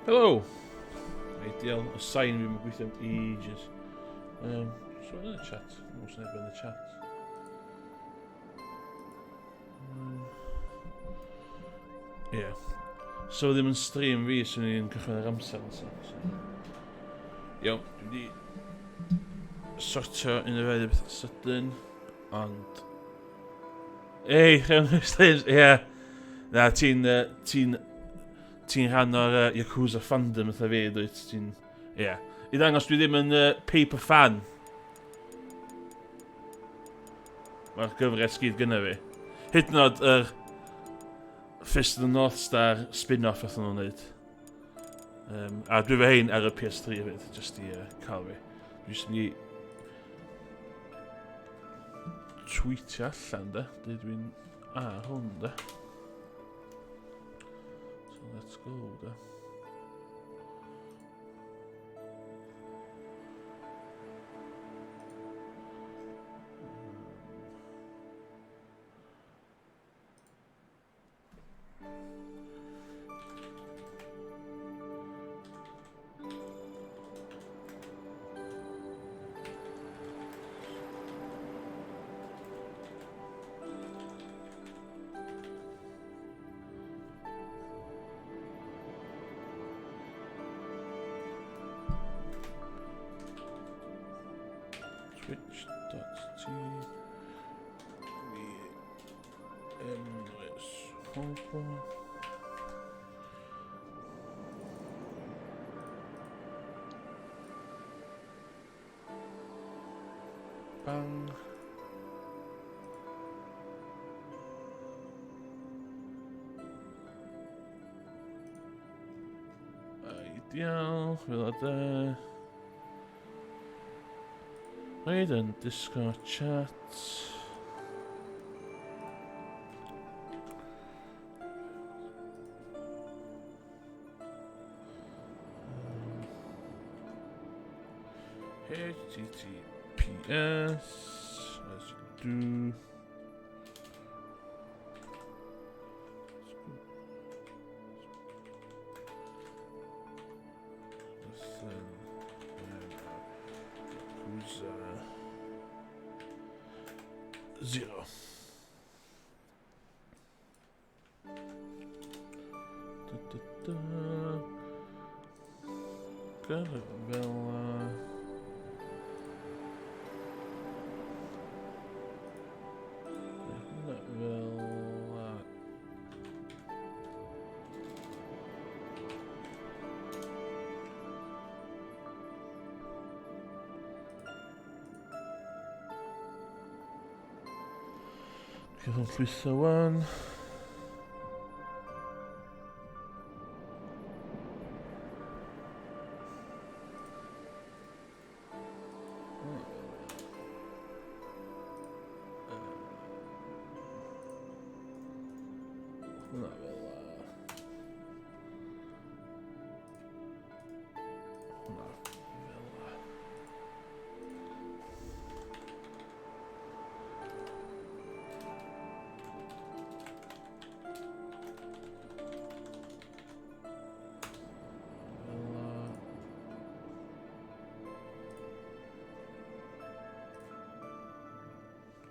Helo! Ideal, y sain fi'n gweithio am ages. So yn y chat, mwys neb yn y chat. Yeah. So ddim yn stream fi, so ni'n cychwyn yr amser. Iawn, dwi wedi sortio un o'r rhaid beth sydyn, ond... Ei, rhaid streams, ie. Na, ti'n rhan o'r Yakuza fandom ytho fi, dwyt, ti'n... Ie. I ddangos dwi ddim yn paper fan. Mae'r gyfres gyd gyda fi. Hyd yn oed yr Fist of the North Star spin-off oedd nhw'n neud. A dwi fe hein ar y PS3 fyd, just i cael fi. Dwi jyst ni tweetio allan, da. Dwi'n hwn, da. So let's go, da. Twitch.tv Endless Hope. Bang. Ideal, fel ydy. Right, and Discord chat. HTTPS. Let's do. Zero. Caravella. Cyfan llwytho wan.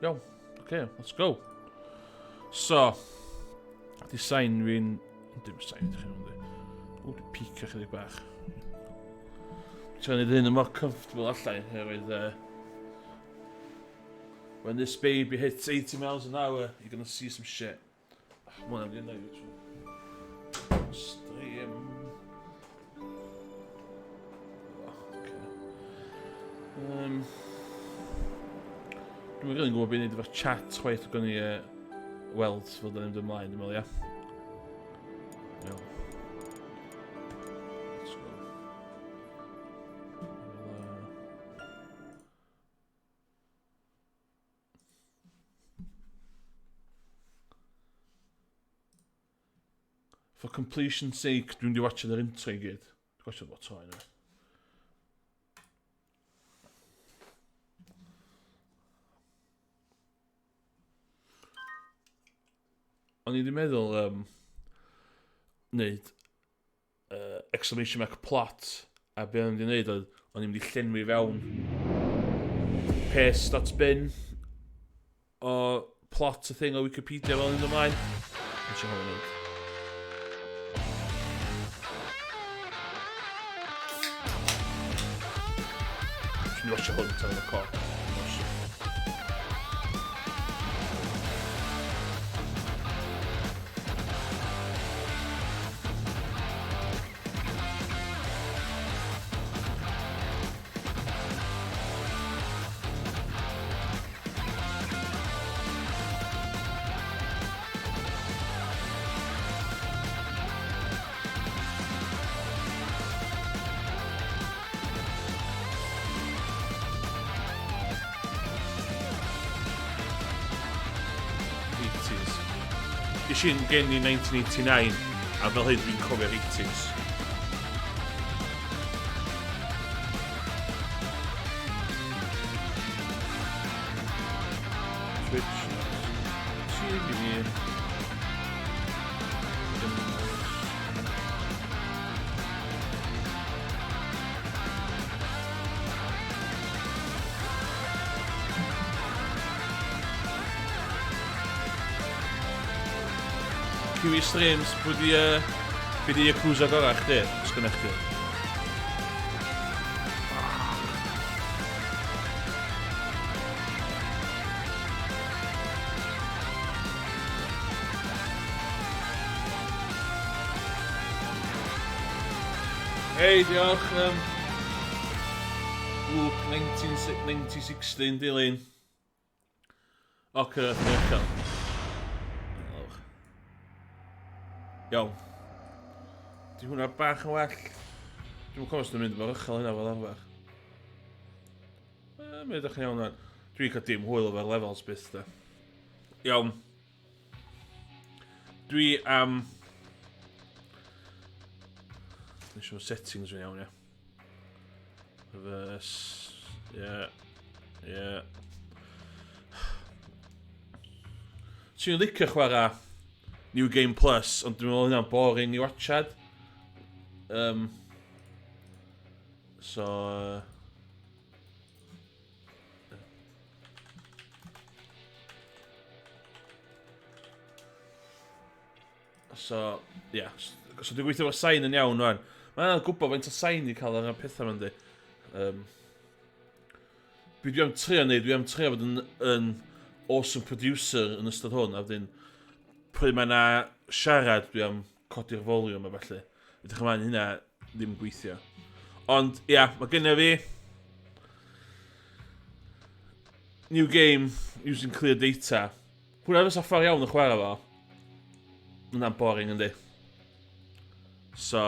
Iawn, okay, let's go. So, di sain fi'n... Dim sain ydych chi'n mynd. O, di pica chydig bach. Ti'n gwneud hyn yn mor comfortable allan, herwydd... When this baby hits 80 miles an hour, you're gonna see some shit. Mwyn am di yna i stream. Okay. Dwi'n rili'n gwybod beth i wneud efo'r chat chwaith o gan i weld fel da ni'n dod ymlaen, dwi'n meddwl, ia. Iawn. Let's go. For completion's sake, dwi'n di watchin yr intro i gyd. Dwi'n watchin bod to enw. O'n i wedi meddwl wneud exclamation mark plot, a be o'n i'n neud oedd, o'n i'n mynd i llenwi fewn paste.bin o plot y thing o Wikipedia fel un ymlaen. Nes i hwn yn. Dwi'n watcha hwn tan yn y cor. Ges i'n gen i 1989, a fel hyn dwi'n cofio'r 80s. Switch. TV. Kiwi Streams, pwy di Yakuza gorau chdi? Sgynna chdi? Hei, diolch. Luke 1916, dilyn. Oce, diolch. Iawn. Di hwnna bach yn well. Dwi'n cofio os dwi'n mynd efo'r ychel hynna fel arfer. Mae'n edrych yn iawn o'n. Dwi'n cael dim hwyl o'r levels byth da. Iawn. Dwi am... Dwi'n siŵr settings yn iawn, ia. Reverse... Ie. Ti'n licio chwarae New Game Plus, ond dwi'n meddwl hynna'n boring i watchad. So... yeah. So dwi'n gweithio fo'r sain yn iawn rwan. Mae'n gwybod faint o sain i cael ar y pethau ma'n di. Dwi am trio neud, dwi am trio fod yn awesome producer yn ystod hwn, a wedyn pryd mae yna siarad, dwi am codi'r volume a falle. Ydych ymlaen hynna ddim gweithio. Ond, ia, mae genna fi new game using clear data. Hwna fysa ffordd iawn yn chwarae fo. Hwna'n boring yndi. So...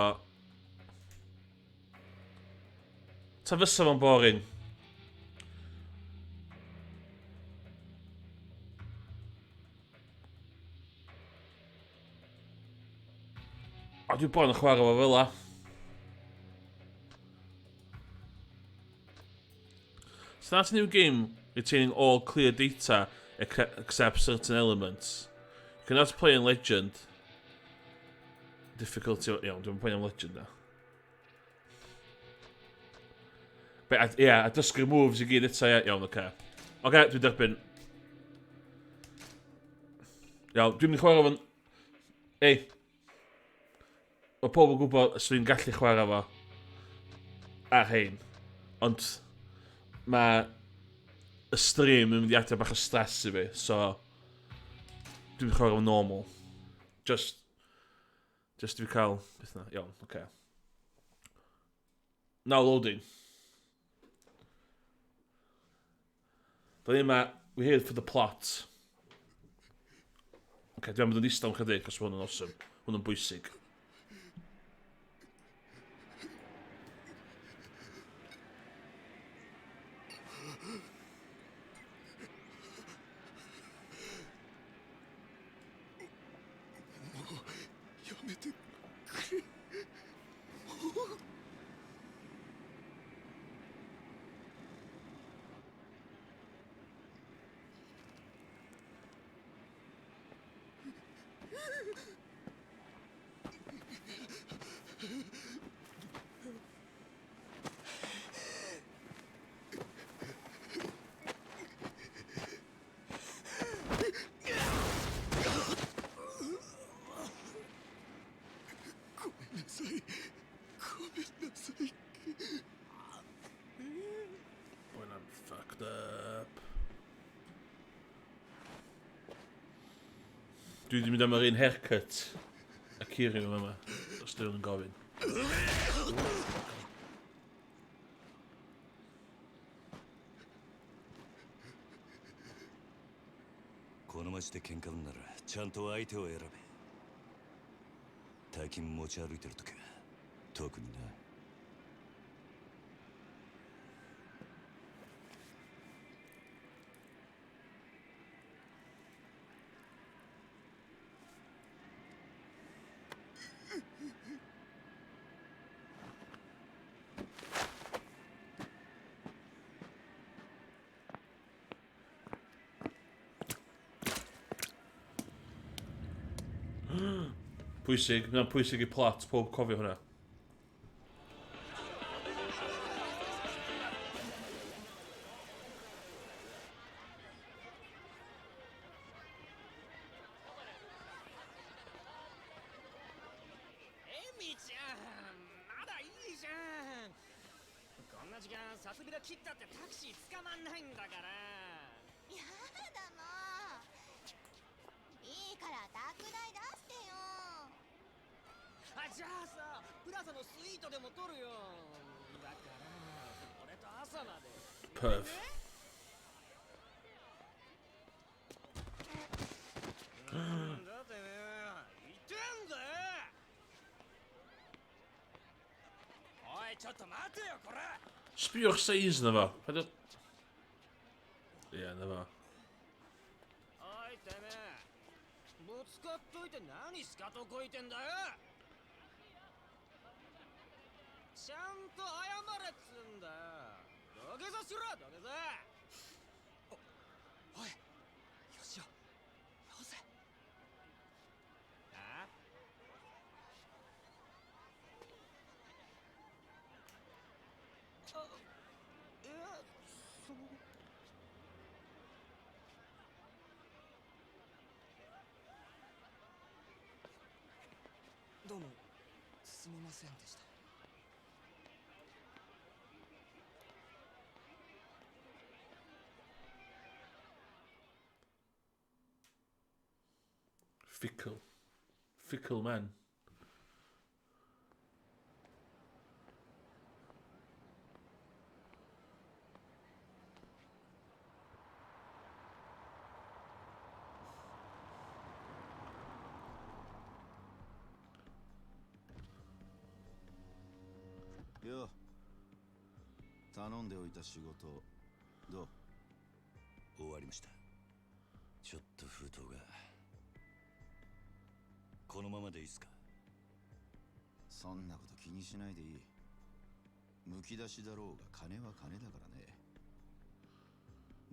Ta fysa fo'n boring? O, dwi'n bod yn chwarae fo fel la. Start a new game retaining all clear data except certain elements. You cannot play in Legend. Difficulty... Iawn, dwi'n play in Legend na. A dysgu'r moves i gyd eto, iawn, oce. Oce, dwi'n derbyn. Iawn, dwi'n mynd i chwarae fo'n... Ei. Mae pobl yn gwybod os dwi'n gallu chwarae fo ar hein. Ond mae y stream yn mynd i adio bach o stress i fi, so dwi'n chwarae fo normal. Just i fi cael beth na. Iawn, oce. Now loading. Da ni yma, we're here for the plot. Oce, dwi'n mynd yn eistedd am chydig, os hwn yn awesome. Hwn yn bwysig. Dwi wedi mynd am yr un haircut. A Cirio yma. Os dwi yn gofyn. この町で喧嘩売んならちゃんと相手を選べ。大金持ち歩いてるときは特にな。Pwysig, mae'n pwysig i plot, pob cofio hwnna. Perf. Sbiwch size na fo. Ie, na fo. おいてめえ、ぶつかっといて何スカとこいてんだよ。ちゃんと謝れっつんだよ。土下座しろ、土下座。おい、よしよ、よせ。あ？いや、その。どうもすみませんでした。Fickle. Fickle man. Yo. 頼んでおいた仕事どう？終わりました。ちょっと封筒が。このままでいいっすか？そんなこと気にしないでいい。むき出しだろうが金は金だからね。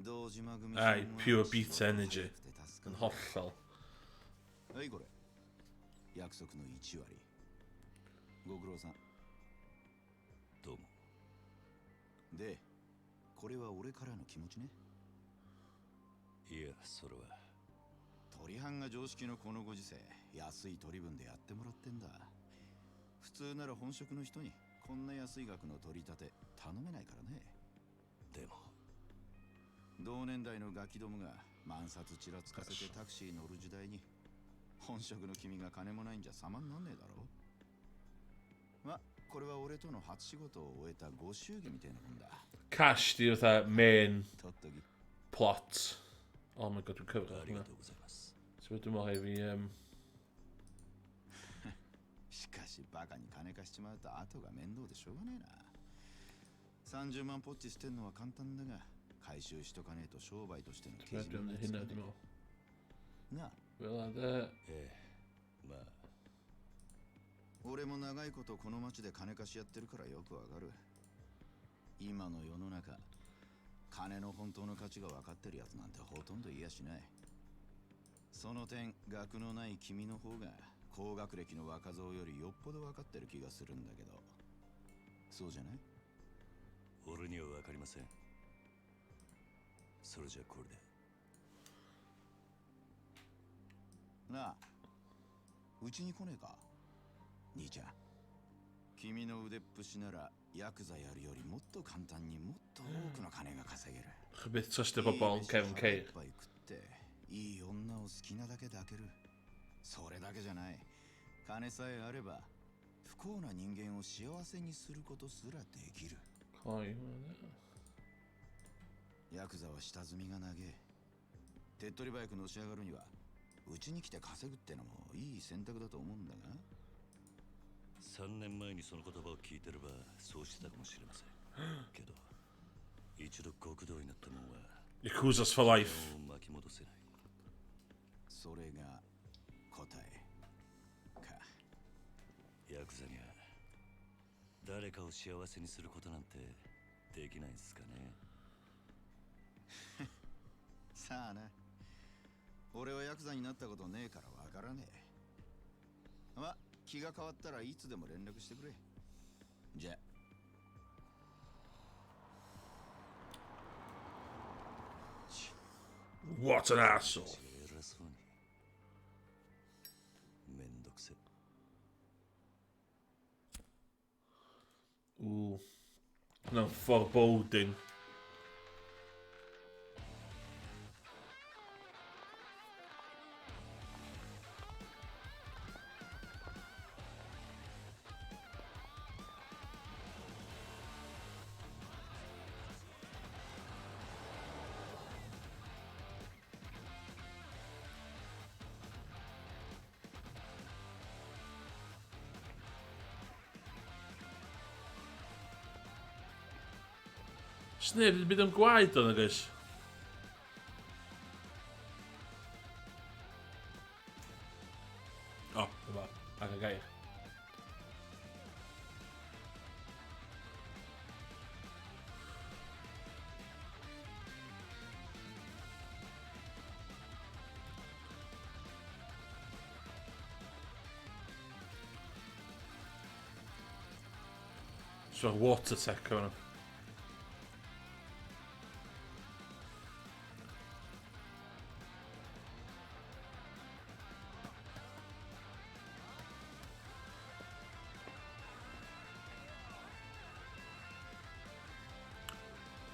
堂島組 Aye, pure beats energy. Yn hollol. はいこれ。約束の1割。ご苦労さん。どうも。で、これは俺からの気持ちね。いや、それは。取り班が常識のこのご時世、安い取り分でやってもらってんだ。普通なら本職の人にこんな安い額の取り立て頼めないからね。でも同年代のガキどもが万札ちらつかせてタクシー乗る時代に本職の君が金もないんじゃ様になんねえだろ。ま、これは俺との初仕事を終えたご祝儀みたいなもんだ。 Cash, the other main とっとき plot. Oh my god, we've covered あ that. りが haven't とうございます。 we? So we're doing more heavy. しかしバカに金貸しちまうと後が面倒でしょうがねえな。30万ポッチ捨てんのは簡単だが回収しとかねえと商売としてのけ We're じめ doing が the つか hinna ね demo. えなあ。 Well, there. ええ、まあ。俺も長いことこの町で金貸しやってるからよくわかる。今の世の中、金の本当の価値が分かってるやつなんてほとんどいやしない。その点、学のない君の方が高学歴の若造よりよっぽど分かってる気がするんだけど、そうじゃない？俺には分かりません。それじゃこれで。なあ、うちに来ねえか？兄ちゃん。君の腕っぷしならヤクザやるよりもっと簡単にもっと多くの金が稼げる。 Gebeurt tussen de bal en Kevin Keir. いっぱい食っていい女を好きなだけ抱ける。それだけじゃない。金さえあれば不幸な人間を幸せにすることすらできる。はい。ヤクザは下積みが長え。手っ取り早くのし上がるにはうちに来て稼ぐってのもいい選択だと思うんだが。3年前にその言葉を聞いてればそうしてたかもしれませんけど、一度極道になったもんは Yakuza's for life. を巻き戻せない。それが答えか。ヤクザには誰かを幸せにすることなんてできないんすかね。さあな。俺はヤクザになったことねえからわからねえ。ま、気が変わったらいつでも連絡してくれ。じゃあ。What an asshole. 偉そうに。めんどくせ。 Ooh. No foreboding. Sned, bydd yn gwaed o'n agos. O, dyma. Ac y gair. So water tech o'n.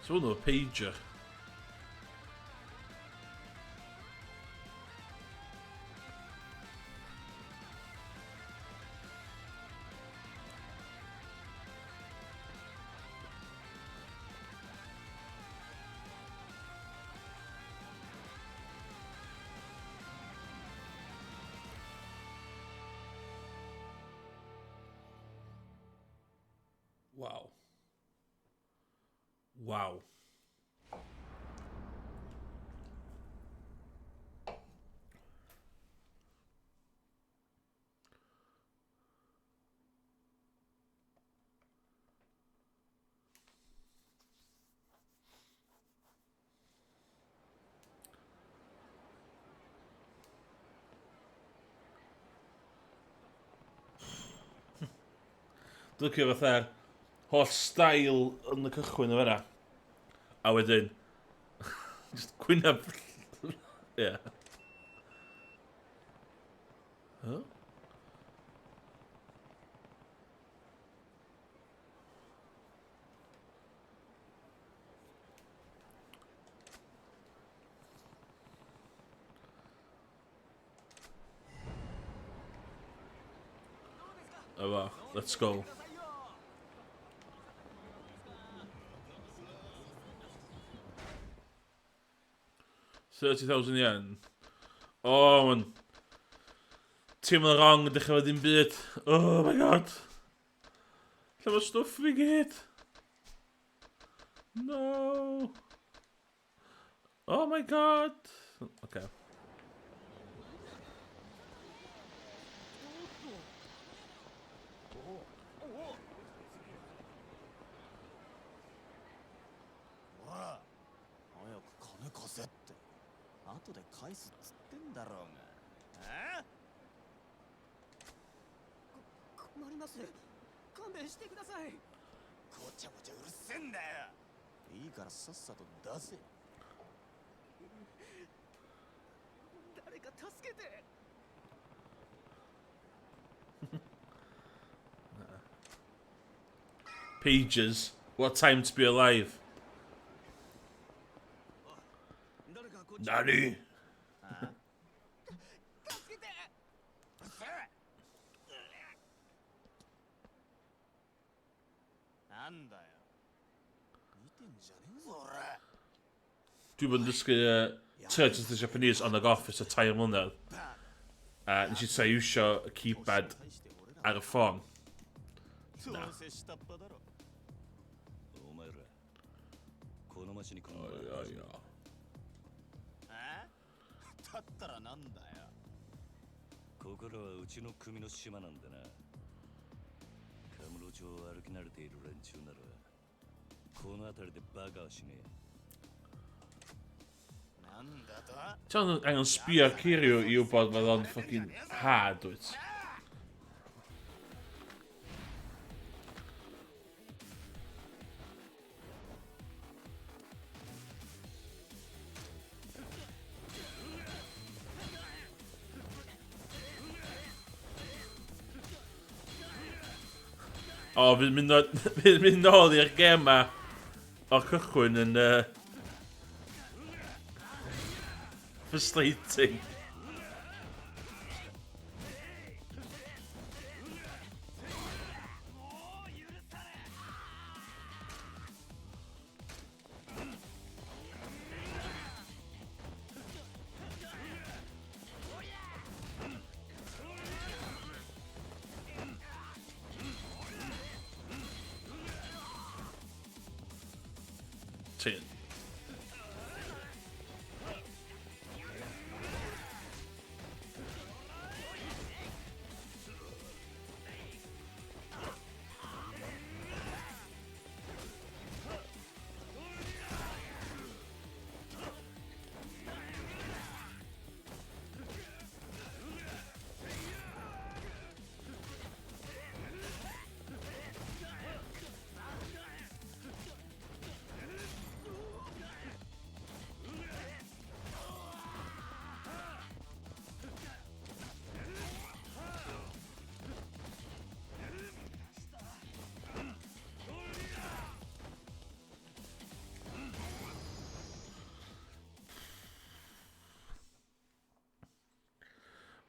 So no pager. Wow. Wow. Dwi'n licio fatha'r holl style yn y cychwyn o fanna. A wedyn, just gwyneb... yeah. Huh? Oh well, let's go. £30,000 yen. Oh man. Teimlo'n wrong yn dechrau dim byd. Oh my god. Lle mae stwff fi gyd? No. Oh my god. Okay. Pages. What time to be alive? Nani? なんだよ見てんじゃねえぞ俺 Dwi bod yn dysgu Turtles the Japanese yn ag office y tair mlynedd. Nes i troi iwsio y keypad ar y ffôn. どうせ下っ端だろお前らこの町に来んのは だったらなんだよここらはうちの組の島なんだな。カムロ町を歩き慣れている連中ならこの辺りでバカはしねえ。なんだと Ti'n angen sbio Kiryu i wybod bod o'n fucking hard, wyt? O, fydd mynd nôl i'r gem ma o'r cychwyn yn frustrating. Ti'n.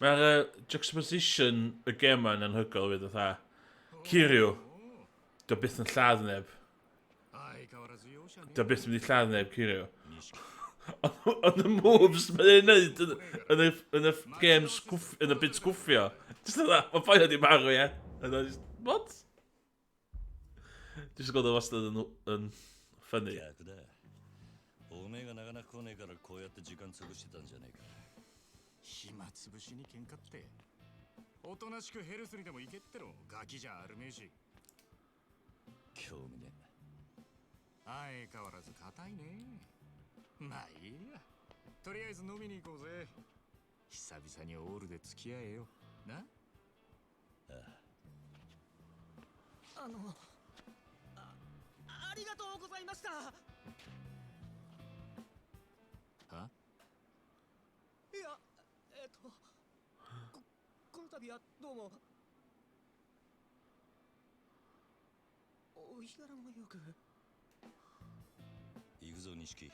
Mae'r juxtaposition y gem ma'n anhygoel fydd o dda. Kiryu, dio byth yn lladd neb. Dio byth yn mynd i lladd neb, Kiryu. Ond y moves mae'n ei wneud yn y gem yn y byd sgwffio. Just yna, mae bai wedi marw, ie. Yna, what? Dwi'n gwybod o wastad yn ffynnu. 逆だ。おめえがなかなか来ねえからこうやって時間潰してたんじゃねえか。暇つぶしに喧嘩っておとなしくヘルスにでも行けってのガキじゃあるめえし興味ね。相変わらず硬いねまあいいやとりあえず飲みに行こうぜ久々にオールで付き合えよなありがとうございましたはいやこの度はどうもお日柄もよく行くぞ錦。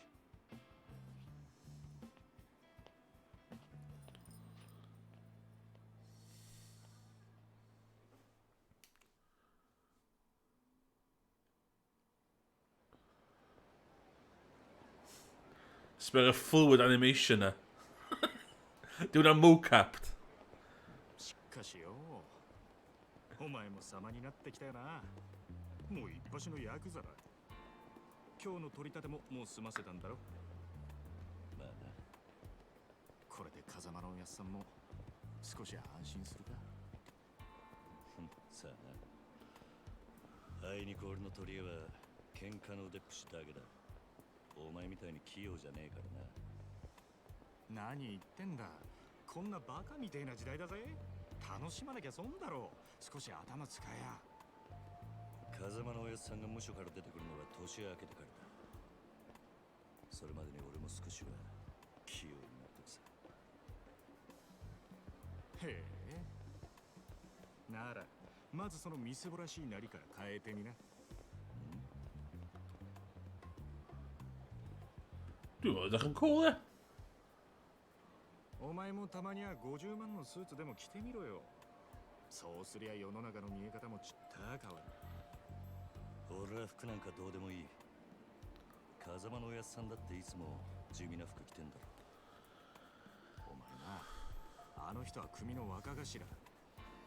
Sbeg y fluid animation na. Di hwnna'n mocapped. しかしよお前も様になってきたよなもう一発のヤクザだ今日の取り立てももう済ませたんだろまあな。これで風間のおやっさんも少し安心するかさあな。あいにく俺の取り柄は喧嘩の腕っぷしだけだ。お前みたいに器用じゃねえからな。何言ってんだこんなバカみてえな時代だぜ楽しまなきゃ損だろ少し頭使えや風間のおやっさんが無所から出てくるのは年明けてからだ。それまでに俺も少しは器用になってくさ。へえならまずそのみすぼらしいなりから変えてみな Dwi'n meddwl ydych yn cool, ie. お前もたまには50万のスーツでも着てみろよ。そうすりゃ世の中の見え方もちった変わる。俺は服なんかどうでもいい。風間のおやっさんだっていつも地味な服着てんだろ。お前な、あの人は組の若頭。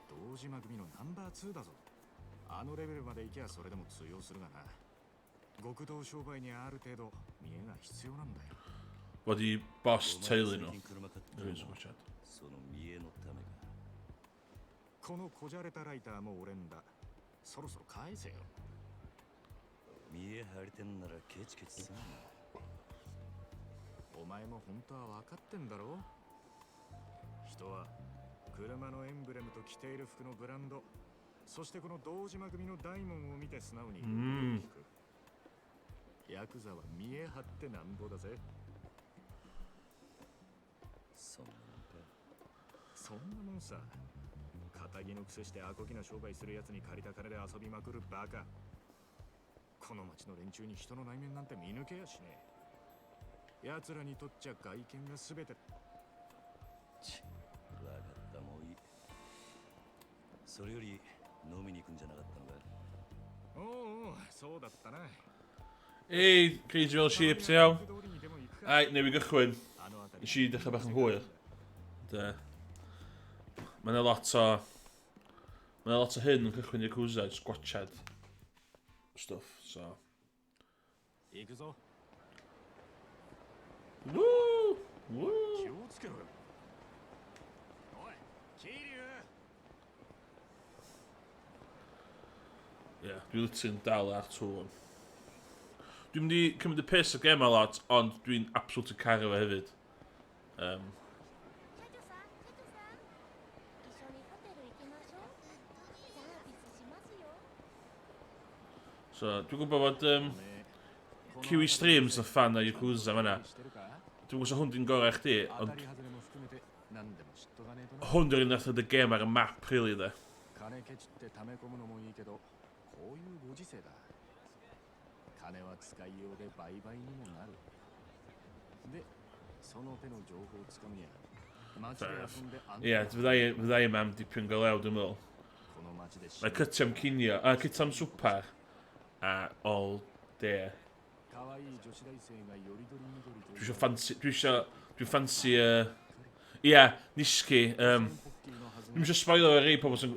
堂島組のナンバー2だぞ。あのレベルまで行きゃそれでも通用するがな。極道商売にある程度見えが必要なんだよ。Wat die Bas お前 Taylor 最 nog. 近車買って Er る is の nog wat chat. その見えのためか。このこじゃれたライターも俺んだ。そろそろ返せよ。見え張りてんならケチケチすんな。お前も本当は分かってんだろ。人は車のエンブレムと着ている服のブランド、そしてこの堂島組の大門を見て素直に聞く。ヤクザは見え張ってなんぼだぜ。そんなもんか。そんなもんさ。仇の癖してアコギな商売するやつに借りた金で遊びまくるバカ。この町の連中に人の内面なんて見抜けやしねえ。奴らにとっちゃ外見が全て。ち、わかった、もういい。それより飲みに行くんじゃなかったのか。おうおう、そうだったな。 Hey, Crazy Will Shape to jou. Alright, nu we gychwyn. Nes i dechrau bach yn hwyr. Mae yna lot o... Mae yna lot o hyn yn cychwyn Yakuza, just gwachad stuff, so... 行くぞ。 Woo! 気 Woo! をつけろよ。おい、桐生。 Ie, dwi literally yn dal ar tŵr. Dwi'n mynd i cymryd y piss o gem a lot, ond dwi'n absolutely cario fe hefyd. 社長さん、一緒にホテル行きましょう。サービスしますよ。 So, dwi'n gwybod bod Kiwi Streams yn fan o Yakuza fan'na. Dwi'n gwybod hwn di'n gorau chdi, ond hwn di'r un nath y gem ar y map, really, de. 金ケチって溜め込むのもいいけど、こういうご時世だ。金は使いようで売買にもなる。で、その手の情報をつかむには、街で遊んで安 Ie, fydda i mam dipyn go lew, dwi'n meddwl. この街で Mae cytiam cinio, cytiam swpar a all day. 可愛い女子大生がよりどりみどりと Dwi isio ffansi, ie, Nishiki, dwi'n isio spoiler ar ei pobl sy'n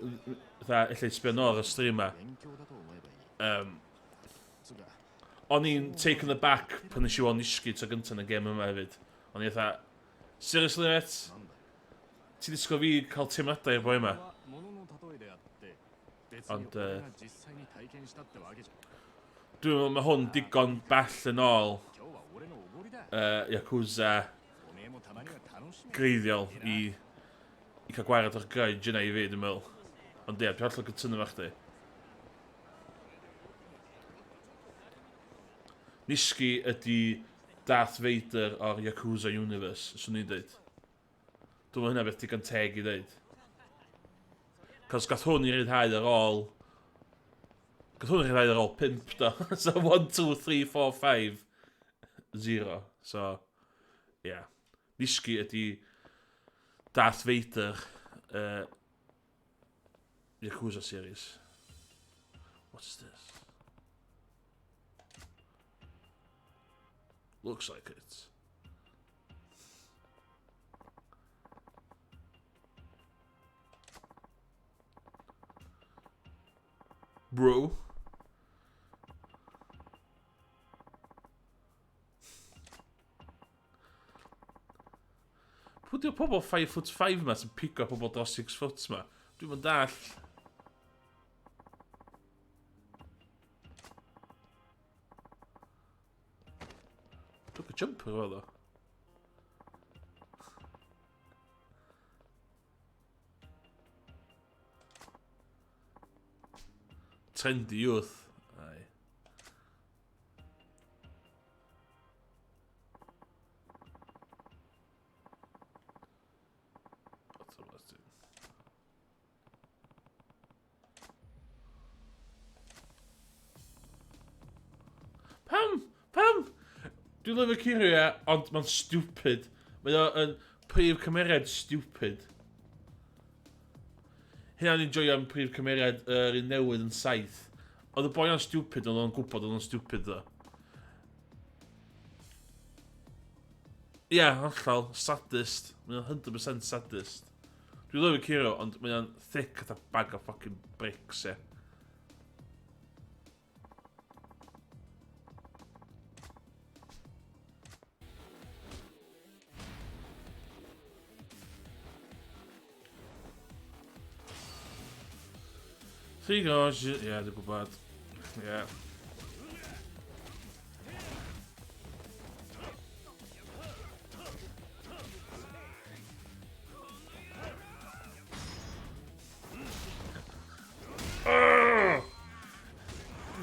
illa sbio nôl ar y stream ma. 勉強だと思えばいい。つが O'n i'n taken aback pan nes i weld Nishiki tro gyntaf yn y gêm yma hefyd. O'n i eitha, seriously mate? なんだ。 Ti ddisgo fi cael teimladau i'r boi yma? ものの例えであって、別 Ond, に俺が実際に体験したってわけじゃん。 Dwi'n meddwl mae hwn digon bell yn ôl 今日は俺のおごりだ。 Yakuza おめえもたまには楽しみ。 greiddiol i cael gwared o'r gaid yna i fi, dwi'n meddwl. Ond ie, dwi'n hollol gytuno fo chdi. Nishiki ydi Darth Vader o'r Yakuza Universe, swn i'n dweud. Dwi'n meddwl hynna beth digon teg i dweud. Cos gath hwn i ryddhau ar ôl... Gath hwn i ryddhau ar ôl 5 do. So 1, 2, 3, 4, 5, 0. So, ie. Yeah. Nishiki ydi Darth Vader Yakuza series. What's this? Looks like it. Bro. Pwy di'r pobl 5'5" yma sy'n pigo pobl dros 6 foot yma? Dwi'n mynd dall. Took a jumper o ddo. Trendy youth. Aye. What's the last thing? Pam! Dwi'n lyfio Kiryu, ond mae'n stupid. Mae o yn prif cymeriad stupid. Hynna'n enjoy am prif cymeriad yr un newydd yn 7. Oedd y boi o'n stupid, ond o'n gwybod oedd o'n stupid ddo. Ie, hollol, sadist. Mae'n 100% sadist. Dwi'n lyfio Kiro, ond mae'n thick at a bag of fucking bricks, ie. Three goes, ie, dwi'n gwybod. Ie.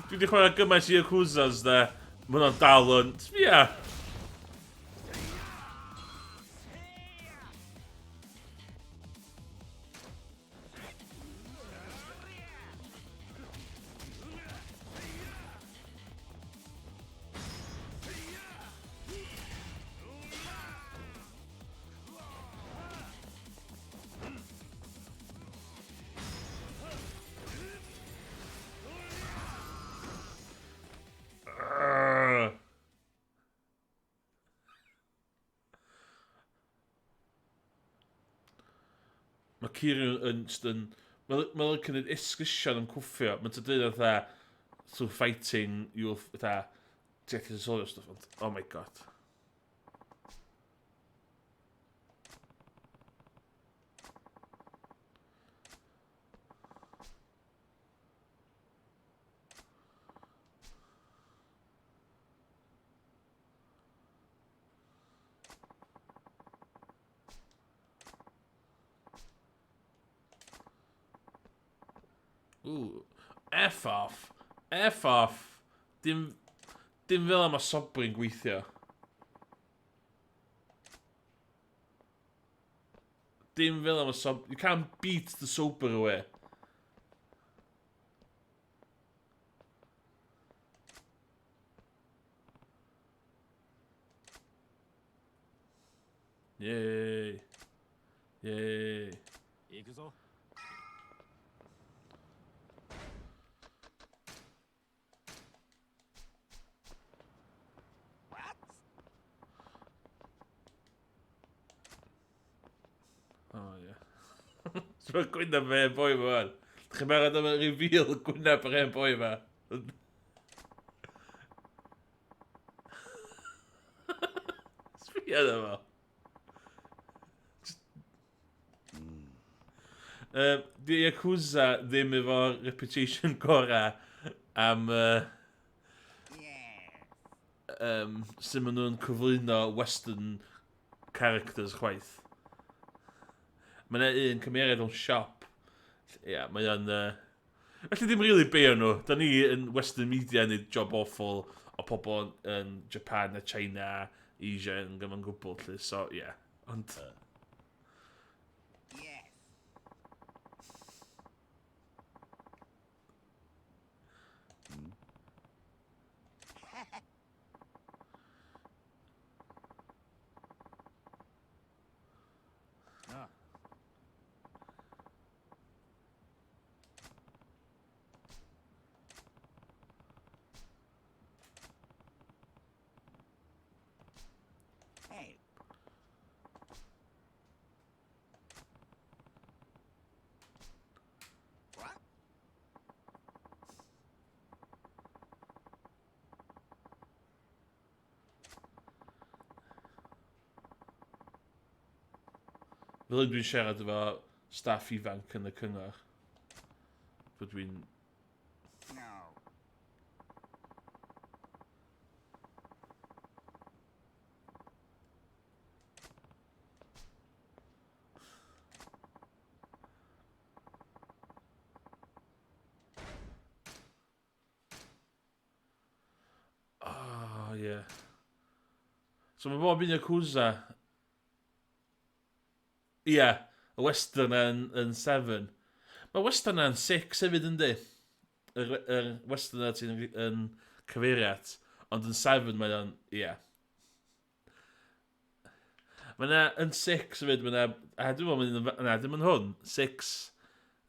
Dwi wedi chwarae gymaint i Yakuzas, de. Mae hwnna'n dal yn... Ie. Mae Kiro yn... Mae'n cynnig esgysion yn cwffio. Mae'n ta dweud oedd through fighting, you'll... Jackie Sawyer stuff. Oh my god. Ooh, F off. F off. Dim fel am y sobry'n gweithio. Dim fel am y You can't beat the sober away. Yay. Yay. 行くぞ。Oh, ie. So mae gwyneb fe yn boi yma. Chi'n meddwl am y reveal gwyneb yr hen boi yma. Sbia na fo. Di Yakuza ddim efo'r reputation gorau am sut maen nhw'n cyflwyno western characters chwaith. Mae yna un cymeriad o'n siop. Ia, mae o'n... Felly ddim really beio nhw. Da ni yn western media yn neud job awful o pobl yn Japan a China, Asia yn gyma'n gwbl. So, ie. Yeah. Ond... Fel dwi'n siarad efo staff ifanc yn y cyngor. Fod dwi'n... Oh, ie. So mae bob un Yakuza... Ie, y western yn 7. Mae western yn 6 hefyd yndi. Yr western yn cyfeiriad. Ond yn 7 mae o'n, ie. Mae yna yn 6 hefyd, mae yna... A dwi'n meddwl mae yna, dim yn hwn. 6,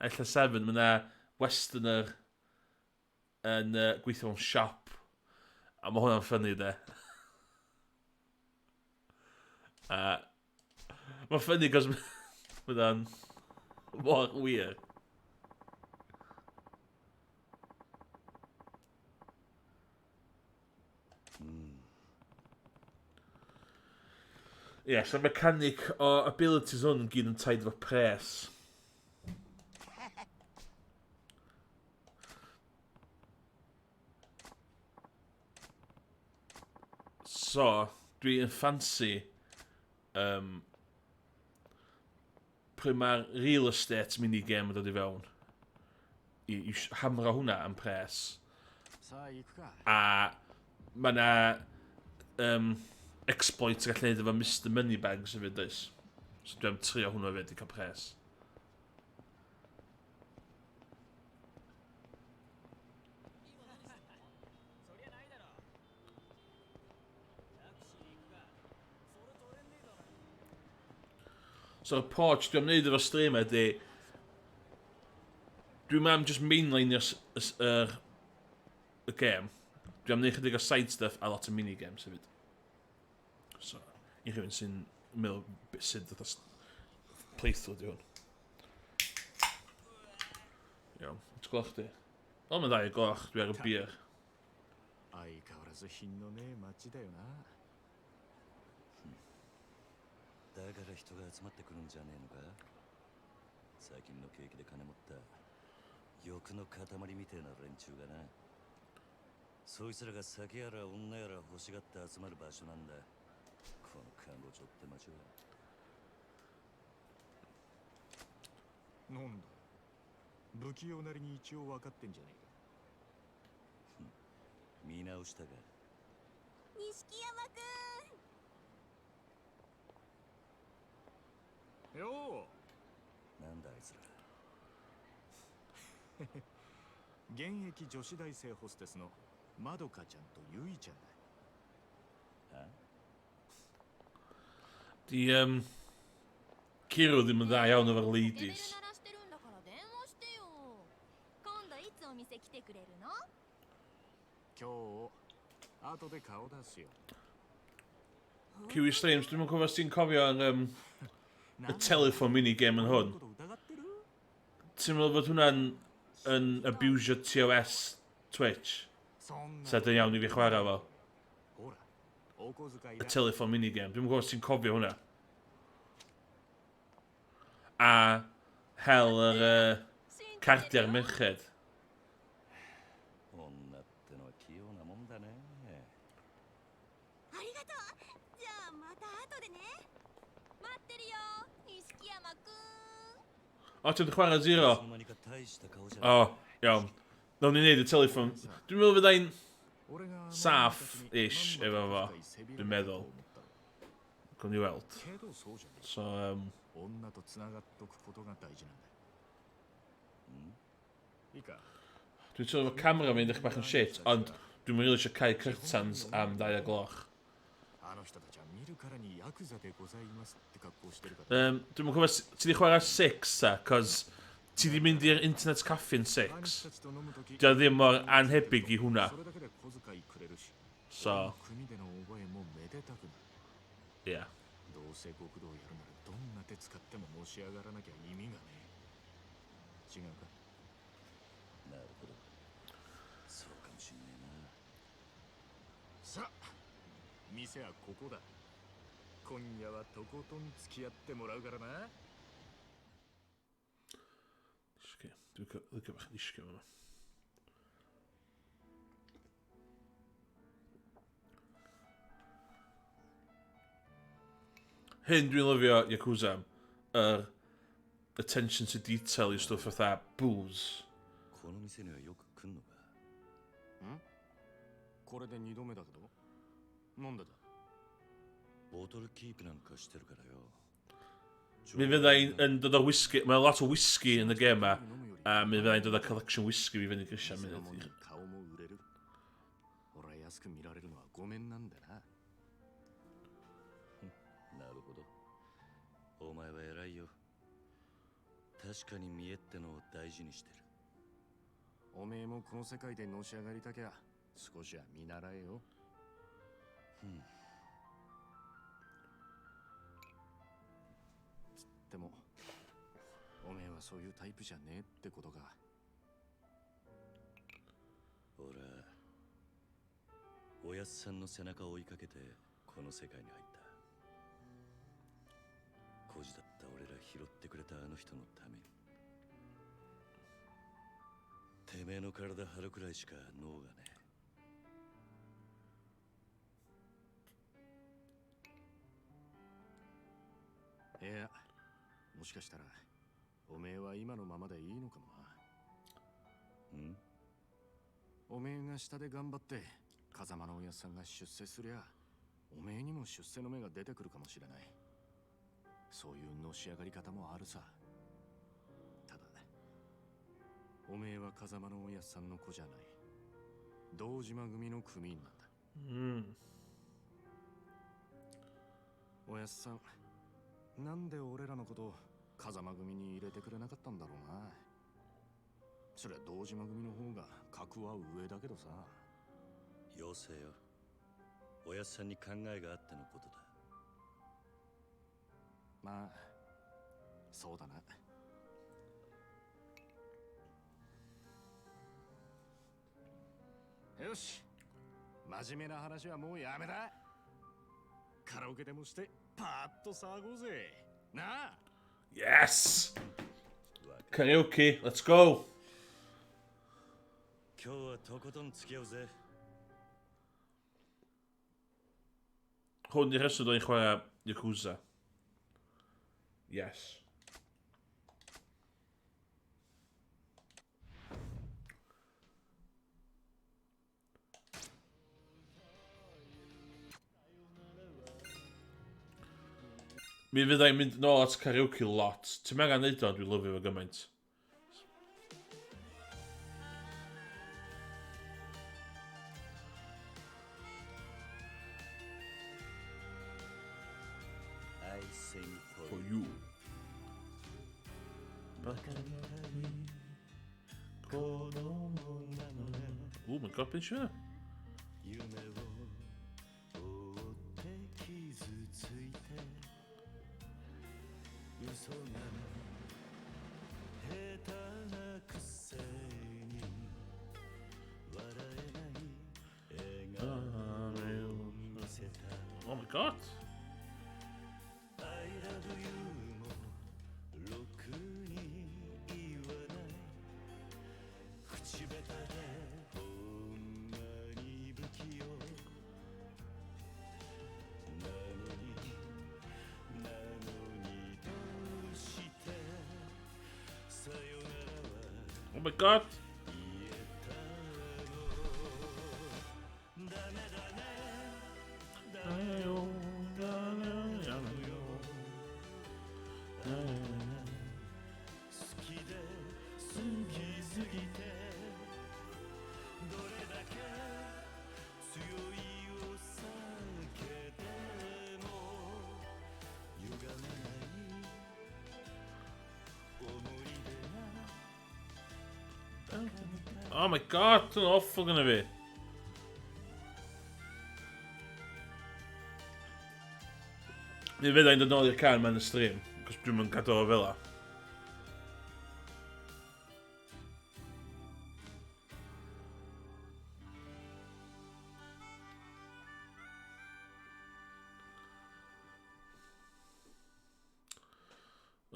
ella 7, mae yna Westerner yn gweithio mewn siop. A mae hwnna'n ffynnu, de. Mae'n ffynnu gos mae hwnna'n mor wir. Ie, so mechanic o abilities hwn gyd yn taid efo pres. So, dwi'n ffansi pryd mae'r real estate minigame yn dod i fewn i hamro hwnna yn pres. さあ行くか A mae yna exploit yn gallu neud efo Mr Moneybags hefyd does. So dwi'n trio hwnna hefyd i cael pres. So y porch dwi'n neud efo stream ydy dwi'n meddwl just mainlineio y game. Dwi'n neud chydig o side stuff a lot o minigames hefyd. So, i rhywun sy'n meddwl beth sydd oedd playthrough di hwn. Iawn, ti'n gweld chdi? O, mae'n ddau o goch, dwi ar y beer. 相変わらず品のねえ街だよなだから人が集まってくるんじゃねえのか最近の景気で金持った欲の塊みてえな連中がなそいつらが酒やら女やら欲しがって集まる場所なんだこの看護所って街はなんだ不器用なりに一応分かってんじゃねえか見直したか錦山くんよなんだあいつら現役女子大生ホステスのまどかちゃんとゆいちゃんだ Di, Kiro ddim yn dda iawn efo'r モデル ladies. 鳴らしてるんだから電話してよ今度いつお店来てくれるの今日後で顔出すよ Kiwi Streams, dwi'n meddwl os ti'n cofio y telephone minigame yn hwn. 疑ってる Ti'n meddwl bod hwnna'n yn abusio TOS Twitch? そんな Sa'n dyn iawn i fi chwarae fo. ほらお小遣い Y だ telephone minigame. Dwi'n meddwl os ti'n cofio hwnna. A hel yr cardiau'r merched. 女ってのは器用なもんだねありがとうじゃあまた後でね待ってるよ錦山くん O, ti'n chwarae Zero? いつの間にか大した顔じゃない O, iawn. Nawn ni wneud y telephone. Dwi'n meddwl fyddai'n 俺が saff-ish efo fo, dwi'n meddwl. Gwni weld. けどそうじゃね So, 女とつながっとくことが大事なんだいいか dwi'n teimlo fod camera fi'n dechrau bach yn shit, ond dwi'n meddwl eisiau cael curtains am 2 o gloch. あの人たちは見るからにヤクザでございますって格好してるから Dwi'n meddwl ti di chwarae 6 ta, cos ti di mynd i'r internet cafe yn 兄 6. たちと飲むとき Dio ddim mor anhebyg i hwnna. それだけで小遣いくれるし So, 組での覚えもめでたくなる yeah. どうせ極道やるならどんな手使ってものし上がらなきゃ意味がねえ違うかなるほどそうかもしんねえなさあ店はここだ今夜はとことん付き合ってもらうからな Dwi'n licio bach disgyn yma. Hyn dwi'n lyfio Yakuza, yr attention to detail i stwff fatha booze. この店にはよく来んのかこれで2度目だけどなんでだボトルキープなんかしてるからよ Mi fyddai'n dod o whisky, mae lot o whisky yn y game yma, a mi fyddai'n dod o collection whisky fi fyny grisiau 店 munud. のもんに顔も売れる俺は安く見られるのはごめんなんだななるほど確かに見栄ってのを大事にしてる。おめえもこの世界でのし上がりたきゃ少しは見習えよ。でもおめえはそういうタイプじゃねえってことか。俺はおやっさんの背中を追いかけてこの世界に入った。孤児だった俺ら拾ってくれたあの人のために。てめえの体張るくらいしか脳がねえ。いや、もしかしたらおめえは今のままでいいのかもな。おめえが下で頑張って風間のおやっさんが出世すりゃ、おめえにも出世の芽が出てくるかもしれない。そういうのし上がり方もあるさ。ただおめえは風間のおやっさんの子じゃない。堂島組の組員なんだ。おやっさん、なんで俺らのこと風間組に入れてくれなかったんだろうな。そりゃ堂島組の方が格は上だけどさ。要請よ。おやっさんに考えがあってのことだ。まあそうだな。よし、真面目な話はもうやめだ。カラオケでもしてパーッと騒ごうぜなあ。 Yes! Karaoke, let's go! 今日はとことん付き合うぜ。 Gewoon de rest dan gewoon Yakuza. Yes. Mi fyddai'n mynd nôl at karaoke lot. Ti'n mega neud o, dwi'n lyfio fo gymaint. I sing for For you. you. Oh my god, ben sure. 夢を追って傷ついて嘘が下手なくせに笑えない笑顔を見せた Oh my god. I love you もろくに言わない口下手でほんまに不器用なのにどうしてさよならは Oh my god. 言えたのダメだねダメよダメよ好きで好きすぎてどれだけ強いお酒でも歪めない思い出がバカみたい Oh my god, turn off fucking of it. Mi fyddai'n dod nôl i'r can mewn y stream, cos dwi'n mynd gadw o fel 'a.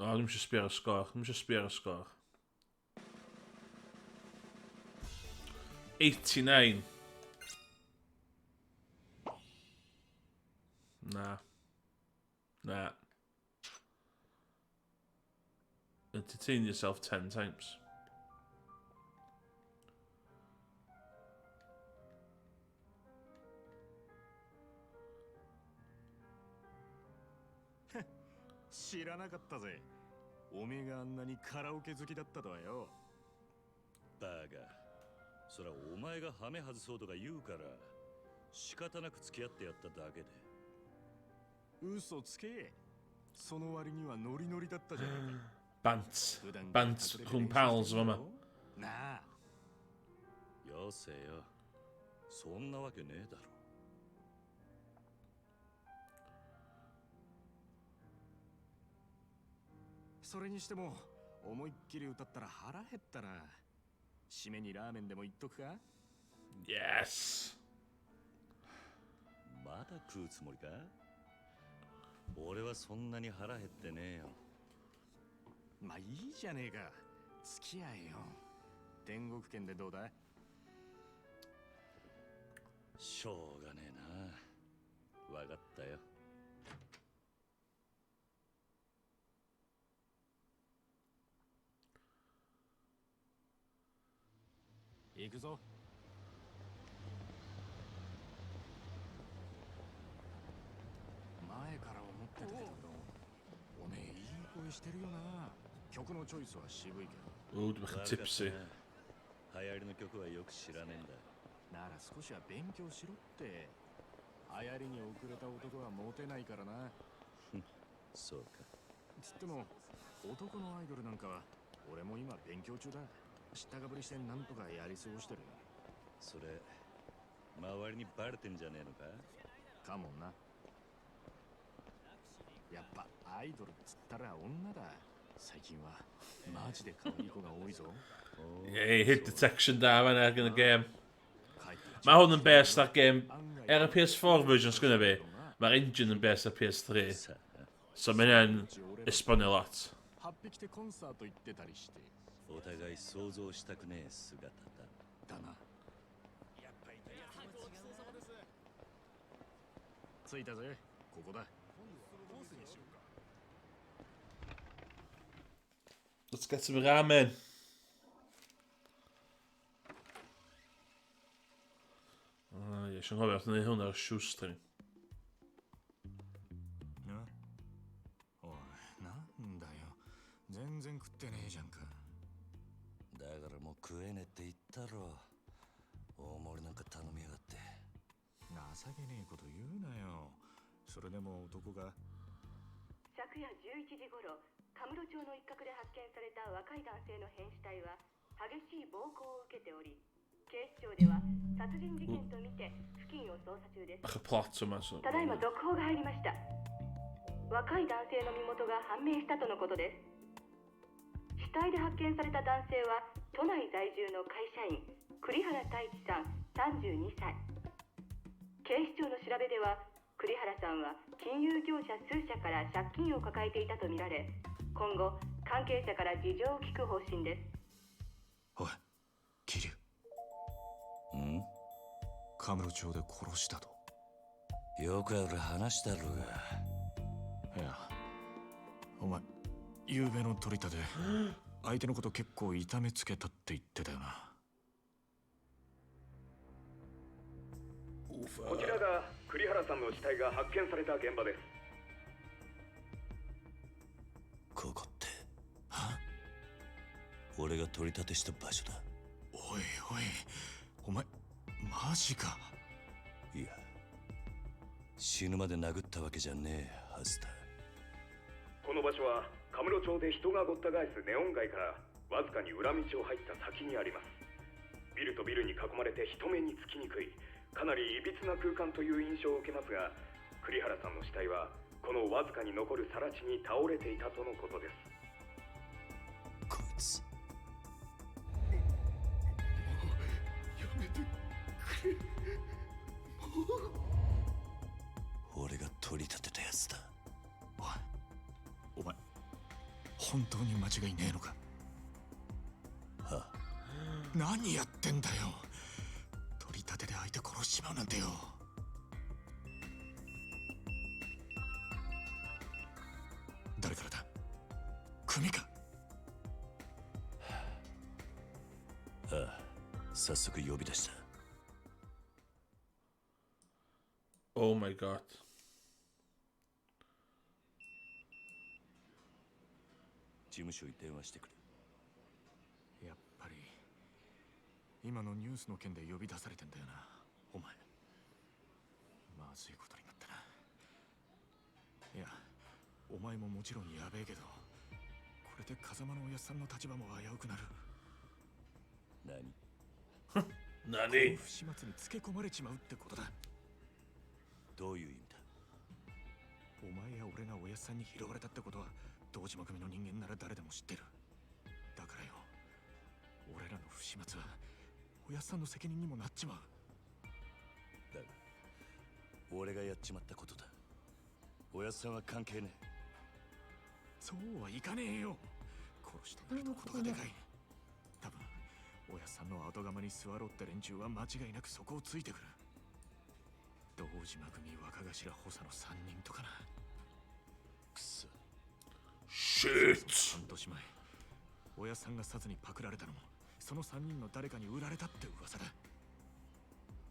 O, ddim eisiau sbio ar y sgôr. Ddim eisiau sbio ar y sgôr. 89. Na. Na. Entertain yourself 10 times. Heh, 知らなかったぜ。おめえがあんなにカラオケ好きだったとはよ。バーガー。そらお前がハメ外そうとか言うから仕方なく付き合ってやっただけで。嘘つけ。その割にはノリノリだったじゃねえか。bant 普段から bant 隠れて rhwng 練習 pals してん fama. だろなあ。よせよ。そんなわけねえだろ。それにしても思いっきり歌ったら腹減ったな。締めにラーメンでも言っとくか。 Yes. まだ食うつもりか？俺はそんなに腹減ってねえよ。まあいいじゃねえか。付き合えよ。天国圏でどうだ？しょうがねえな。わかったよ。行くぞ。前から思ってたけど、おめえいい声してるよな。曲のチョイスは渋いけど。 Ooh, dwi bach yn tipsy. 流行りの曲はよく知らねえんだ。なら少しは勉強しろって。流行りに遅れた男はモテないからな。そうか。つっても男のアイドルなんかは俺も今勉強中だ。知ったかぶりしてなんとかやり過ごしてる。それ周りにバレてんじゃねえのか？かもな。やっぱアイドルっつったら女だ。最近はマジで可愛い子が多いぞ。 Yeah, hit detection da fan erg yn y game. 帰ってき Mae hwn yn best ar game 案外 er y PS4 version sgynna fi. Mae'r engine yn best ar PS3. さあ、 So mae hynny'n esbonio lot. 8匹でコンサート行ってたりして。お互い想像したくねえ姿だ。だな。着いたぜ。ここだ。 Let's get some ramen. Ie, siw'n hofio, wrth hwnna ar shoestring. おい、なんだよ。全然食ってねえじゃんか。だからもう食えねえって言ったろ。大盛りなんか頼みやがって。情けねえこと言うなよ。それでも男が。昨夜11時頃、カムロ町の一角で発見された若い男性の変死体は激しい暴行を受けており、警視庁では殺人事件とみて付近を捜査中です。 Ach, y plot yma. So. ただいま続報が入りました。若い男性の身元が判明したとのことです。死体で発見された男性は都内在住の会社員栗原太一さん32歳。警視庁の調べでは栗原さんは金融業者数社から借金を抱えていたとみられ、今後関係者から事情を聞く方針です。おい、桐生。ん？カムロ町で殺したと。よくある話だろうが。いや、お前、昨べの取り立て、相手のこと結構痛めつけたって言ってたよな。こちらが栗原さんの死体が発見された現場です。ここって俺が取り立てした場所だ。おいおい、お前、マジか。いや、死ぬまで殴ったわけじゃねえはずだ。この場所はカムロ町で人がごった返すネオン街からわずかに裏道を入った先にあります。ビルとビルに囲まれて人目につきにくい、かなりいびつな空間という印象を受けますが、栗原さんの死体はこのわずかに残る更地に倒れていたとのことです。こいつやめてくれ。俺が取り立てたやつだ。お前、本当に間違いねえのか？はあ、何やってんだよ。取り立てで相手殺しちまうなんてよ。誰からだ？組か？ああ、早速呼び出した。 Oh my god. 事務所に電話してくれ。やっぱり今のニュースの件で呼び出されてんだよな。お前、まずいことになったな。いや、お前ももちろんやべえけど、これで風間のおやっさんの立場も危うくなる。何？何？不始末につけ込まれちまうってことだ。どういう意味だ？お前や俺がおやっさんに拾われたってことは堂島組の人間なら誰でも知ってる。だからよ、俺らの不始末はおやっさんの責任にもなっちまう。だが俺がやっちまったことだ。おやっさんは関係ねえ。そうはいかねえよ。殺しとなるとことがでかい。多分おやっさんの後釜に座ろうって連中は間違いなくそこをついてくる。堂島組若頭補佐の3人とかな。くそ。シーッ。半年前おやっさんがサツにパクられたのもその3人の誰かに売られたって噂だ。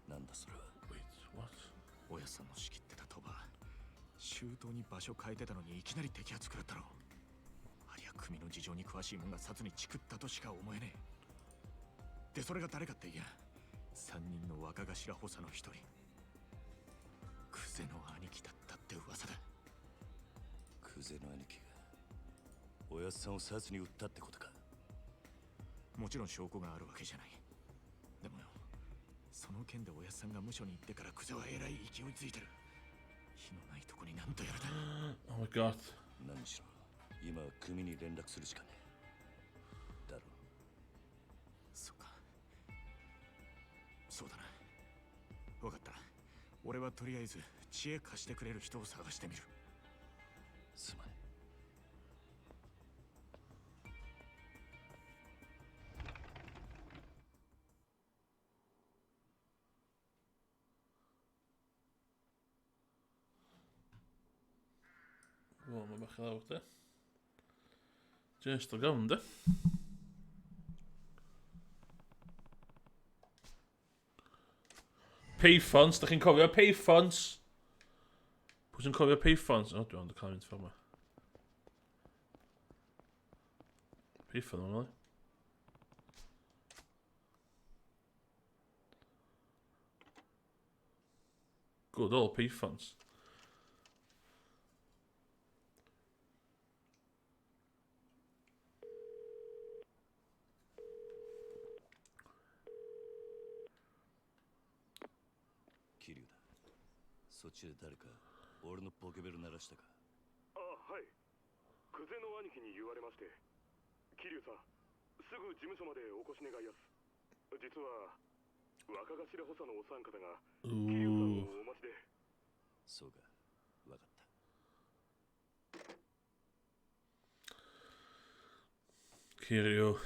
なんだそれは。 Wait, what? おやっさんの仕切ってた鳥羽、周到に場所変えてたのにいきなり摘発食らったろ。ありゃ組の事情に詳しいもんがサツにチクったとしか思えねえ。でそれが誰かっていや、3人の若頭補佐の一人、クゼの兄貴だったって噂だ。クゼの兄貴がおやっさんをサツに売ったってことか。もちろん証拠があるわけじゃない。でもよ、その件でおやっさんが無所に行ってからクゼはえらい勢いついてる。火のないとこになんとやらだ。Oh my god. 何しろ今は組に連絡するしかねえ。だろ。そっか、そうだな。分かった。俺はとりあえず知恵貸してくれる人を探してみる。すまねWow, maar wacht wel wat, hè? Just a gunde. Payphones, dach chi'n cofio payphones? Pwy sy'n cofio payphones? O, dwi'n ond y cael mynd ffordd yma. Payphone o'n i. Good old payphones.桐生だ。そっちで誰か俺のポケベル鳴らしたか。あ、はい。クゼの兄貴に言われまして。桐生さん、すぐ事務所までお越し願いやす。実は若頭補佐のお三方が桐生さんをお待ちで。そうか、わかった。Kirio.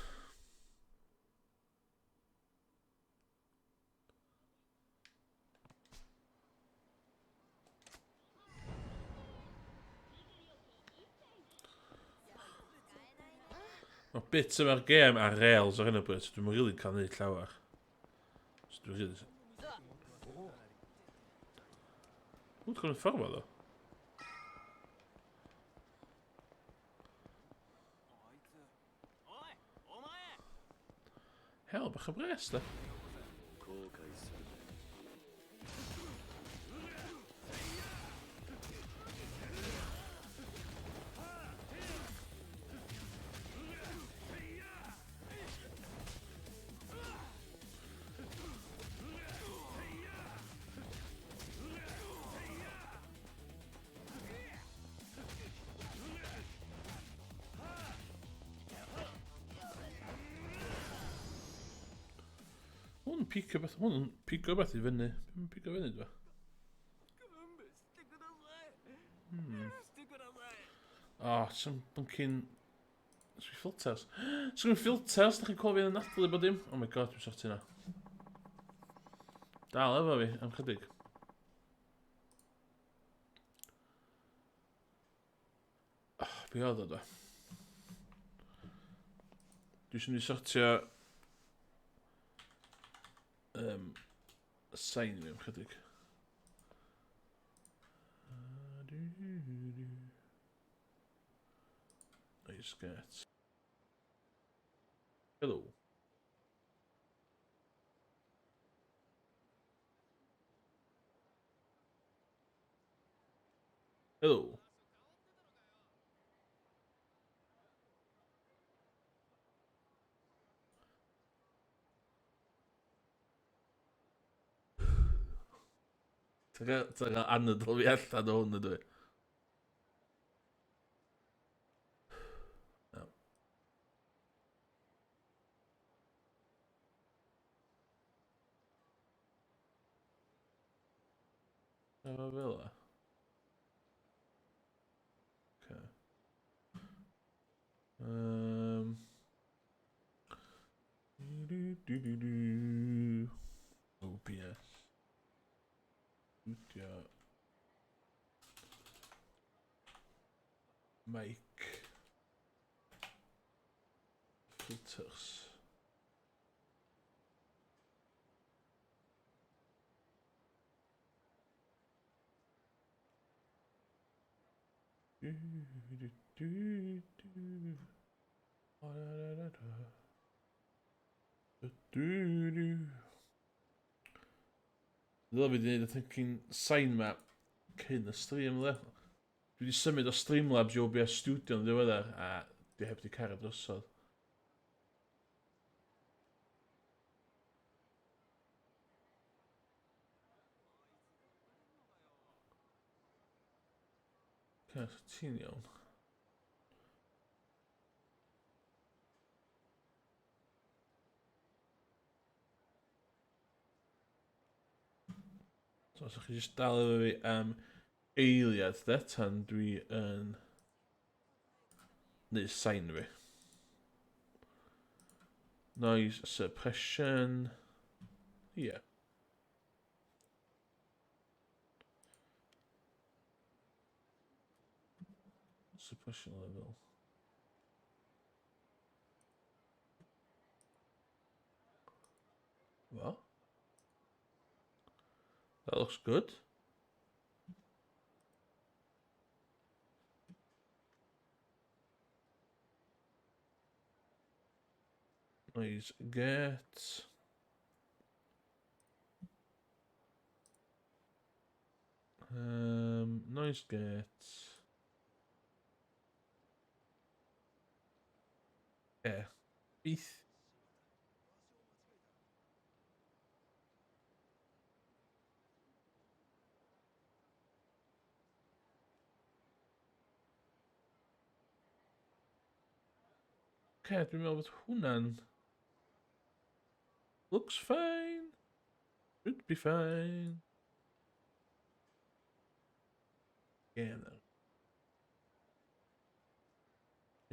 Mae bits yma'r gêm ar rails ar hyn o bryd, so dwi'n rili cael neud llawer. So dwi'n rili... Ww, dwi'n ffordd ddo. Hel, bach o bres, da. 後悔する。Hwn pico beth, hwn pico beth i fyny. Hwn pico fyny, dwi. O, sy'n byncy'n... Sy'n filters. Sy'n filters, da chi'n cofio yn nadlu bod dim? Oh my god, dwi'n sorti yna. Dal efo fi, am chydig. Be oedd o da? Dwi eisiau ni sortio... Sain fi am chydig. Nice get. Hello. Hello. Ti'n gael anadl fi allan o hwn ydw i. Efo fel o. Okay. OBS. Studio. Mic. Filters. Ddyla fi wedi gwneud y thinking sign map cyn y stream le. Dwi wedi symud o Streamlabs i OBS Studio yn ddiweddar a dwi heb wedi cario drosodd. Okay, so ti'n iawn. So os ydych chi jyst dal efo fi am eiliad de, tan dwi yn neud sign fi. Noise suppression. Yeah. Suppression level. Well, that looks good. Noise gate. Noise gate. Yeah. Beef. Okay, dwi'n meddwl bod hwnna'n... Looks fine. Should be fine. Yeah, no.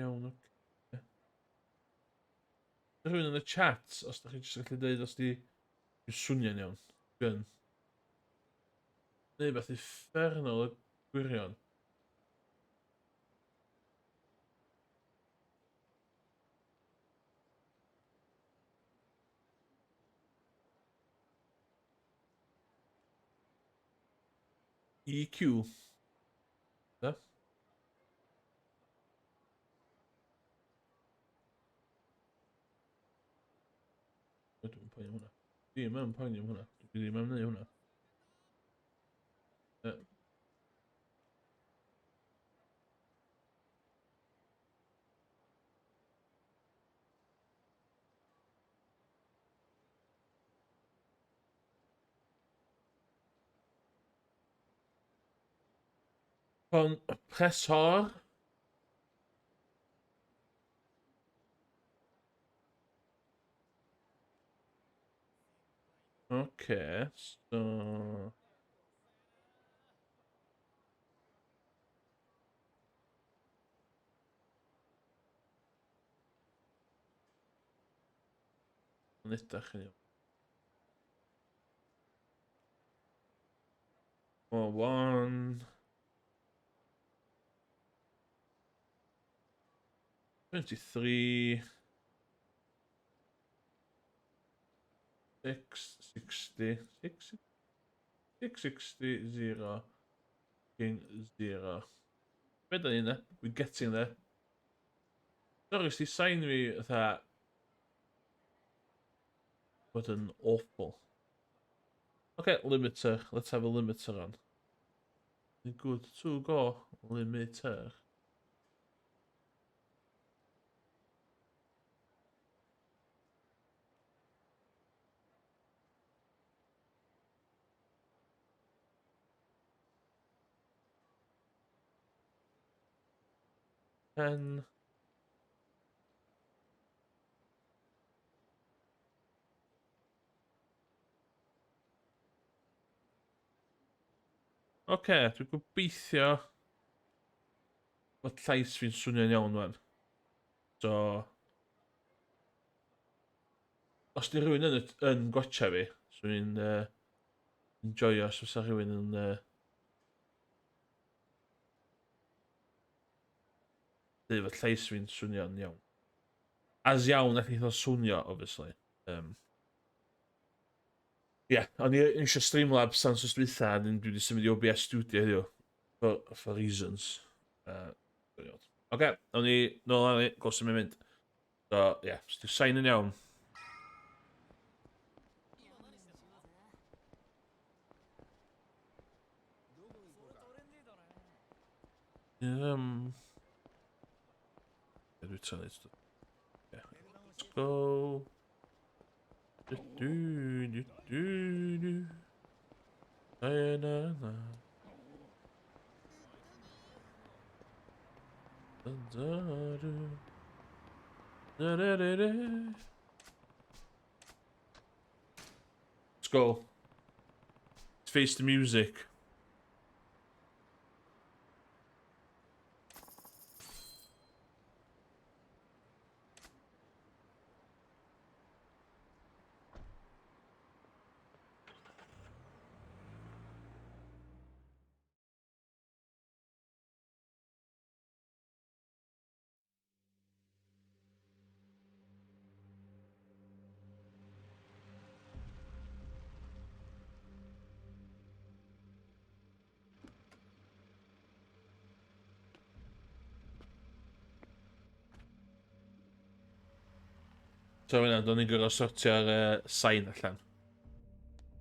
Iawn, oce. Rhywun yn y chat, os da chi jyst gallu dweud os di swnio'n iawn. Gyn. Neu beth uffernol y gwirion. EQ. Da? Dwi'n poeni hwnna. Dwi'n yn poeni hwnna. Dwi ddim yn neud hwnna. Compressor. Okay, so... Edrych yn iawn. Oh, 1... 23... 660... 660, 0... King 0. Be da ni yna? We're getting there. Sorry, os di sign fi fatha... Bod yn awful. Okay, limiter. Let's have a limiter on. Good to go. Limiter. 10. Oce, dwi'n gobeithio bod llais fi'n swnio'n iawn wan. So, os di rhywun yn gotcha fi, swn i'n enjoyo os oes rhywun yn dweud fod llais fi'n swnio'n iawn. As iawn ac eithaf swnio, obviously. O'n i eisiau Streamlabs tan sos dwytha, a dwi wedi symud i OBS Studio heddiw. For reasons. Oce, awn ni nôl â ni, gos yn mynd. So, os di'r sain yn iawn. Dwi tynnu eto. Let's go. Let's go. Let's face the music. So yna, do'n ni'n gorau sortio'r sain allan.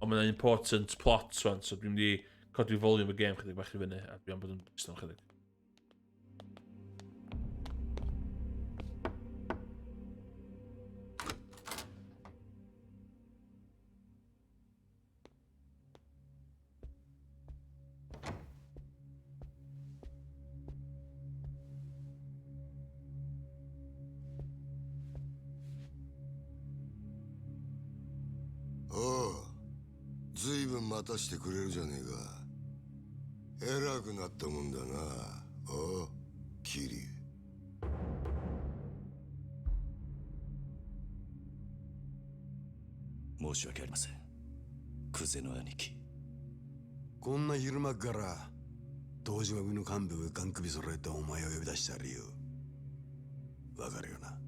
Ond mae'n important plot rwan, so dwi'n mynd i codi volume y game chydig bach i fyny, a dwi'n bod yn byston chydig.おう、ずいぶん待たしてくれるじゃねえか。偉くなったもんだな。おう、キリ。申し訳ありません。クゼの兄貴。こんな昼間から東島組の幹部がガン首揃えてお前を呼び出した理由わかるよな。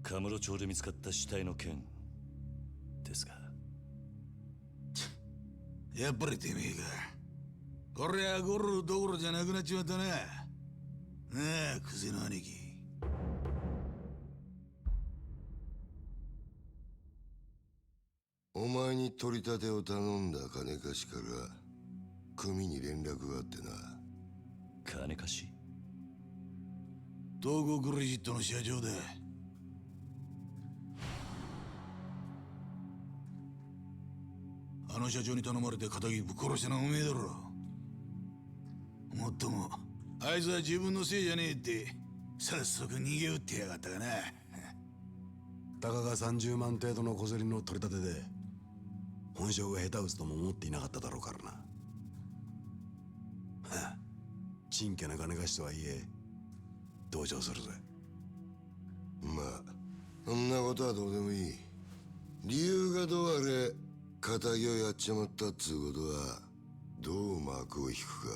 カムロ町で見つかった死体の件ですが。やっぱりてめえか。こりゃゴルどころじゃなくなっちまったな。なあ、クゼの兄貴。お前に取り立てを頼んだ金貸しから組に連絡があってな。金貸し？東郷クレジットの社長だ。あの社長に頼まれて仇ぶっ殺したのはおめえだろ。もっともあいつは自分のせいじゃねえって早速逃げ打ってやがったがな。たかが30万程度の小競りの取り立てで本性が下手打つとも思っていなかっただろうからな。はあ、ちんけな金貸しとはいえ同情するぜ。まあそんなことはどうでもいい。理由がどうあれ仇をやっちまったっつうことはどう幕を引くか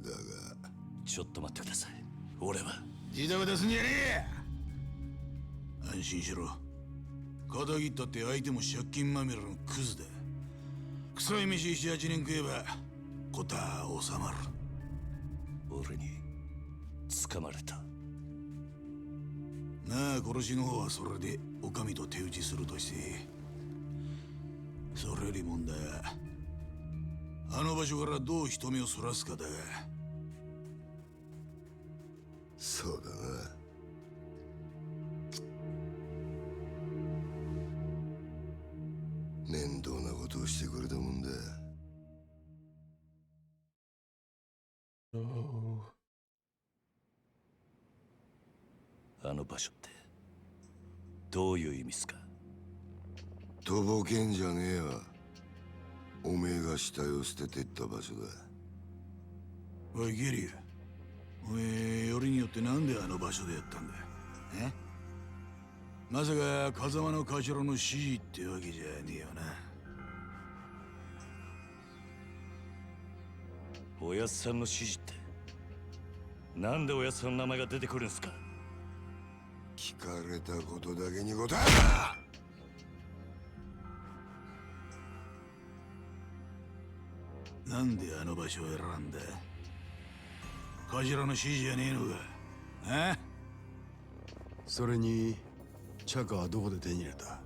だが。ちょっと待ってください。俺はジタバタすんじゃねえ。安心しろ。仇ったって相手も借金まみれのクズだ。臭い飯7、8年食えば事は収まる。俺に捕まれた。なあ、殺しの方はそれでお上と手打ちするとして、それより問題はあの場所からどう人目をそらすかだが。そうだな。面倒なことをしてくれたもんだ。あの場所ってどういう意味っすか？とぼけんじゃねえわ。おめえが死体を捨ててった場所だ。おいゲリア、おめえよりによってなんであの場所でやったんだ？え？まさか風間の頭の指示ってわけじゃねえよな。おやっさんの指示って、なんでおやっさんの名前が出てくるんすか？聞かれたことだけに答えろ。なんであの場所を選んだ？頭の指示じゃねえのか？あ？それにチャカはどこで手に入れた？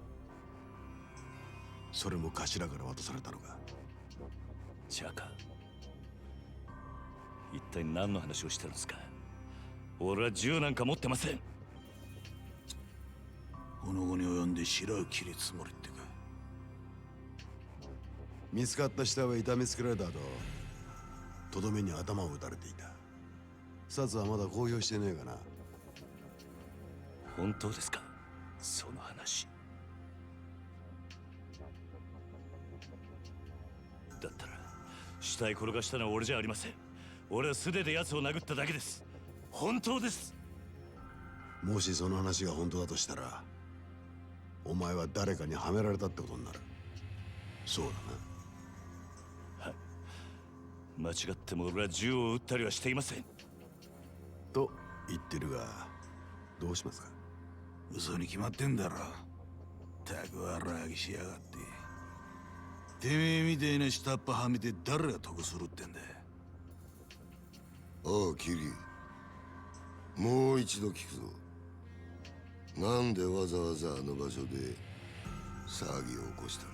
それも頭から渡されたのか？チャカ、一体何の話をしてるんですか？俺は銃なんか持ってません。この後に及んで白を切りつもりってか？見つかった死体は痛めつけられた後、とどめに頭を撃たれていた。殺はまだ公表してねえかな？本当ですか、その話？だったら死体転がしたのは俺じゃありません。俺は素手で奴を殴っただけです。本当です。もしその話が本当だとしたら、お前は誰かにはめられたってことになる。そうだな。はい。間違っても俺は銃を撃ったりはしていません。と言ってるが、どうしますか？嘘に決まってんだろ。たくわらぎしやがって。てめえみたいな下っ端はめて誰が得するってんだ。おうキリ、もう一度聞くぞ。なんでわざわざあの場所で騒ぎを起こしたんだ？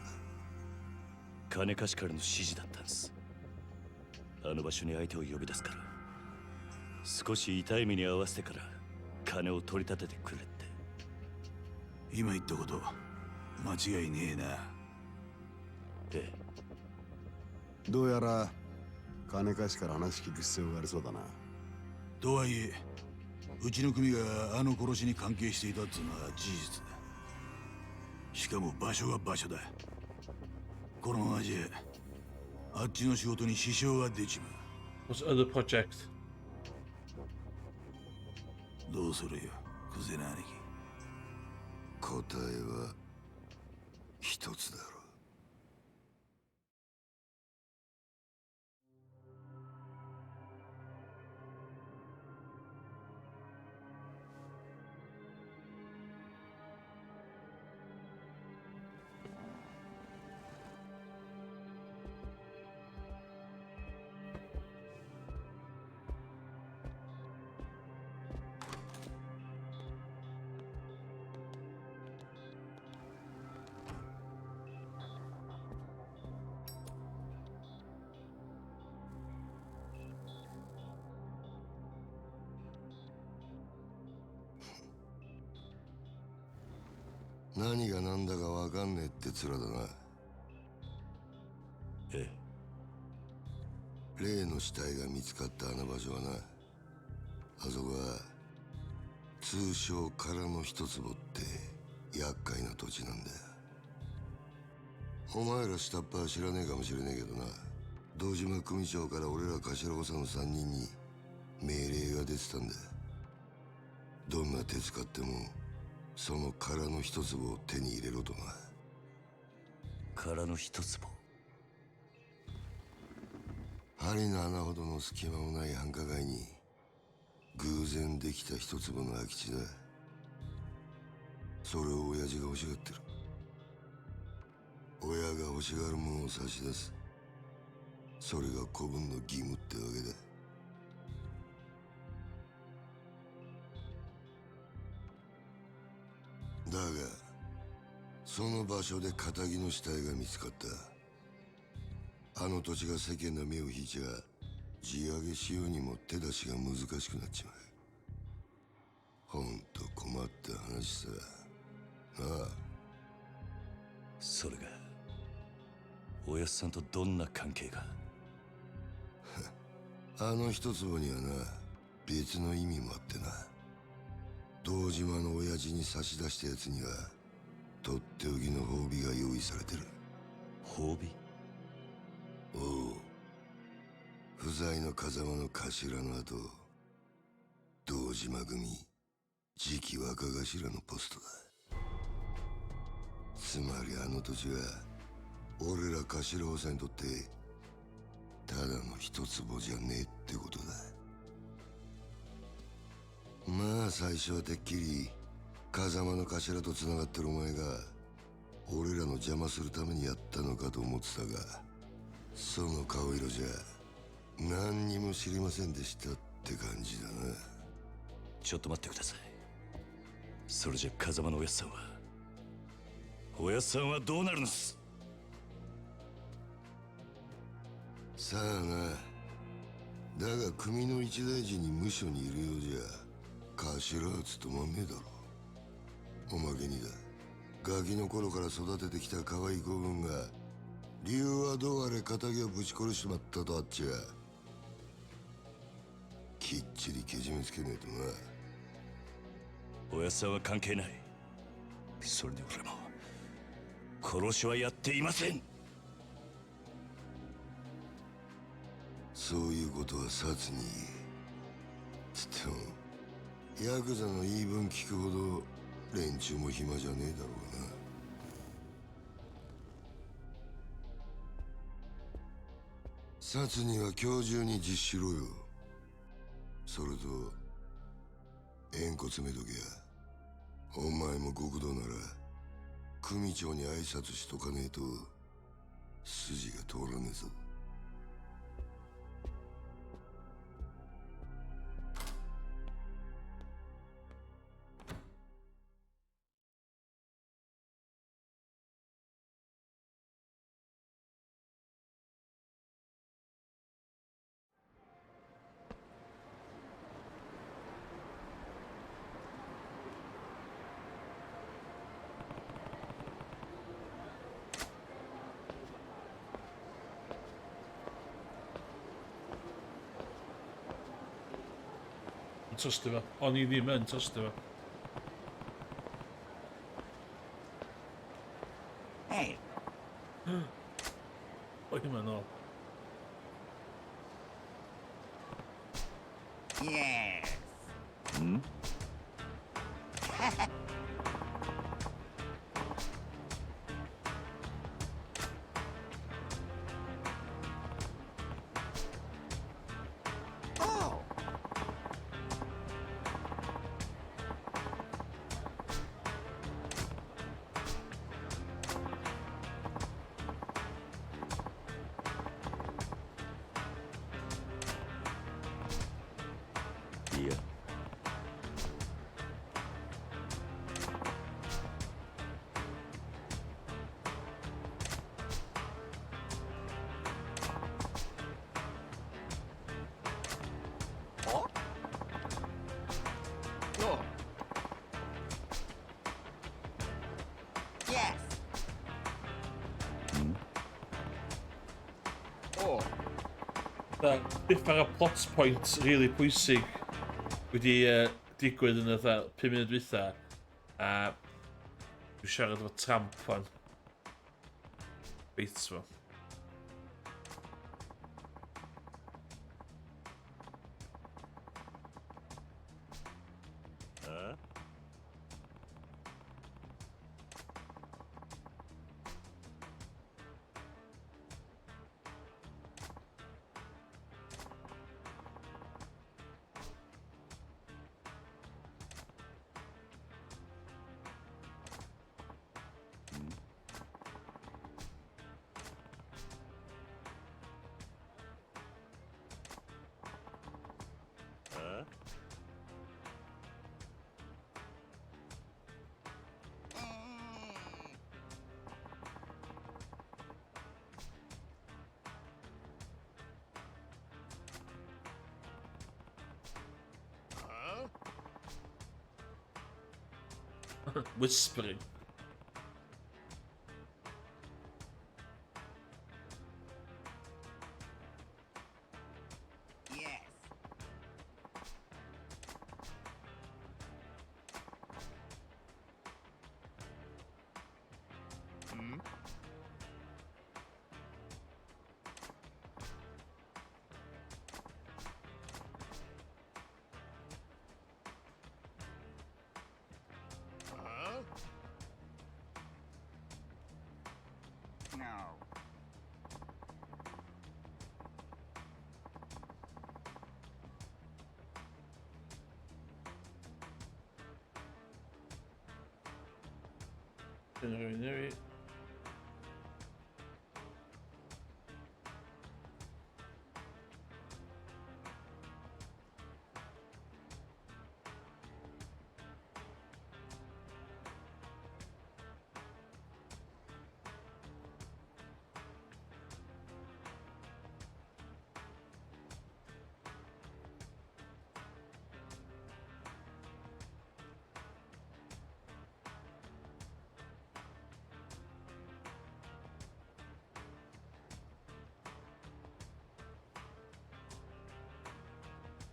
金貸しからの指示だったんです。あの場所に相手を呼び出すから、少し痛い目に合わせてから金を取り立ててくれって。今言ったこと間違いねえな。ええ。どうやら金貸しから話聞く必要がありそうだな。とはいえ、うちの組があの殺しに関係していたっていうのは事実だ。しかも場所が場所だ。このままじゃあっちの仕事に支障が出ちまう。 What's the other project? どうするよ、クゼな兄貴。答えは一つだろう。何が何だかわかんねえって面だな。ええ。例の死体が見つかったあの場所はな、あそこは通称空の一坪って厄介な土地なんだよ。お前ら下っ端は知らねえかもしれねえけどな、堂島組長から俺ら頭補佐の3人に命令が出てたんだ。どんな手使ってもその空の一坪を手に入れろとな。空の一坪？針の穴ほどの隙間もない繁華街に偶然できた一坪の空き地だ。それを親父が欲しがってる。親が欲しがるものを差し出す、それが子分の義務ってわけだ。だがその場所で堅気の死体が見つかった。あの土地が世間の目を引いちゃ地上げしようにも手出しが難しくなっちまう。ほんと困った話さなあ。それがおやっさんとどんな関係が？あの一坪にはな、別の意味もあってな。堂島の親父に差し出したやつにはとっておきの褒美が用意されてる。褒美？おう、不在の風間の頭の後、堂島組次期若頭のポストだ。つまりあの土地は俺ら頭補佐にとってただの一坪じゃねえってことだ。まあ最初はてっきり風間の頭と繋がってるお前が俺らの邪魔するためにやったのかと思ってたが、その顔色じゃ何にも知りませんでしたって感じだな。ちょっと待ってください。それじゃ風間のおやっさんはどうなるんです？さあな。だが組の一大事に無所にいるようじゃ頭は務まんねえだろ。おまけにだ、ガキの頃から育ててきた可愛い子分が理由はどうあれ仇をぶち殺しちまったとあっちゃきっちりけじめつけねえとな。おやっさんは関係ない。それで俺も殺しはやっていません。そういうことはサツに言え。つってもヤクザの言い分聞くほど連中も暇じゃねえだろうな。サツには今日中に実施しろよ。それと縁故詰めとけや。お前も極道なら組長に挨拶しとかねえと筋が通らねえぞ。Coś tywa. Oni wiemy, coś tywa. Hey. Oj, no. Yes. Oh.いや、Oh. Oh. Yes. Oh. Differ a plot point really pwysig wedi digwydd yn y 5 munud dwytha a dwi'n siarad efo Tramp fan beits fo. Whispering. Yes. Generate.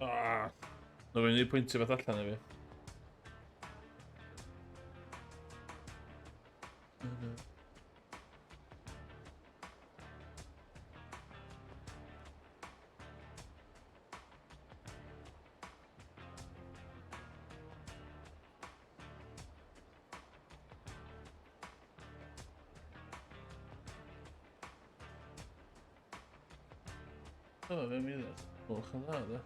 Ah, no rwy'n ei pwyntio beth allan i fi. O, fe mi ddod. Olch yn dda, da.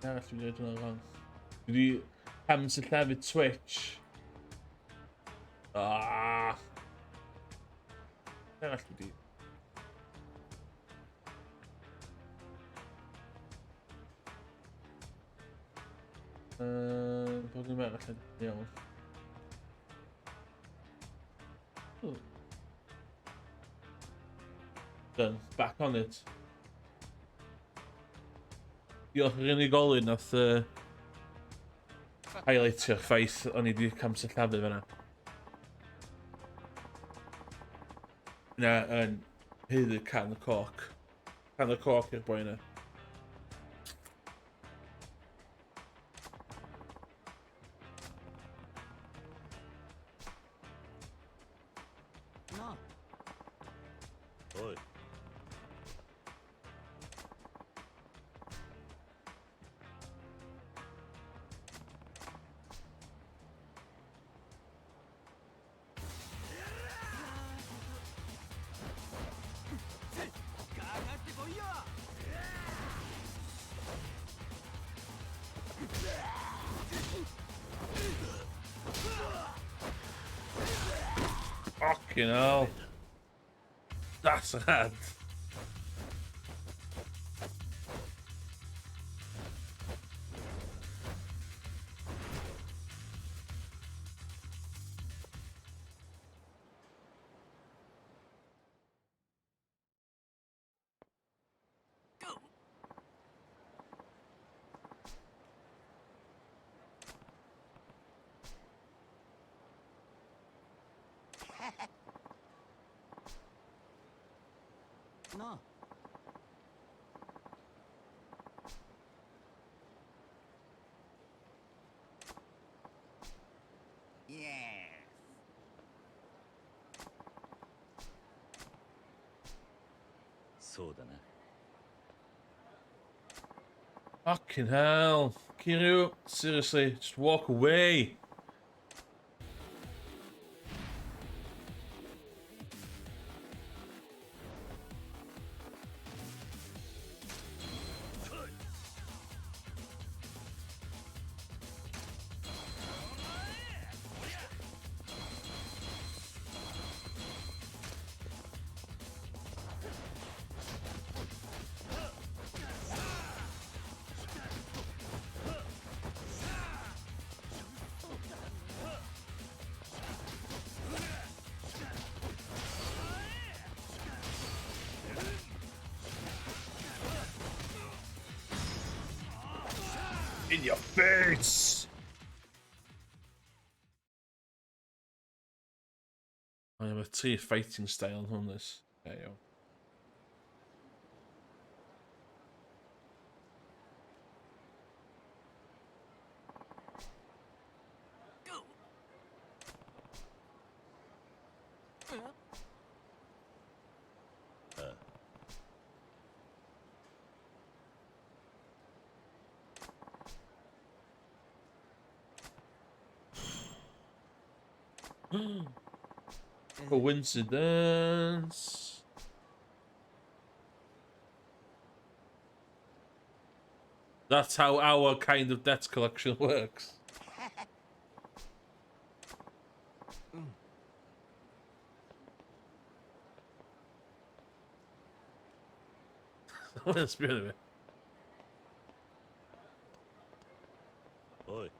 Arall dwi'n gwneud hwnna fan. Dwi wedi hamsillafu Twitch. Ah! Arall dwi wedi. Bod yn arall yn iawn. Done. Back on it. Diolch i'r unigolyn nath highlightio'r ffaith o'n i wedi camsillafu fyna. Na, yn heiddi can y coc. Can y coc i'r boi yna. Oi. Fucking hell. That's hard. No. Yes.そうだな。 Fucking hell. Kiryu, seriously, just walk away. In your face! I have a 3 fighting style on this. There you go. Coincidence. That's how our kind of debt collection works. Let's be honest. おい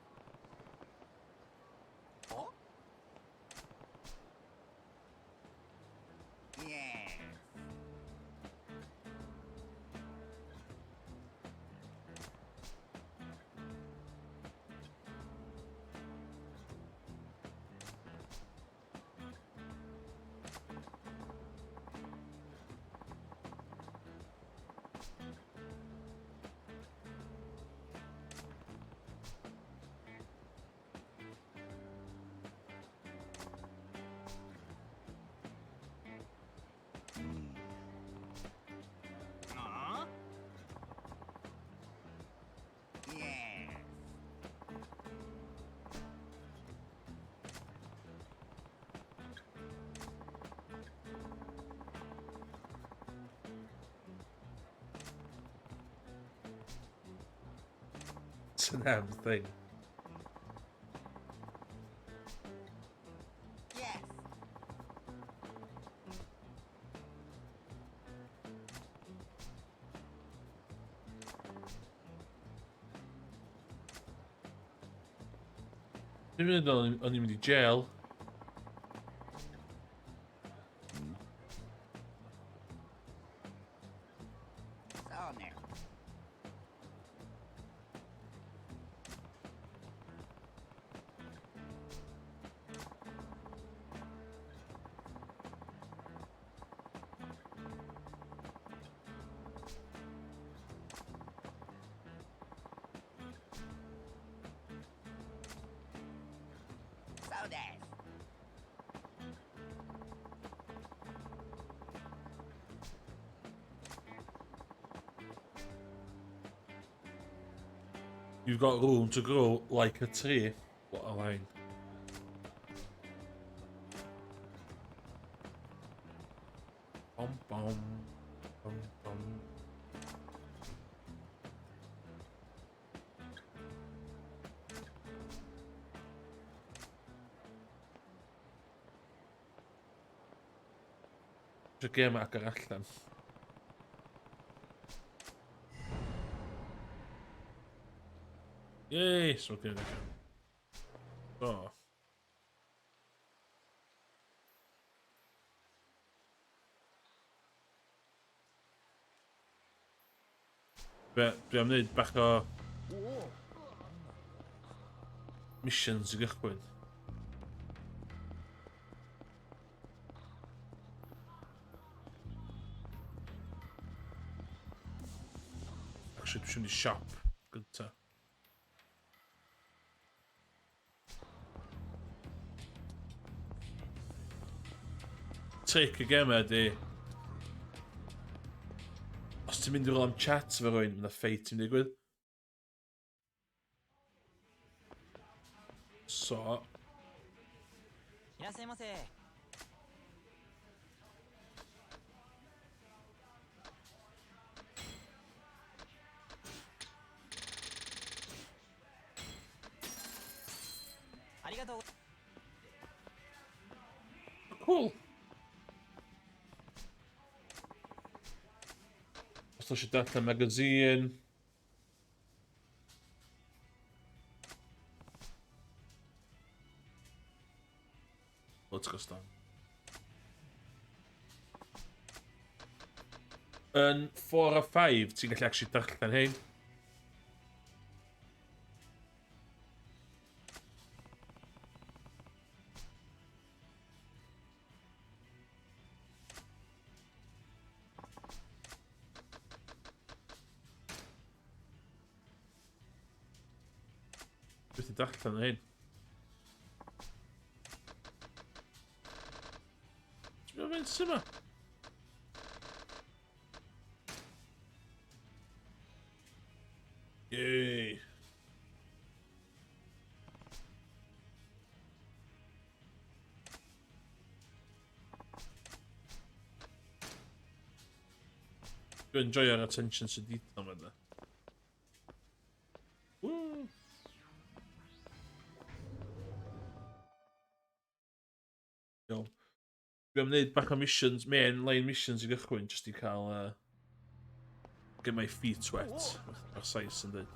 It's an damn thing. Yes. Even on him in jail. So now. So that. You've got room to grow like a tree. What a line. Bum bum. Bum bum. Dwi'n gêm agor allan. Yay, smoking it. Oh. Dwi am wneud bach o missions i gychwyn. Actually, dwi isio mynd i siop gynta. Trick y gem ydi, os ti'n mynd i rôl am chat efo rhywun, mae'n ffeit i'n digwydd. So, いらっしゃいませ。ありがとう。 cool. Os eisiau darllen magazine. Let's go stand. Yn 4 a 5, ti'n gallu actually darllen hein. Beth i darllen hein. Ti'n mynd syma? Yay. Dwi'n enjoyo'r attention to detail ma da. Woo! Iawn. Dwi am wneud bach o missions, main line missions i gychwyn, jyst i cael get my feet wet, ar Sais yn dweud.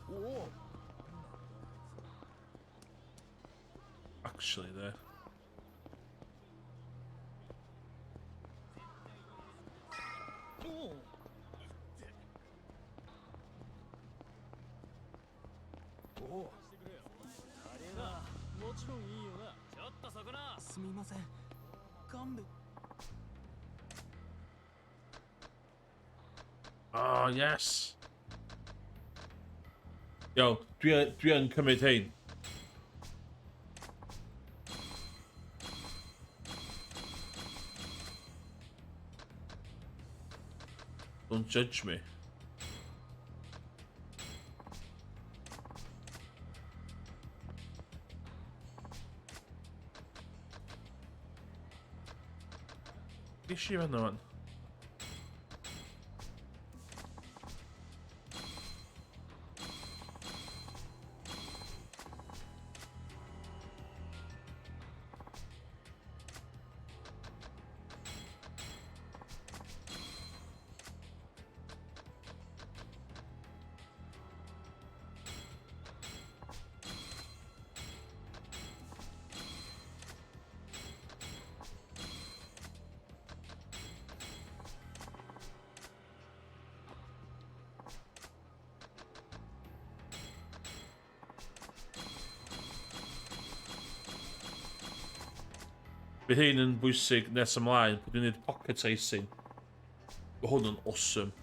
Actually, there. Oh, yes! Yo, dwi yn cymryd hein. Don't judge me. Is she even the one? Bydd hyn yn bwysig nes ymlaen, bod ni'n neud pocket icing. Mae hwn yn awesome.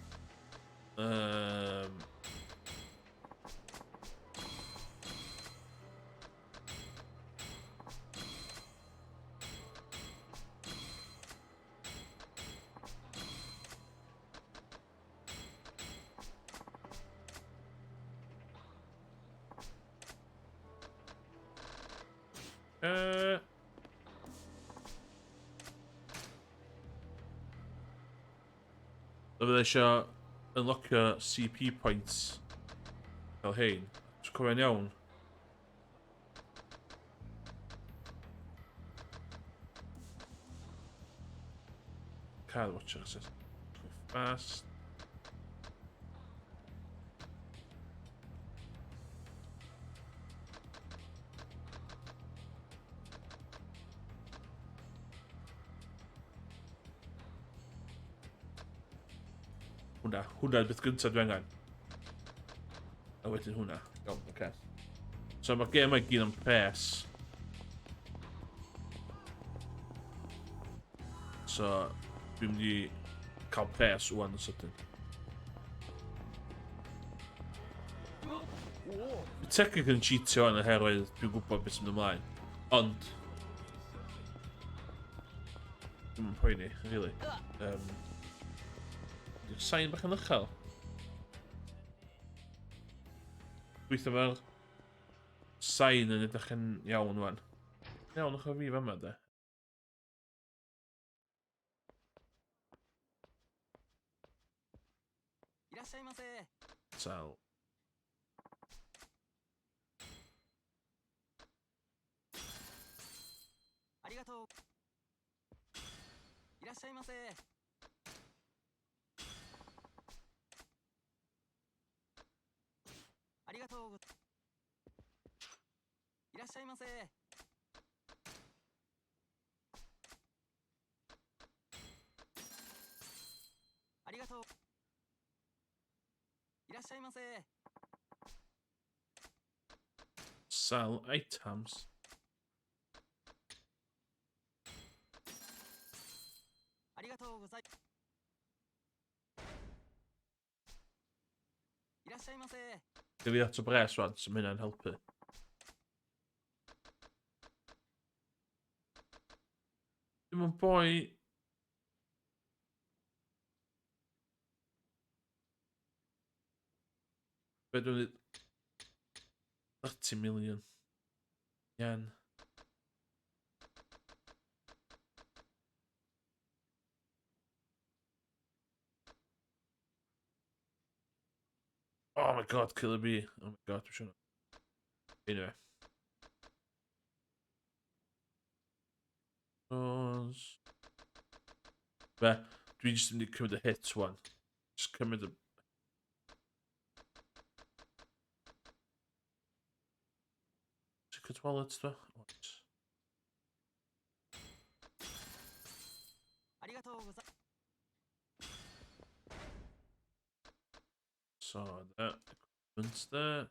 Bydd eisiau unlockio CP points fel hyn. Dwi'n cofio'n iawn. Car watcher, sut? Fast. Hwnna'r beth gyntaf dwi angen. A wedyn hwnna. Iawn, oce. So mae'r gêm mae gyd yn pres. So dwi'n mynd i cael pres wwan yn sydyn. Dwi'n technic yn cheatio yn oherwydd dwi'n gwybod beth sy'n mynd ymlaen. Ond dwi'n mynd poeni, really. Sain bach yn uchel. Gweithio fel sain yn edrych yn iawn wan. Iawn o'ch o fi fama de. Sal. Sell items. Dwi fi at o bres rwan, so mae hynna'n helpu. Dim yn boi... Be dwi'n dweud... 30 million. Yen. Oh my god, Killer Bee. Oh my god, dwi'n siŵr. Anyway. Be, dwi jyst yn mynd i cymryd y hit wan. Just cymryd y... Secret wallet, do? So, that equipment's there.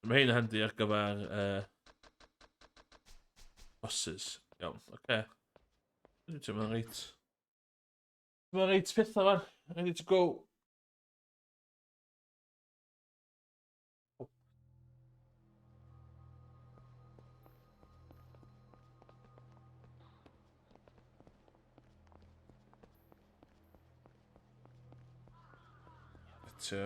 Mae hyn yn handi ar gyfer bosses. Iawn, oce. Dwi'n mynd reit. Dwi'n reit pethau fan. Ready to go. Eto.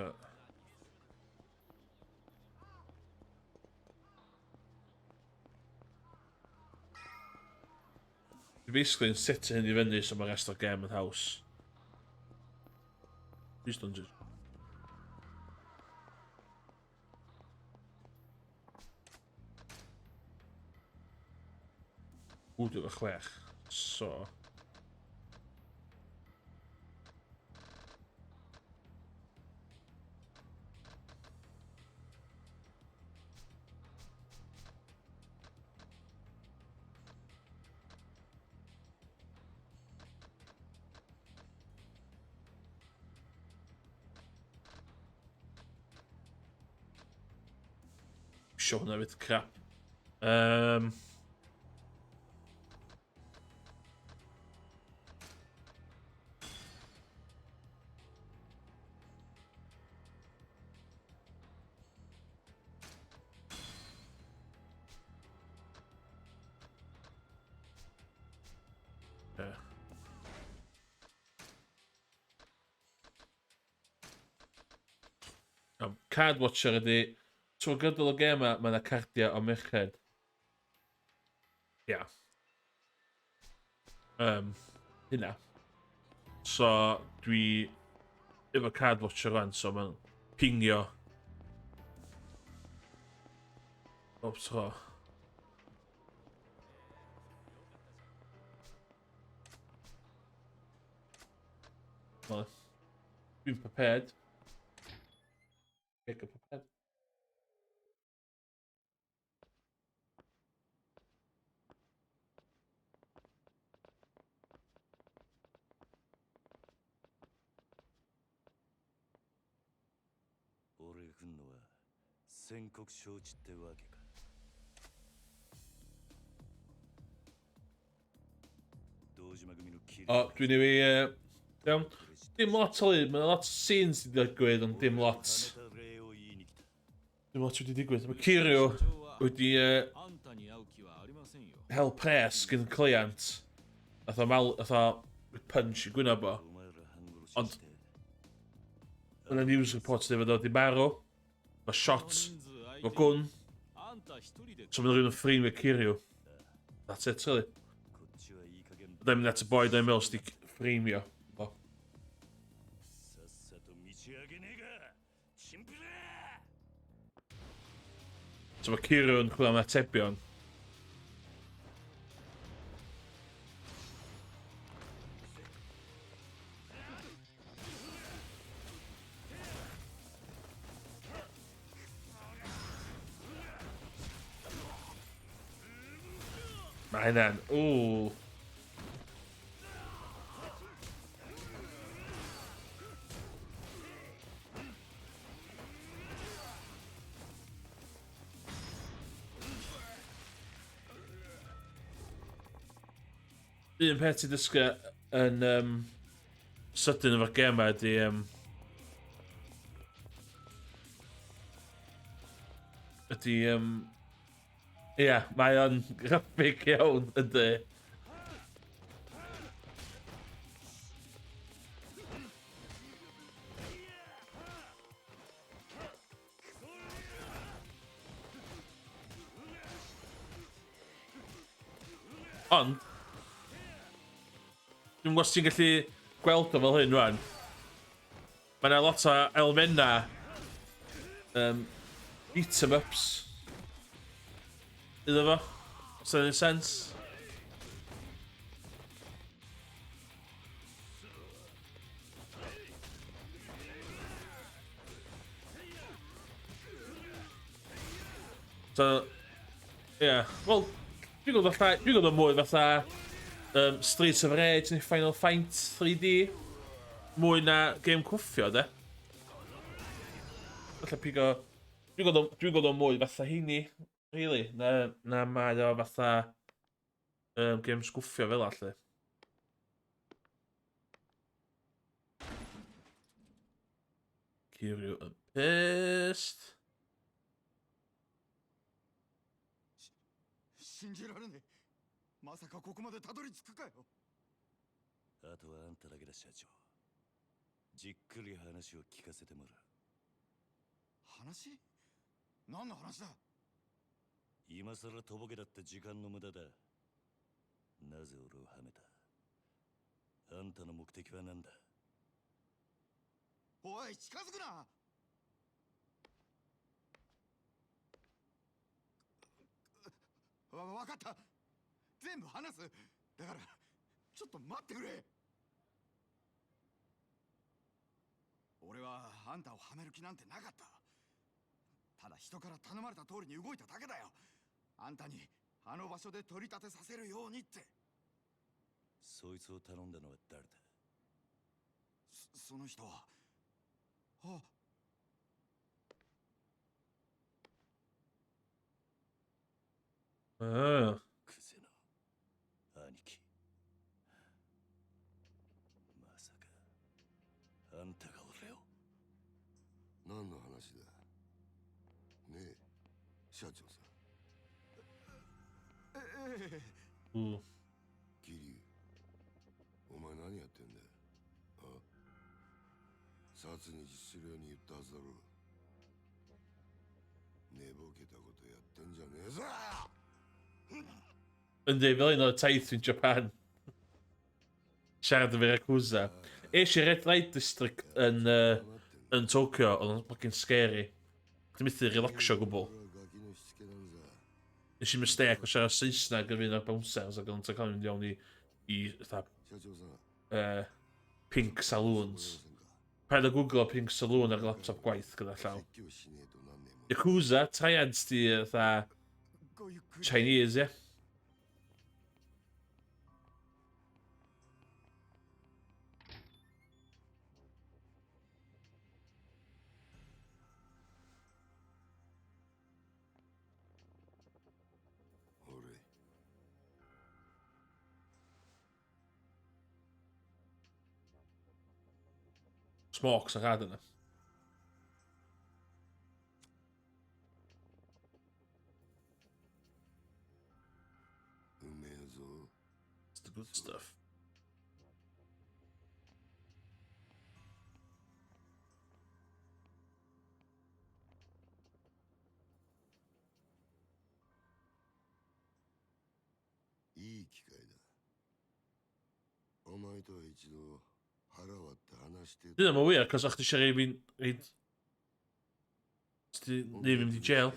Dwi basically yn set hyn i fyny so mae rest o'r game yn haws. Just don't just. Dwi'n chwech. So. Sure, hwnna fydd crap. Card Watcher ydi, trwy gydol y gêm yma, mae yna cardiau o merched. Ia. Hynna. So, dwi efo Card Watcher rwan, so mae'n pingio. Bob tro. Dwi'n prepared. Mega prepared. O, dwi'n ei iawn. Dim lot o lyd, mae lot o scenes wedi digwydd, ond dim lot. Dim lot wedi digwydd. Mae Kiryu wedi hel pres gyda'n cleiant. Atho punch i gwyneb o. Ond yna news reports efo dod i marw. Mae shot o gwn. So mae'n rhywun yn ffrin fe Kiryu. That's it, really. Dwi'n mynd at y boi dwi'n meddwl sydd wedi ffrinio. So mae Kiryu yn chwilio am atebion. Mae hynna'n... Ww. Un peth i ddysgu yn sydyn efo'r gema ydi ydy, ia, mae o'n graffig iawn, ydy. Ond, dwi'n gwybod os ti'n gallu gweld o fel hyn rwan. Mae yna lot o elfennau beat-em-ups iddo fo. Os yna'n ei sens. So, ie, wel, dwi'n gwybod o mwy fatha Streets of Rage neu Final Fight 3D. Mwy na game cwffio, de. Falle pigo... Dwi'n gwybod o mwy fatha hini, really. Na mae o fatha games cwffio fel allu. Kiryu yn pissed. 信じられねえ。まさかここまでたどり着くかよ。あとはあんただけだ社長。じっくり話を聞かせてもらう。話？何の話だ？今さらとぼけだって時間の無駄だ。なぜ俺をはめた？あんたの目的は何だ？おい、近づくな。わかった。全部話す。だからちょっと待ってくれ。俺はあんたをはめる気なんてなかった。ただ人から頼まれた通りに動いただけだよ。あんたにあの場所で取り立てさせるようにって。そいつを頼んだのは誰だ？その人は。あ。クゼの兄貴。まさかあんたが俺を。何の話だねえ社長さん。桐生、お前何やってんだよ。あ、殺に実するように言ったはずだろう。寝ぼけたことやってんじゃねえぞ。Yndi, fel un o'r taith yn Japan. Siarad efo'r Yakuza. Eisiau Red Light District yn Tokyo, oedd o'n fucking scary. Dwi'n methu relaxio gwbl. Nes i mistake o siarad Saesneg yn un o'r bouncers ac o'n cael mynd iawn i Pink Saloons. Paid o Google o Pink Saloon ar laptop gwaith gyda llaw. Yakuza, triads di Chinese, ie? Smokes a rad yna. It's the good stuff. Iい機会だ。お前とは一度腹割って話して。Dyn nhw'n wir, cos o'ch ti eisiau rhaid fi'n... Ti ddim yn di jail.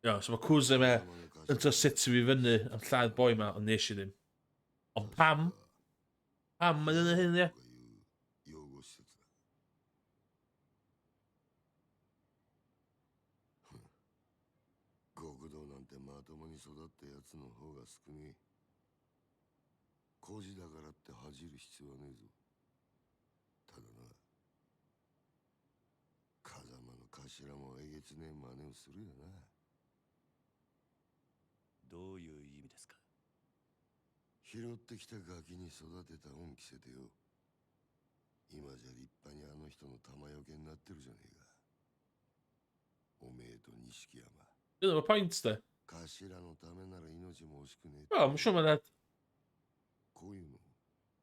Ia, so mae Kuza me yn to sut fi fyny am lladd boi ma, ond nes i ddim. Ond pam? Pam mae'n yna hyn, ie? 極道なんてまともに育ったやつの方が少ねえ。孤児だからって恥じる必要はねえぞ。ただな、風間の頭もえげつねえ真似をするよな。どういう意味ですか？拾ってきたガキに育てた恩着せてよ。今じゃ立派にあの人の玉よけになってるじゃねえか。おめえと錦山 Dyna mae pwynt de. 頭のためなら命も惜しくねえ O, mae'n siŵr mae'n... こういうの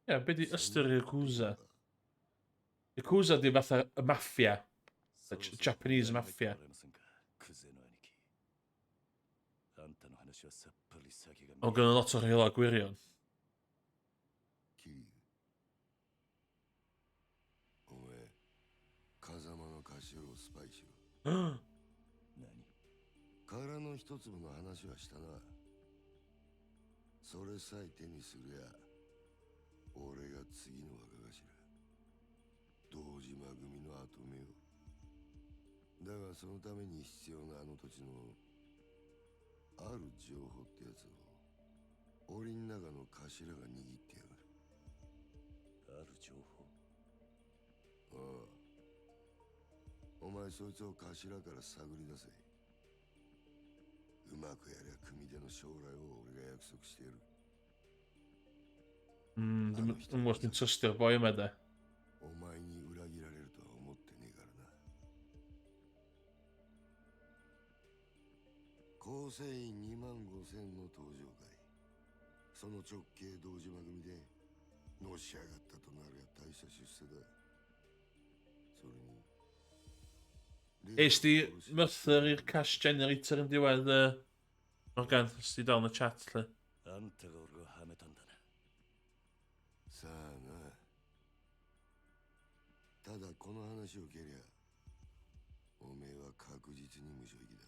Ie, be di ystyr Yakuza? Yakuza di fatha y maffia. Y Japanese mafia. クゼの兄貴あんたの話はさっぱり先が Ond gyda lot o rheola gwirion. キリお前風間の頭をスパイしろ 何殻の一粒の話はしたなそれさえ手にすりゃ俺が次の若頭堂島組の跡目をだがそのために必要なあの土地のある情報ってやつを檻の中の頭が握ってやがるある情報ああお前そいつを頭から探り出せうまくやりゃ組手の将来を俺が約束してやる Dwi'n mwyn dwi'n trystio'r boi yma de. お前に裏切られるとは思ってねえからな構成員25000の登場会その直系堂島組でのし上がったとなるや大した出世だそれに Eist di mythyr i'r cash generator yn diwedd Morgan, os di dal yn y chat lle. あんたが俺をはめたんだなさあなただこの話を蹴りゃおめえは確実に無所行きだ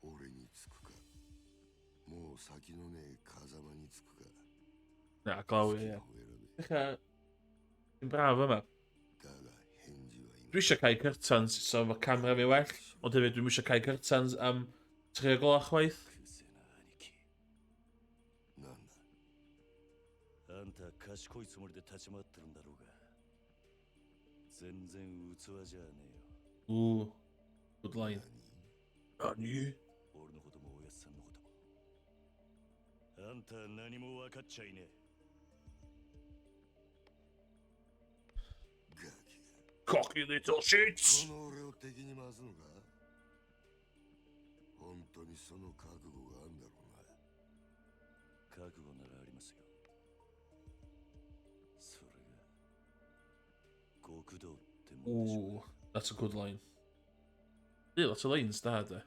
俺につくかもう先のねえ風間につくか Na, glaw i, ie. Dwi'n braf yma. だが返事は Dwi eisiau cael curtains, so mae camera fi well. Ond hefyd dwi'n eisiau cael curtains am 3 o gloch waith. クゼな兄貴なんだあんた賢いつもりで立ち回ってるんだろうが全然器じゃねえよ Ooh, good line. Nani? 俺のこともおやっさんのこともあんたは何も分かっちゃいねえ ガキ Cocky little shits! この俺を敵に回すのか本当にその覚悟があるんだろうな覚悟ならありますよそれが極道ってもんでしょ Ooh, that's a good line. Yeah, lots of lines there, de.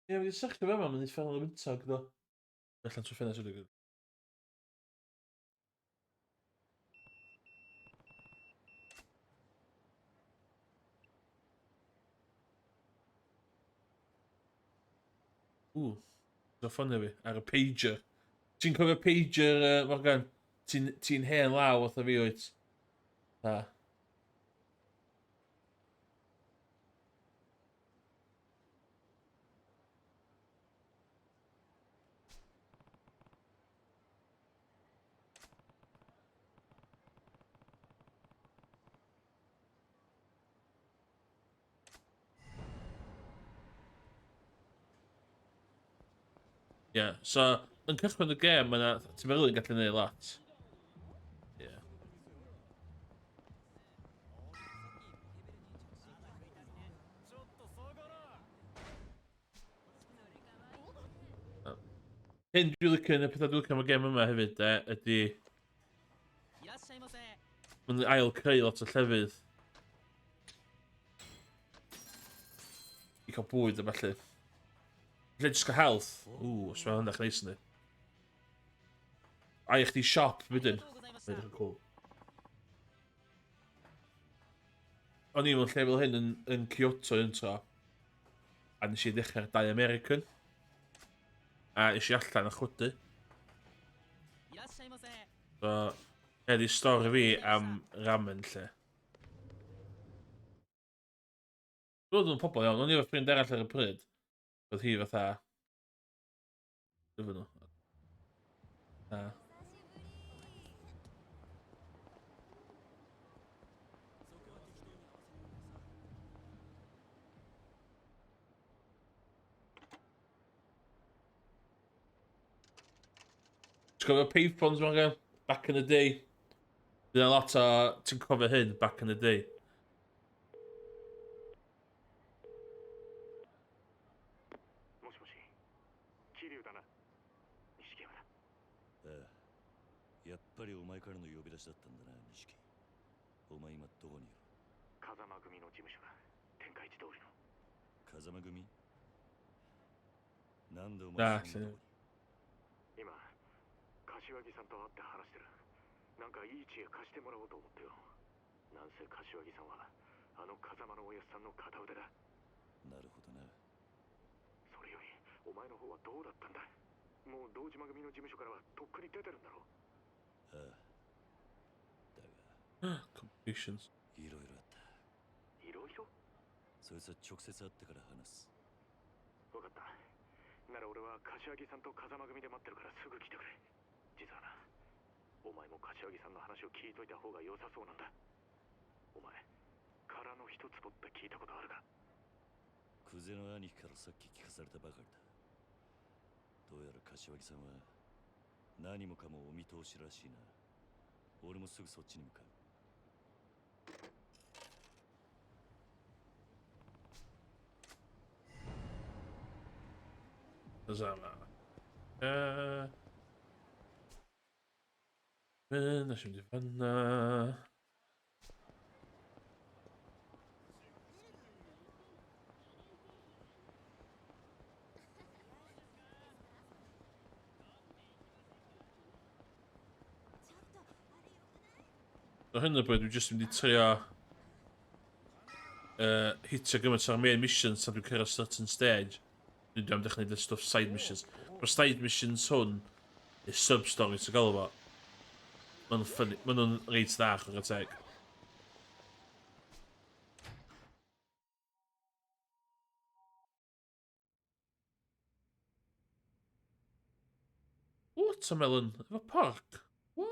Ie, wedi sechio fe yma, mae'n uffern o'r wyntog, do. Felly trwy ffenest wedi gwyd. So ffynnu fi, ar y pager. Ti'n cofio pager, Morgan? Ti'n hen law oedd o fi wyt? Da. Yeah, so, yn cychwyn y gêm, ti'n meddwl yn gallu neud lot. Yeah. Hyn dwi'n licio yn y pethau dwi'n licio am y gêm yma hefyd, ydy... Mae'n ail creu lot o llefydd. I cael bwyd a felly. Lle jyst cael health. Os mae'n hynny'n neis ni. A i chdi siop wedyn. Mae'n edrych yn cool. O'n i mewn lle fel hyn yn Kyoto yn tro. A nes i ddechrau'r Dau American. A nes i allan a chwydu. So, di stori fi am ramen lle. Roedd nhw'n pobl iawn, o'n i efo ffrind arall ar y pryd. Oedd hi fatha... Dyfyn nhw. Na. Ti'n cofio pavepawns ma'n gael? Back in the day. Bydd a lot o... Ti'n cofio hyn back in the day. もしもし、桐生だな。錦山だ。ああ、やっぱりお前からの呼び出しだったんだな、錦。お前今どこにいる？風間組の事務所だ。天下一通りの。風間組？なんでお前あ、そんなとこに？今、柏木さんと会って話してる。なんかいい知恵貸してもらおうと思ってよ。なんせ柏木さんはあの風間のおやっさんの片腕だ。なるほどな。それよりお前の方はどうだったんだ。もう堂島組の事務所からはとっくに出てるんだろう。ああ。だが Completions。いろいろあった。いろいろ？そいつは直接会ってから話す。わかった。なら俺は柏木さんと風間組で待ってるからすぐ来てくれ。実はな、お前も柏木さんの話を聞いといた方が良さそうなんだ。お前、殻の一つぼって聞いたことあるか？クゼの兄貴からさっき聞かされたばかりだ。どうやら柏木さんは何もかもお見通しらしいな。俺もすぐそっちに向かう。Zama. Ben şimdi ben... 'Ar hyn o bryd, dwi jyst yn mynd i trio hitio gymaint o'r main missions tan dwi'n cyrraedd certain stage. Dwi'n am dechrau neud y stwff side missions. Mae'r side missions hwn y sub-story sy'n gael efo. Maen nhw'n reit dda chwrdd y teg. Watermelon efo pork? What?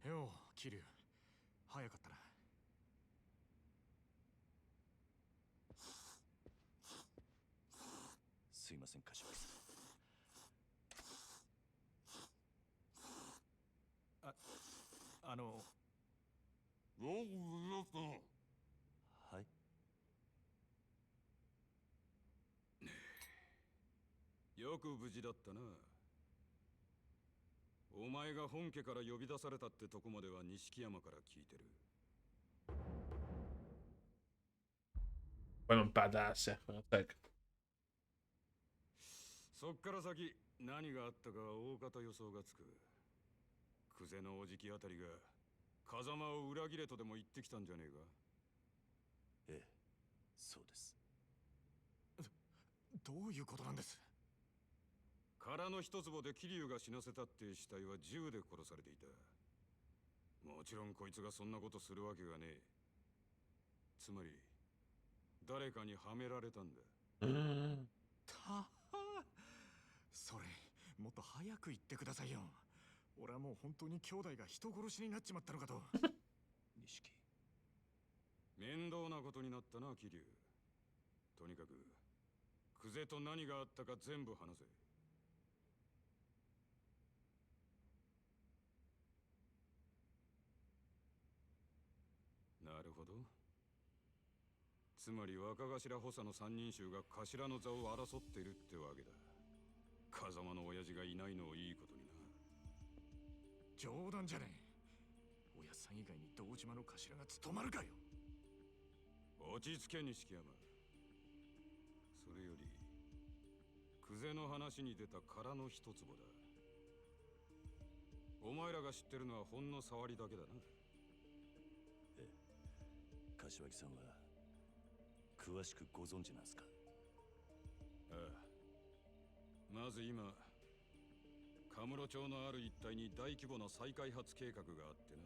よう、桐生。早かったな。すいません、柏木さん。はい。よく無事だったな。お前が本家から呼び出されたってとこまでは錦山から聞いてる。Mae'n badass, ie, chwrdd y teg. そっから先何があったか大方予想がつく。クゼのおじきあたりが風間を裏切れとでも言ってきたんじゃねえか。ええ、そうです。どういうことなんです？殻の一坪で桐生が死なせたって死体は銃で殺されていた。もちろんこいつがそんなことするわけがねえ。つまり誰かにはめられたんだ。それもっと早く言ってくださいよ。俺はもう本当に兄弟が人殺しになっちまったのかと。錦、面倒なことになったな桐生。とにかくクゼと何があったか全部話せ。なるほど。つまり若頭補佐の三人衆が頭の座を争っているってわけだ。風間の親父がいないのをいいことにな。冗談じゃねえ。親さん以外に堂島の頭が務まるかよ。落ち着け錦山。それよりクゼの話に出た殻の一坪だ。お前らが知ってるのはほんの触りだけだな。ええ、柏木さんは詳しくご存知なんすか？ああ。まず今カムロ町のある一帯に大規模な再開発計画があってな。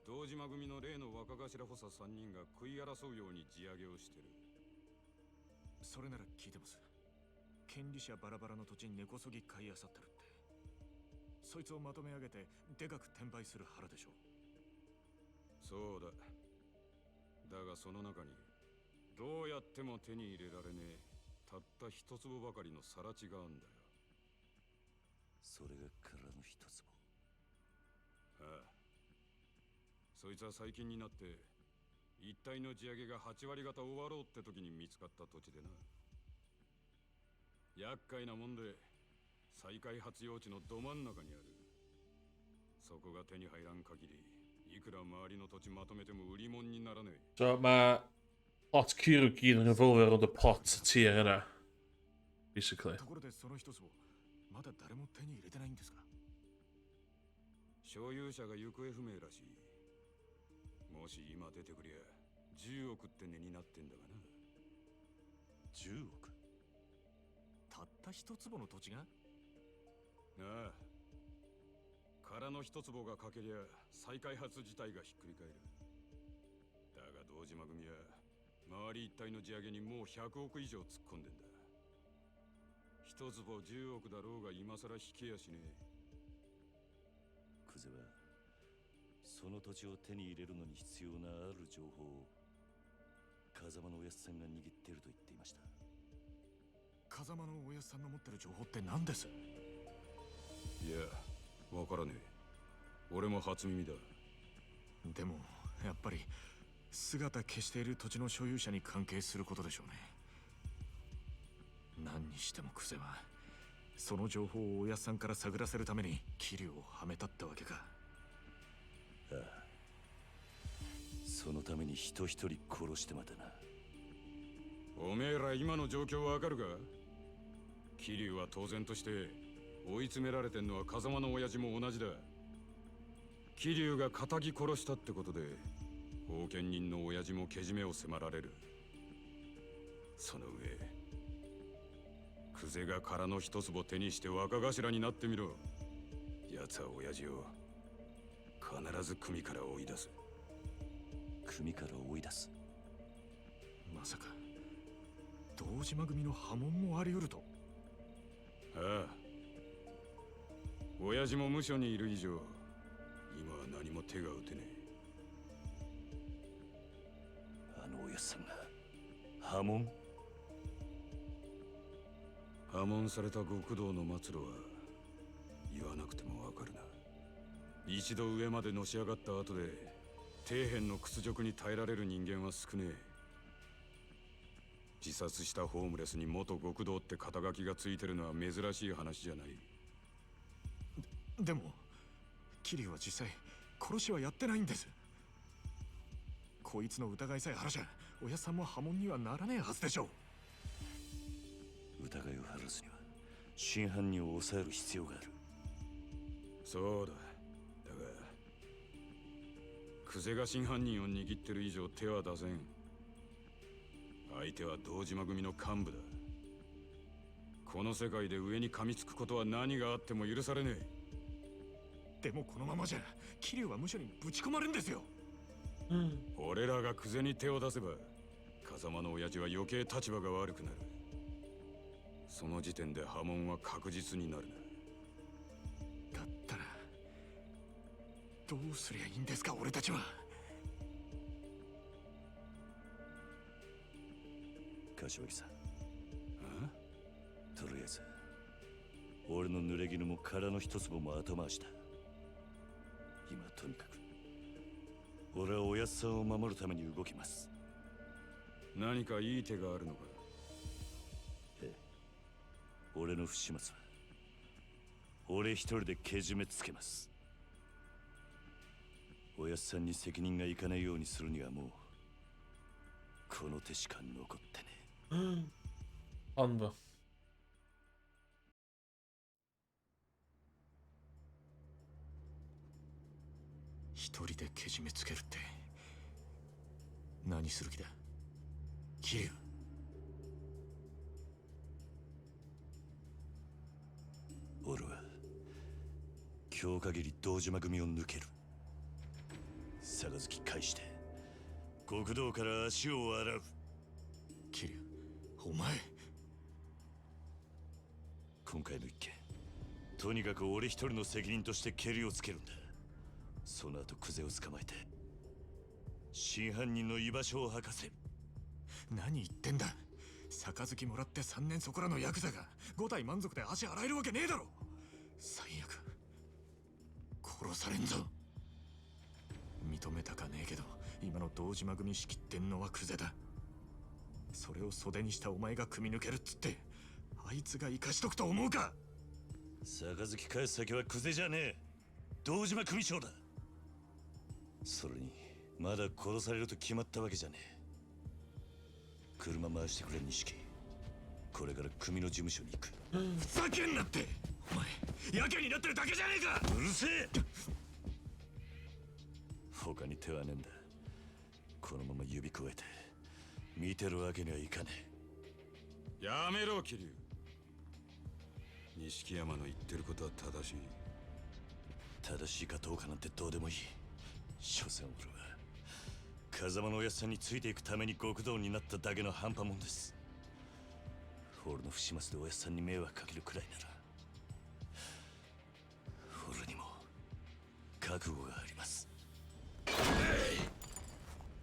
堂島組の例の若頭補佐3人が食い争うように地上げをしてる。それなら聞いてます。権利者バラバラの土地に根こそぎ買い漁ってるって。そいつをまとめ上げてでかく転売する腹でしょ。そうだ。だがその中にどうやっても手に入れられねえたった一坪ばかりの更地があんだよ。それが殻の一坪。ああ、そいつは最近になって一帯の地上げが8割方終わろうって時に見つかった土地でな。厄介なもんで再開発用地のど真ん中にある。そこが手に入らん限りいくら周りの土地まとめても売り物にならねえ。 Så med potkirurgi revolver under potsorterarna. Basically. ところでその一坪まだ誰も手に入れてないんですか？所有者が行方不明らしい。もし今出てくりゃ10億って値になってんだがな。10億？たった一坪の土地が？ああ、殻の一坪が欠けりゃ再開発自体がひっくり返る。だが堂島組は周り一帯の地上げにもう100億以上突っ込んでんだ。一坪10億だろうが今さら引けやしねえ。クゼはその土地を手に入れるのに必要なある情報を風間のおやつさんが握っていると言っていました。風間のおやつさんの持ってる情報って何です？いや、わからねえ。俺も初耳だ。でもやっぱり姿消している土地の所有者に関係することでしょうね。何にしてもクゼはその情報をおやつさんから探らせるために桐生をはめたってわけか。ああ、そのために人一人殺してまでな。おめえら今の状況わかるか？桐生は当然として追い詰められてんのは風間の親父も同じだ。桐生が仇殺したってことで後見人の親父もけじめを迫られる。その上クゼが殻の一坪手にして若頭になってみろ。奴は親父を必ず組から追い出す。組から追い出す？まさか堂島組の波紋もあり得ると？ああ、親父も無所にいる以上今は何も手が打てねえ。あのおやつさんが波紋？破門された極道の末路は言わなくてもわかるな。一度上までのし上がった後で底辺の屈辱に耐えられる人間は少ねえ。自殺したホームレスに元極道って肩書きがついてるのは珍しい話じゃない。でも桐生は実際殺しはやってないんです。こいつの疑いさえ晴らしゃおやさんも波紋にはならねえはずでしょう。疑いを晴らすには真犯人を抑える必要がある。そうだ。だがクゼが真犯人を握ってる以上手は出せん。相手は堂島組の幹部だ。この世界で上に噛みつくことは何があっても許されねえ。でもこのままじゃ桐生は無所にぶち込まれるんですよ。俺らがクゼに手を出せば風間の親父は余計立場が悪くなる。その時点で波紋は確実になるな。だったらどうすりゃいいんですか俺たちは。柏木さん、とりあえず俺の濡れ衣も殻の一坪も後回しだ。今とにかく俺はおやっさんを守るために動きます。何かいい手があるのか？ええ、俺の不始末は俺一人でけじめつけます。おやっさんに責任がいかないようにするにはもうこの手しか残ってね。Anda. 一人でけじめつけるって何する気だ桐生？俺は今日限り堂島組を抜ける。杯返して極道から足を洗う。桐生、お前今回の一件とにかく俺一人の責任としてケリをつけるんだ。その後クゼを捕まえて真犯人の居場所を吐かせる。何言ってんだ。杯もらって3年そこらのヤクザが5体満足で足洗えるわけねえだろ。最悪殺されんぞ。認めたかねえけど今の堂島組仕切ってんのはクゼだ。それを袖にしたお前が組み抜けるっつってあいつが生かしとくと思うか。杯返す先はクゼじゃねえ、堂島組長だ。それにまだ殺されると決まったわけじゃねえ。車回してくれ錦。これから組の事務所に行く。ふざけんなって。お前やけになってるだけじゃねえか。うるせえ。他に手はねえんだ。このまま指くわえて見てるわけにはいかねえ。やめろ桐生。錦山の言ってることは正しい。正しいかどうかなんてどうでもいい。所詮俺は風間のおやっさんについていくために極道になっただけの半端もんです。俺の不始末でおやっさんに迷惑かけるくらいなら俺にも覚悟があります。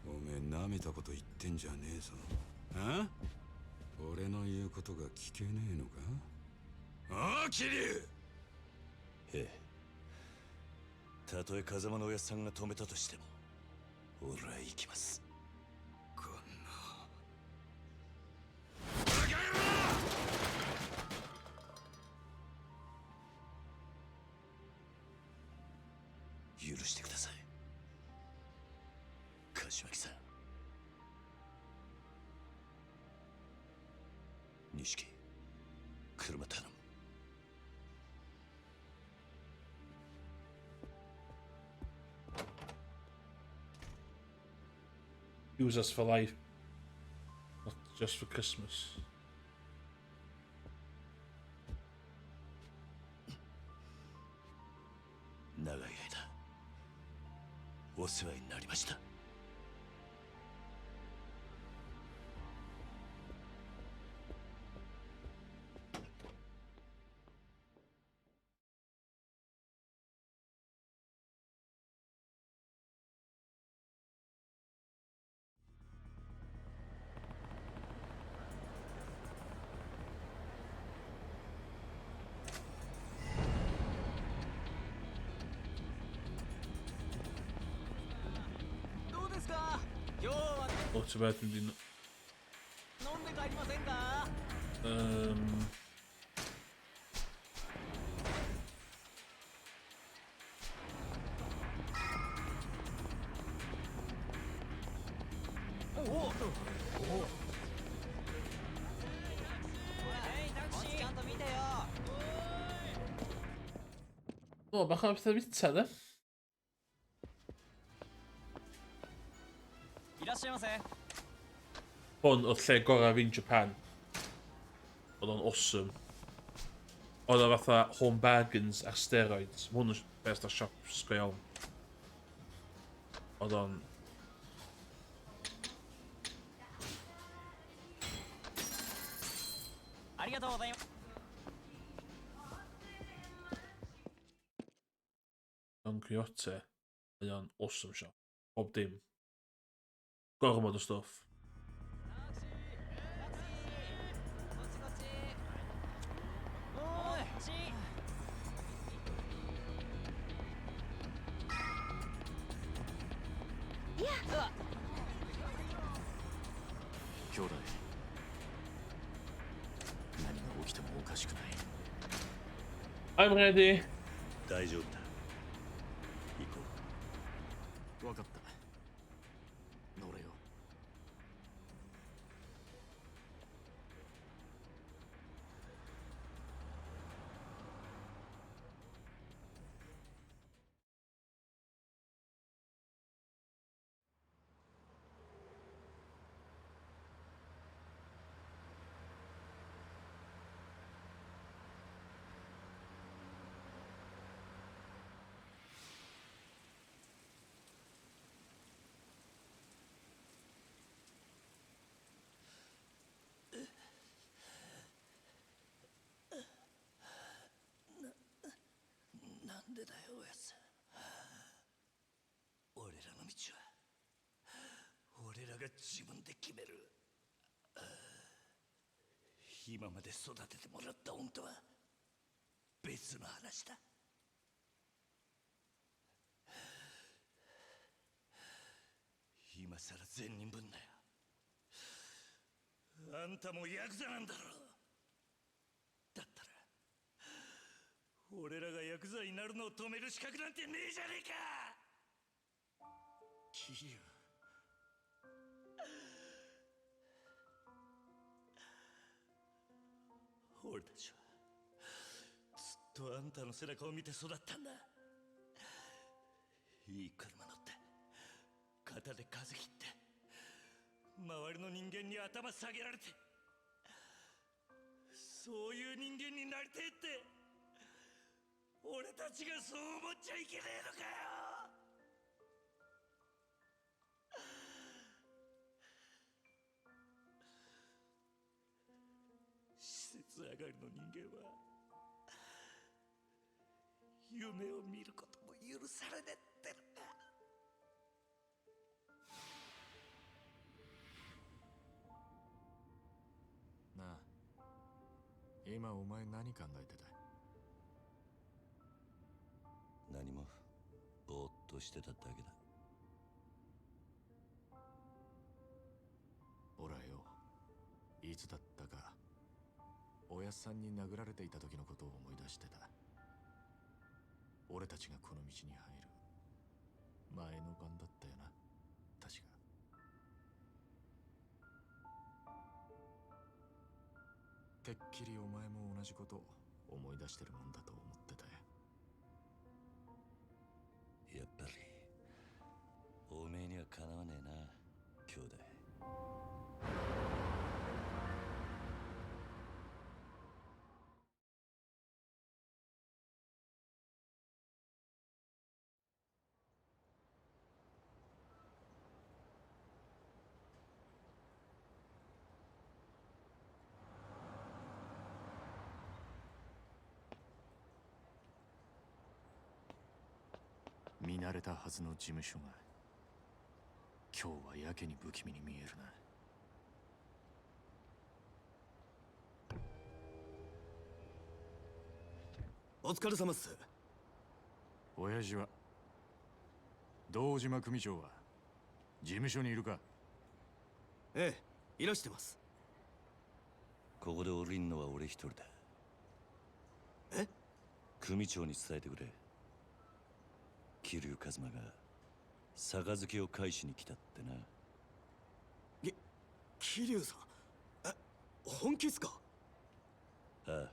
おめえなめたこと言ってんじゃねえぞ。あ？俺の言うことが聞けねえのか？ああ桐生。ええ、たとえ風間のおやっさんが止めたとしても俺は行きます。こんな許してください柏木さん。錦、車頼む。Use us for life, not just for Christmas. 長い間お世話になりました。Talked about him being... 飲んで帰りませんか。おお。ちゃんと見てよ。 O, baka byste vitsa det. いらっしゃいませ。 Hwn oedd lle gorau fi'n Japan. Oedd o'n awesome. Oedd o fatha home bargains ar steroids. Mae hwn yn best o siop sgo iawn. Oedd o'n... Don Quixote. Oedd o'n awesome siop. Bob dim. Gormod o stwff. 兄弟、何が起きてもおかしくない。 I'm ready. 大丈夫だ。行こう。分かった。乗れよ。が自分で決める。今まで育ててもらった恩とは別の話だ。今さら善人ぶんなよ。あんたもヤクザなんだろ。だったら俺らがヤクザになるのを止める資格なんてねえじゃねえか。桐生、俺たちはずっとあんたの背中を見て育ったんだ。いい車乗って肩で風切って周りの人間に頭下げられて、そういう人間になりてえって俺たちがそう思っちゃいけねえのかよ。施設上がりの人間は夢を見ることも許されねえってのか。なあ、今お前何考えてた？何もぼーっとしてただけだ。俺はよ、いつだったかおやっさんに殴られていた時のことを思い出してた。俺たちがこの道に入る前の晩だったよな、確か。てっきりお前も同じこと思い出してるもんだと思ってたよ。やっぱりおめえにはかなわねえな、兄弟。見慣れたはずの事務所が今日はやけに不気味に見えるな。お疲れ様っす。親父は堂島組長は事務所にいるか？ええ、いらしてます。ここで降りんのは俺一人だ。え？組長に伝えてくれ。桐生一馬が杯を返しに来たってな。桐生さん、本気っすか？ああ。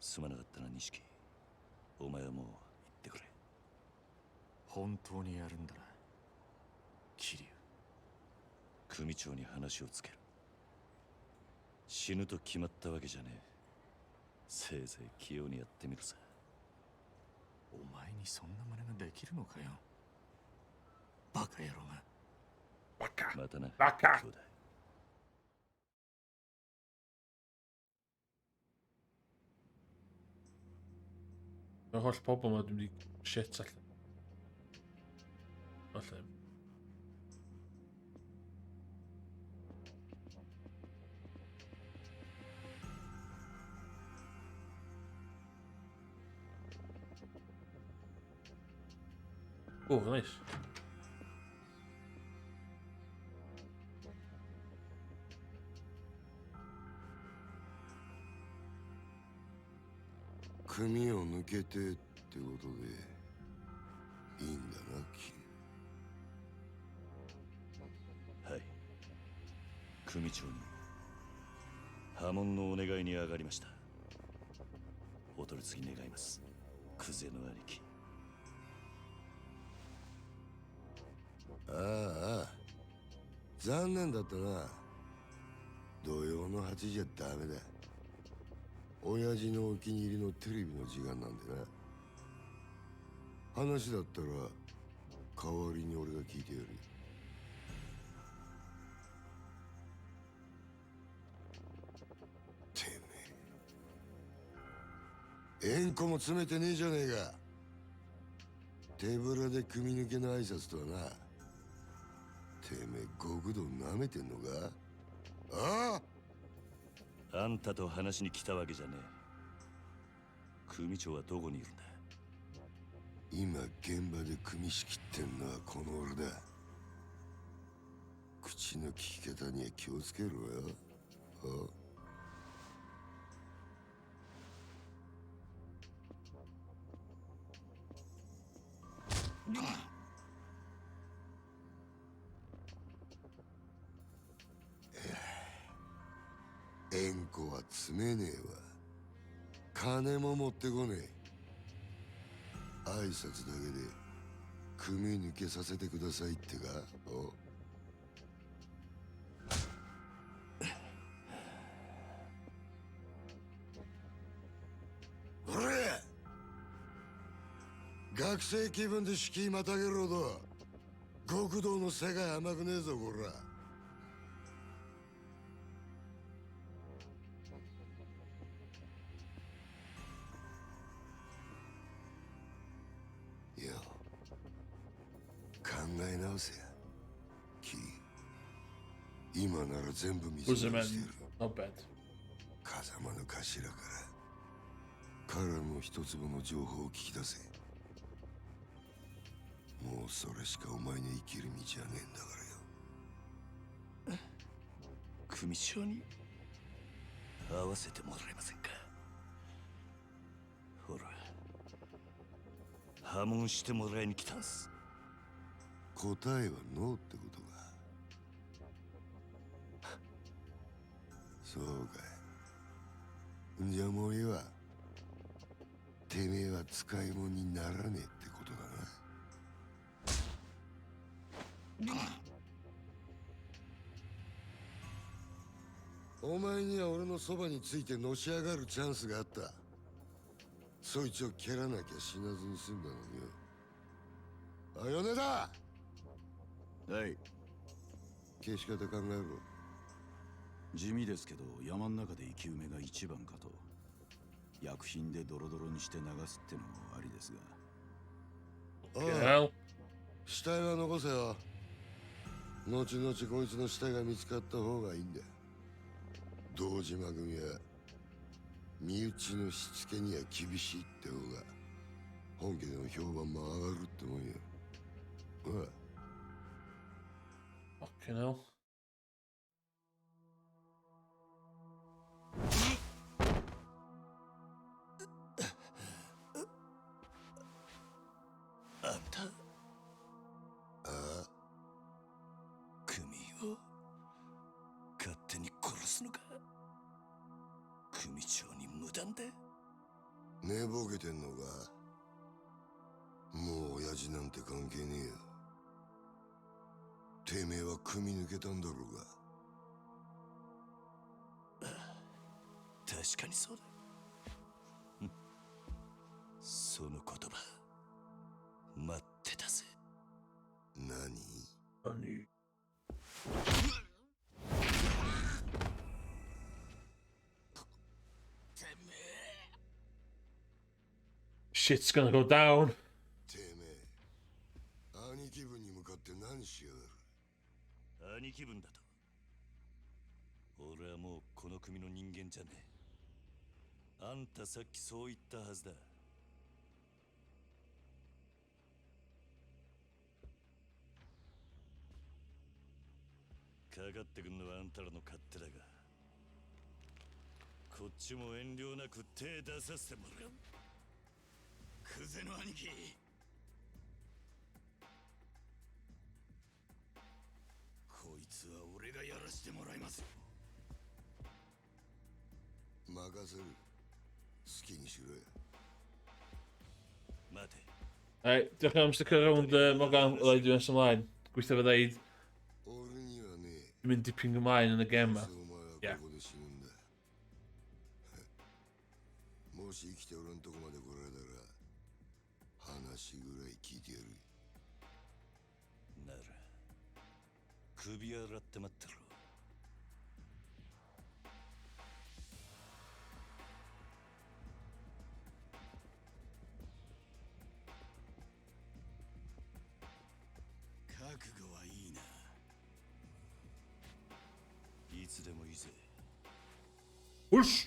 すまなかったな、錦。お前はもう行ってくれ。本当にやるんだな、桐生。組長に話をつける。死ぬと決まったわけじゃねえ。せいぜい器用にやってみるさ。お前にそんな真似ができるのかよ、バカ野郎が。バカ。またな、バカ。兄弟。Yr holl pobl yma dwi'n mynd i shit allan. Allan. O, nice.組を抜けてってことでいいんだな、キはい。組長に破門のお願いに上がりました。お取り次ぎ願います、クゼの兄貴。ああ、残念だったな。土曜の8時じゃダメだ。親父のお気に入りのテレビの時間なんでな。話だったら代わりに俺が聞いてやる。てめえ、円弧も詰めてねえじゃねえか。手ぶらで組み抜けの挨拶とはな。てめえ極道舐めてんのか。ああ、あんたと話しに来たわけじゃねえ。組長はどこにいるんだ。今現場で組仕切ってんのはこの俺だ。口の利き方には気をつけろよ。円弧は詰めねえわ。金も持ってこねえ。挨拶だけで組抜けさせてくださいってか。おれ、学生気分で敷居またげるほど極道の世界甘くねえぞこら。考え直せや。今なら全部見せてやる。風間の頭から彼の一粒の情報を聞き出せ。もうそれしかお前の生きる道はねえんだからよ。組長に会わせてもらえませんか。ほら、破門してもらいに来たんす。答えはノーってことか。そうかい。じゃあもういいわ。てめえは使い物にならねえってことだな。お前には俺のそばについてのし上がるチャンスがあった。そいつを蹴らなきゃ死なずに済んだのによ。あ、米田。はい。消し方考えろ。地味ですけど山の中で生き埋めが一番かと。薬品でドロドロにして流すってのもありですが。ああ、死体は残せよ。後々こいつの死体が見つかった方がいいんだ。堂島組は身内のしつけには厳しいって方が本家での評判も上がるってもんよ。ああ。Fucking hell. あんた、ああ、組を勝手に殺すのか。組長に無断で。寝ぼけてんのか。もう親父なんて関係ねえよ。てめえは組み抜けたんだろうが。確かにそうだ。その言葉待ってたぜ。何？ Shit's gonna go down. てめえ、兄貴分に向かって何しやがる。兄貴分だと。俺はもうこの組の人間じゃねえ。あんたさっきそう言ったはずだ。かかってくんのはあんたらの勝手だが、こっちも遠慮なく手出させてもらう。クゼの兄貴。こいつは俺がやらしてもらいます。任せる。好きにしろよ。待て。Right, diolch am sticio rownd Morgan o ddweud dwi'n ymlaen. Gweithio fo ddeud. Dwi'n mynd dipyn ymlaen yn y gem ma. Ie. もし生きて俺んとこまで来られたら話ぐらい聞いてやる。なら首洗って待ってろ。悟はいいな。いつでもいいぜ。 Oesh!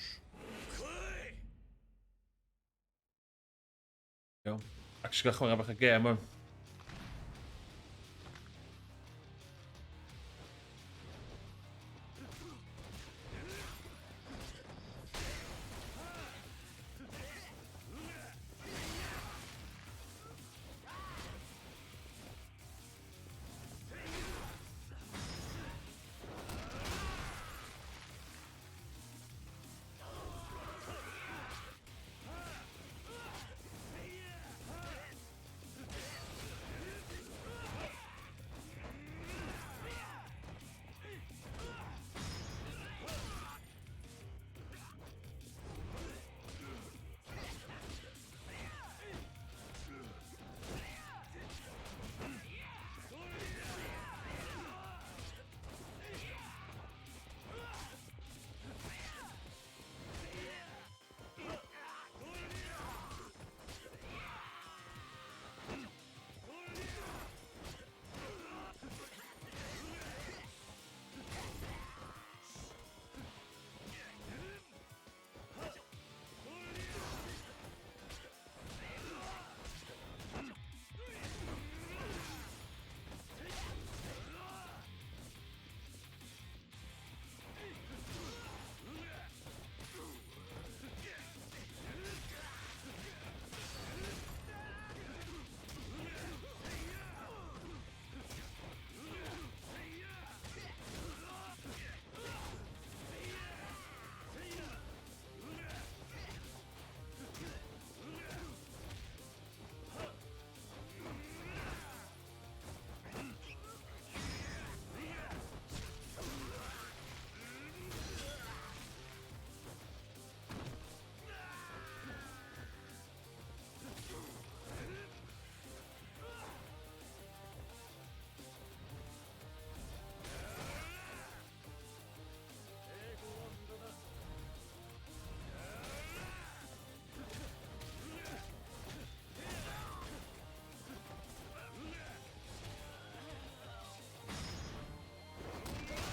Ja, actually gewoon hebben gegamen.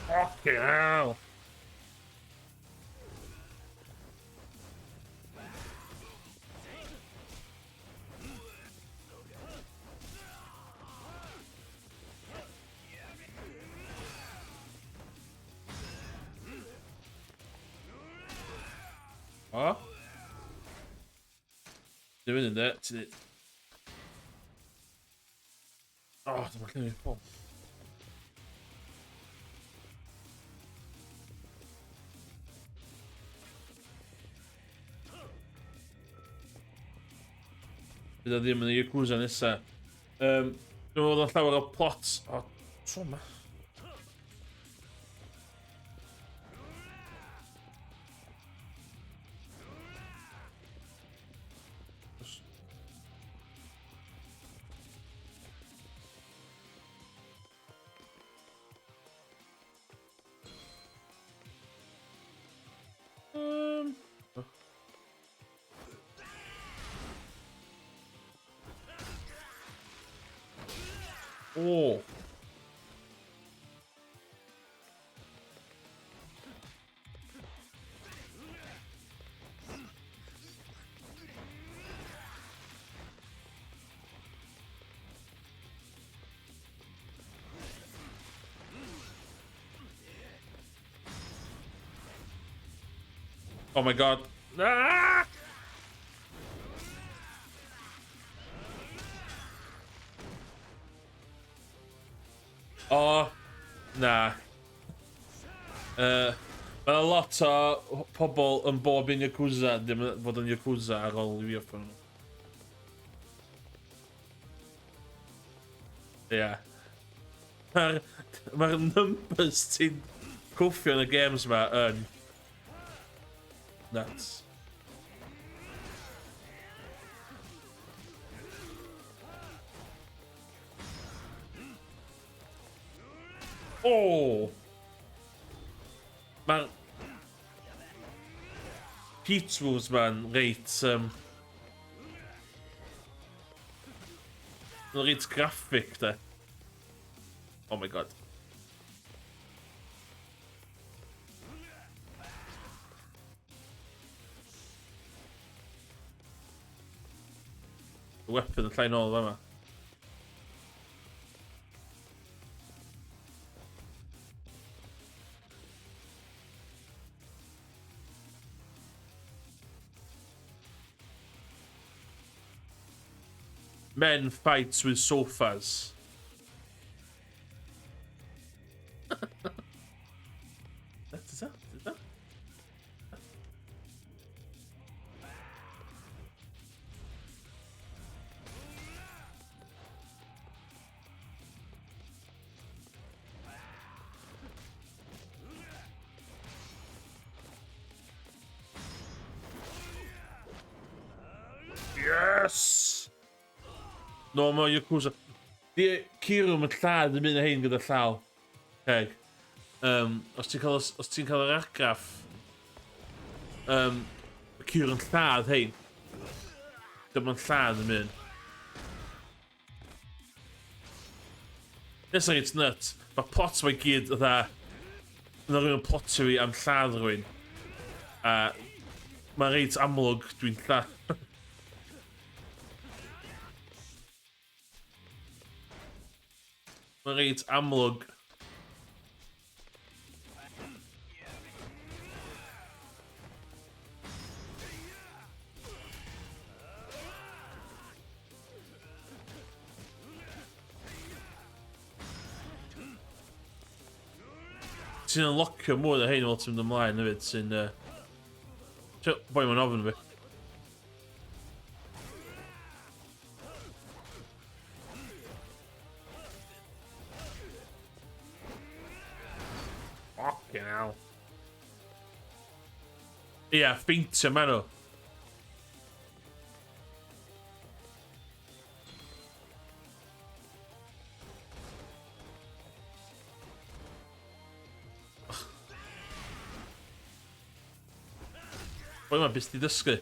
Fucking hell! Huh? Doing that to it. Oh, det var knivigt på. Bydd ddim yn y Yakuza nesa. Dwi'n meddwl oedd llawer o plot. O, tro yma. Oh. Oh my god. Ah! O, na. Mae a lot o pobl yn bob un Yakuza ddim yn fod yn Yakuza ar ôl i fi offen nhw. Ie. Mae'r numbers ti'n cwffio yn y games yma yn nuts. Oh! Mae'r Pete moves man reit reit graphic de. Oh my god. Y weapon yn llai nôl fama. Men fights with sofas. Is that? Yes! No, mae Yakuza. Di Kiryu yn lladd yn mynd â hein gyda llaw. Heg. Os ti'n cael yr argraff, Kiryu yn lladd hein. Dyma'n lladd yn mynd. Nes it's nuts. Mae plot mae gyd o dda. Yna rhywun yn plotio fi am lladd rhywun. Mae'n reit amlwg dwi'n lladd. Mae'n reit amlwg. Ti'n unlockio mwy o hein fel ti'n mynd ymlaen hefyd sy'n... Boi mae'n ofyn fi. Fucking hell. Ie, ffeintio man o. Boi mae'n bys di dysgu.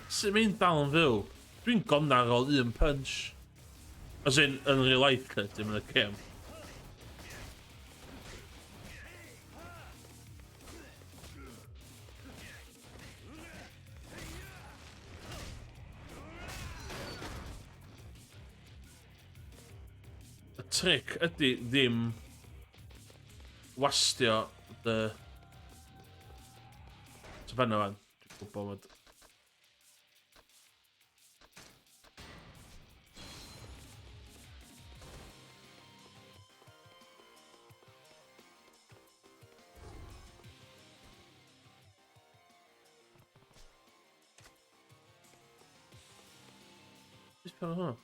Sut mae'n dal yn fyw? Dwi'n gomna ar ôl un punch. As in real life, dim yn y game. Trick ydy ddim wastio dy... So fan o'n, dwi'n gwybod bod... Beth pan o hwnna?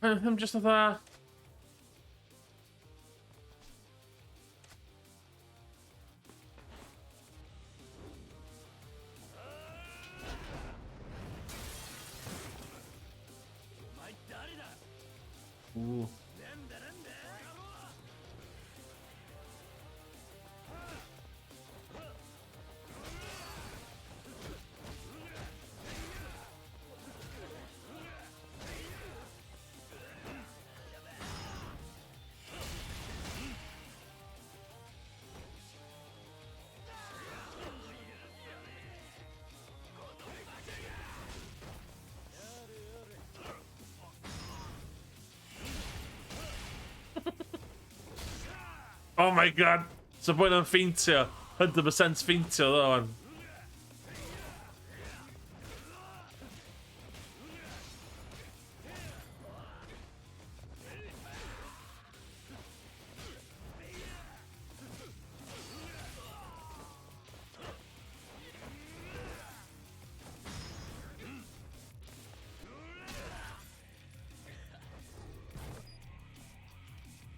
I'm just fatha... Ooh. Oh my god! So bwyd yn ffeintio. 100% ffeintio ddo fan.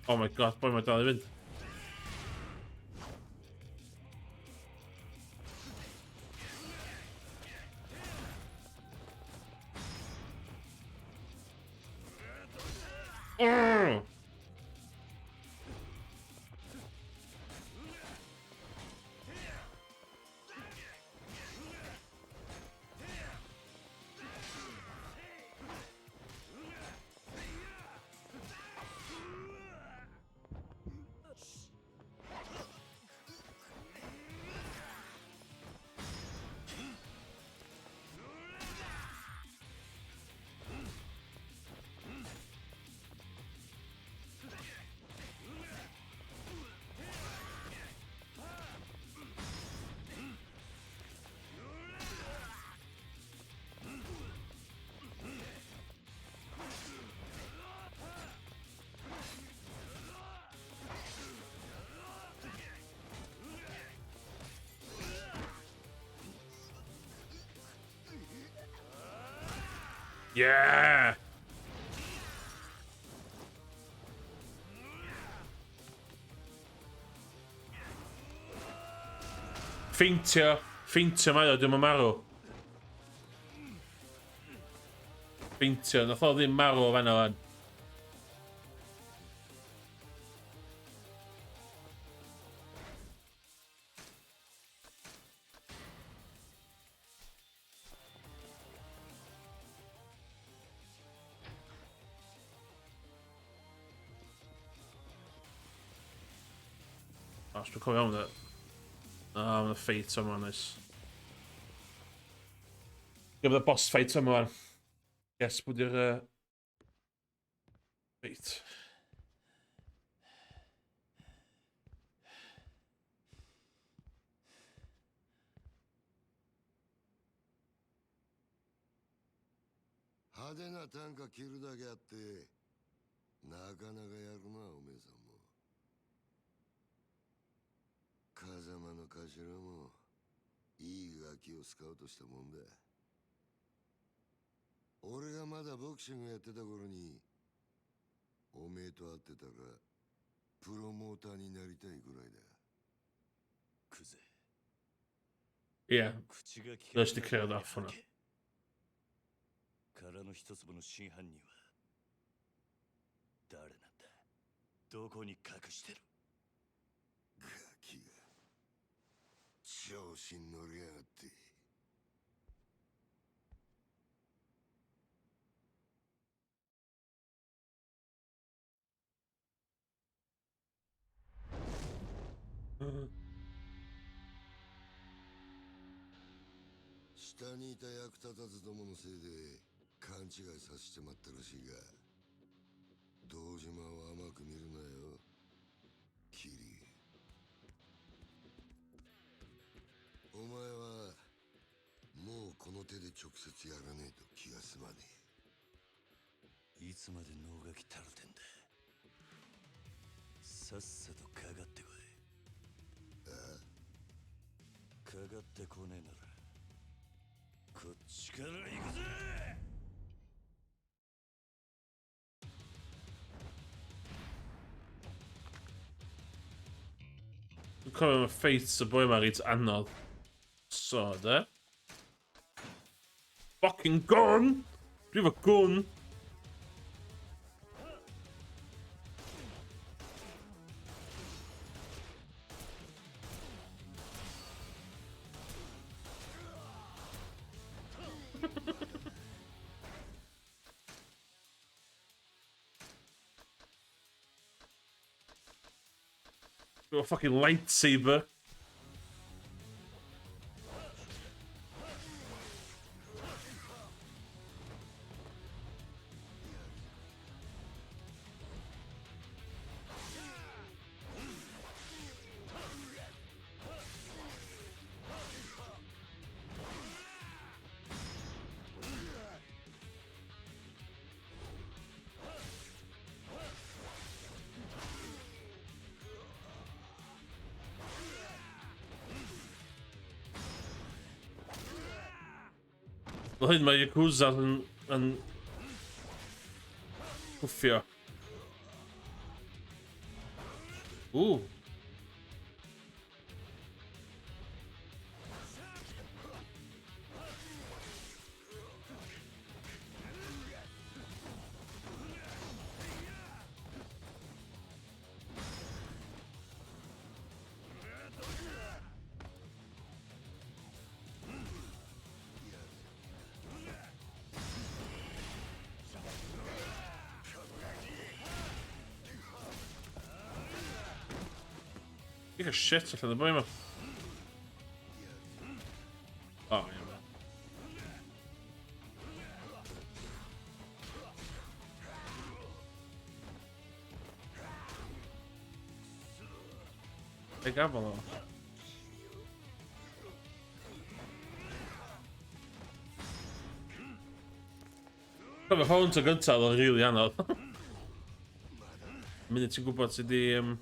Oh my god, pwy mae dal i fynd? Yeah! Ffeintio mae o, ddim yn marw. Ffeintio, nath o ddim marw o fan'na fan. Os dwi'n cofio am that. I'm gonna fight someone this. Give the boss fight someone. Yes, put your fight.派手な短歌切るだけあってなかなかやるなおめえさんも。風間の頭もいいガキをスカウトしたもんだ。俺がまだボクシングやってた頃におめえと会ってたらプロモーターになりたいぐらいだ。クゼ。Yeah, let's declare that for now. 殻の一粒の真犯人は誰なんだ？どこに隠してる？ガキが調子に乗りやがって。下にいた役立たずどものせいで勘違いさせてまったらしいが、堂島を甘く見るなよ、キリ。お前はもうこの手で直接やらねえと気が済まねえ。いつまで脳がきたるてんだ。さっさとかかってこい。ああ？かかってこねえならこっちから行くぜ。Dwi'n cofio mae fights y boi ma reit anodd. So, de. Fucking gun! Dwi efo gun! Got a fucking lightsaber. Wel hyn mae Yakuza yn gwffio. Ooh. Vilka shit allan, det börjar med... Ja, jävlar. Lägg av honom. Kommer gewoon så gott så där ril igen. Men det går på att det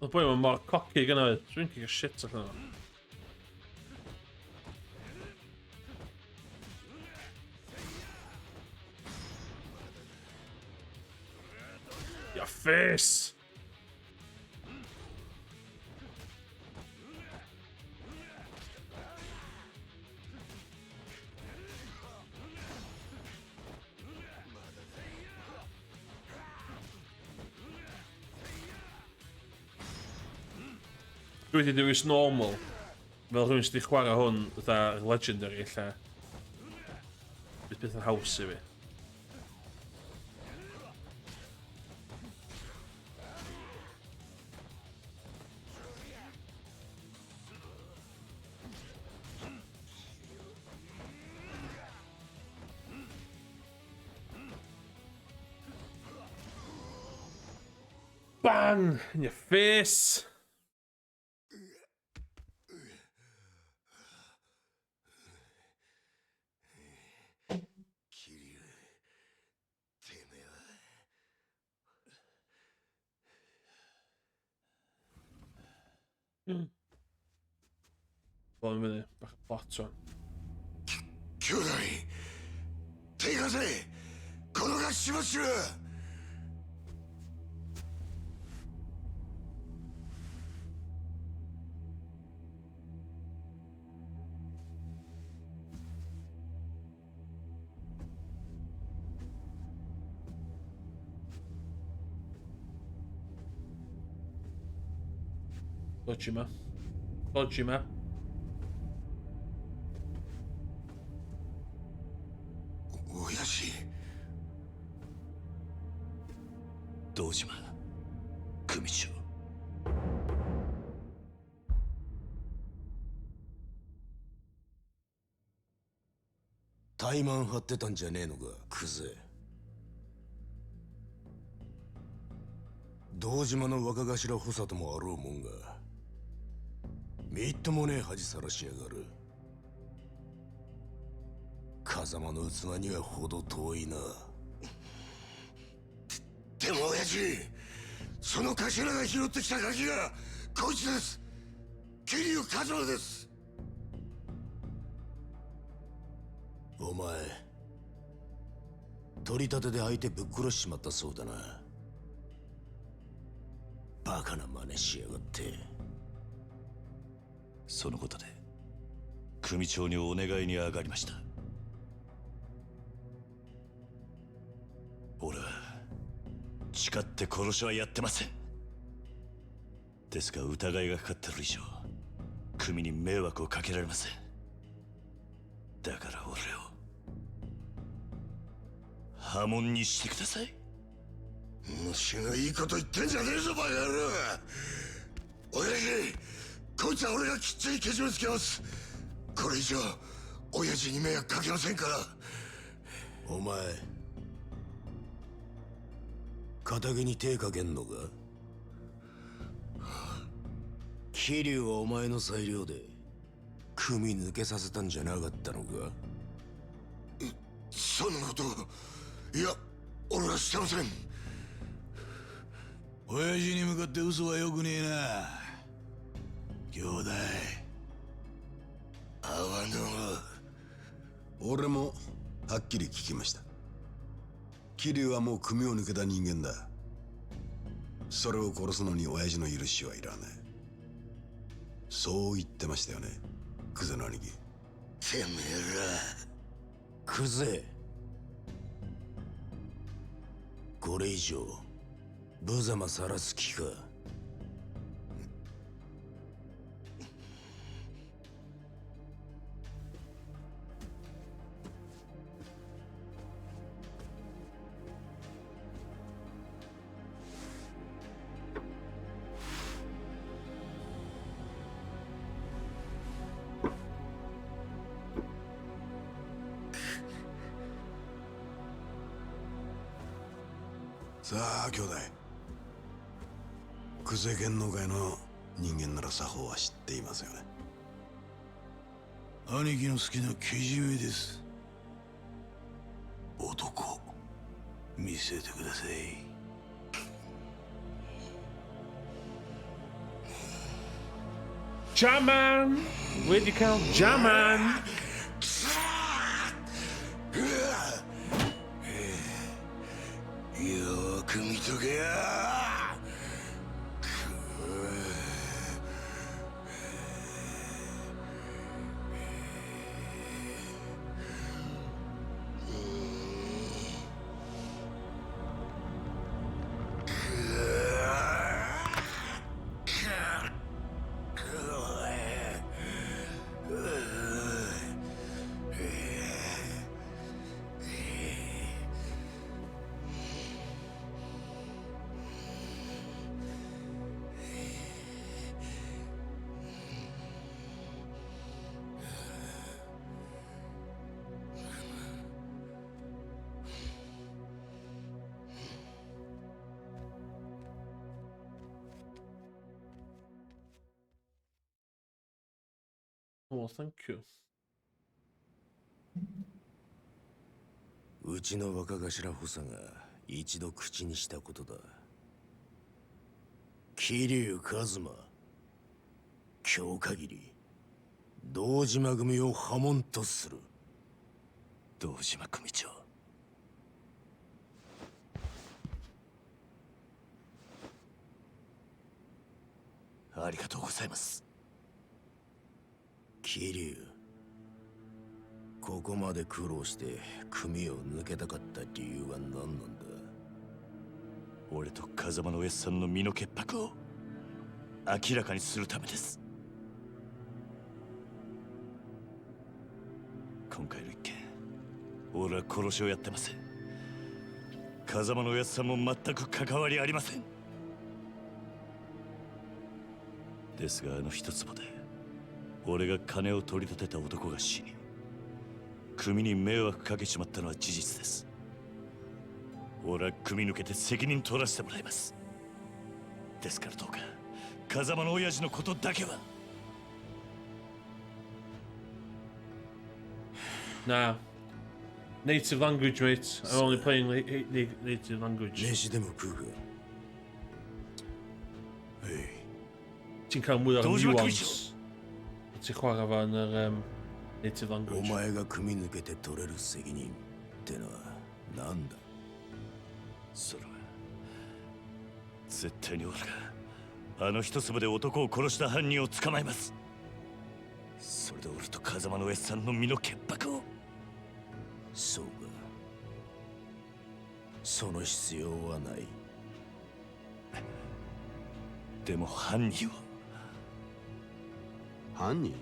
då börjar man bara cocky gonna drinking shit så här. Ja, face. Dwi'n wedi dewis normal fel rhywun sydd wedi chwarae hwn fatha legendary illa bydd beth yn haws i fi. Bang! In your face! Vad med det? Batson. 兄弟手貸せこのがしましろChodźmy. Chodźmy.親父堂島組長怠慢張ってたんじゃねえのかクズ堂島の若頭補佐ともあろうもんがみっともねえ恥さらしやがる風間の器にはほど遠いなでも親父その頭が拾ってきた鍵がこいつです桐生一馬ですお前取り立てで相手ぶっ殺しちまったそうだなバカな真似しやがってそのことで組長にお願いに上がりました俺は誓って殺しはやってませんですが疑いがかかってる以上組に迷惑をかけられませんだから俺を破門にしてください虫がいいこと言ってんじゃねえぞバカ野郎。親父、こいつは俺がきっちりけじめつけます。これ以上親父に迷惑かけませんから。お前仇に手かけんのか？桐生はお前の裁量で組抜けさせたんじゃなかったのか？そんなこと、いや俺はしてません。親父に向かって嘘はよくねえな。兄弟阿波野。俺もはっきり聞きました。桐生はもう組を抜けた人間だ。それを殺すのに親父の許しはいらない。そう言ってましたよね、クゼの兄貴。てめえらクゼ、これ以上無様さらす気か？さあ兄弟、久世剣能界の人間なら作法は知っていますよね。兄貴の好きなけじめです。男見せてください。Jaman! Where'd you count Jaman? よーく見とけや。Oh, thank you. うちの若頭補佐が一度口にしたことだ。桐生一馬、今日限り堂島組を破門とする。堂島組長、ありがとうございます。桐生、ここまで苦労して組を抜けたかった理由は何なんだ？俺と風間のおやっさんの身の潔白を明らかにするためです。今回の一件、俺は殺しをやってません。風間のおやっさんも全く関わりありません。ですがあの一坪で俺が金を取り立てた男が死に、組に迷惑かけちまったのは事実です。俺は組抜けて責任取らせてもらいます。ですからどうか風間の親父のことだけは。Nah. Native language, mate. I'm only playing native language. 飯でも食うか。Ti'n cael mwy o'r nuance. Ti'n chwarae fan yr native language. お前が組抜けて取れる責任ってのは何だ？それは絶対に俺があの一粒で男を殺した犯人を捕まえます。それで俺と風間のおやっさんの身の潔白を。そうか、その必要はない。でも犯人は。犯人？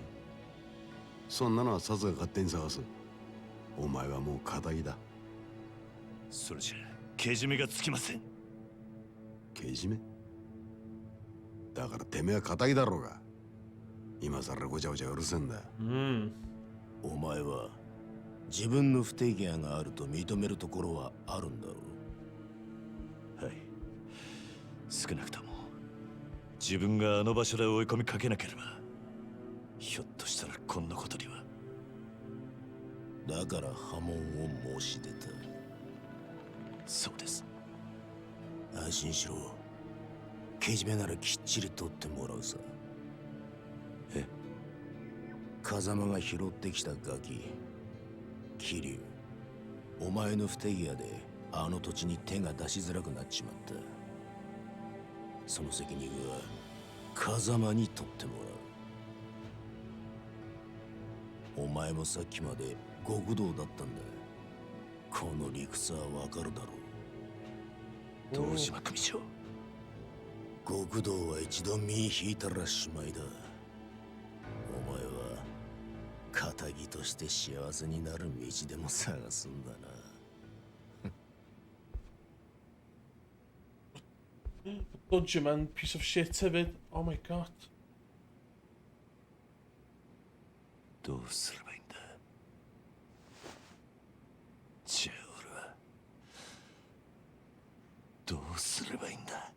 そんなのはサツが勝手に探す。お前はもう仇だ。それじゃけじめがつきません。けじめだからてめえは仇だろうが。今さらごちゃごちゃうるせんだ。お前は自分の不手際があると認めるところはあるんだろう。はい。少なくとも自分があの場所で追い込みかけなければ、ひょっとしたらこんなことには。だから波紋を申し出た。そうです。安心しろ。けじめならきっちり取ってもらうさ。え？風間が拾ってきたガキ、桐生、お前の不手際であの土地に手が出しづらくなっちまった。その責任は風間に取ってもらう。お前もさっきまで極道だったんだ。この理屈はわかるだろう。堂島組長。極道は一度身引いたらしまいだ。お前は仇として幸せになる道でも探すんだな。Budgie man, piece of shit hefyd. Oh my god. どうすればいいんだ。じゃあ俺はどうすればいいんだ。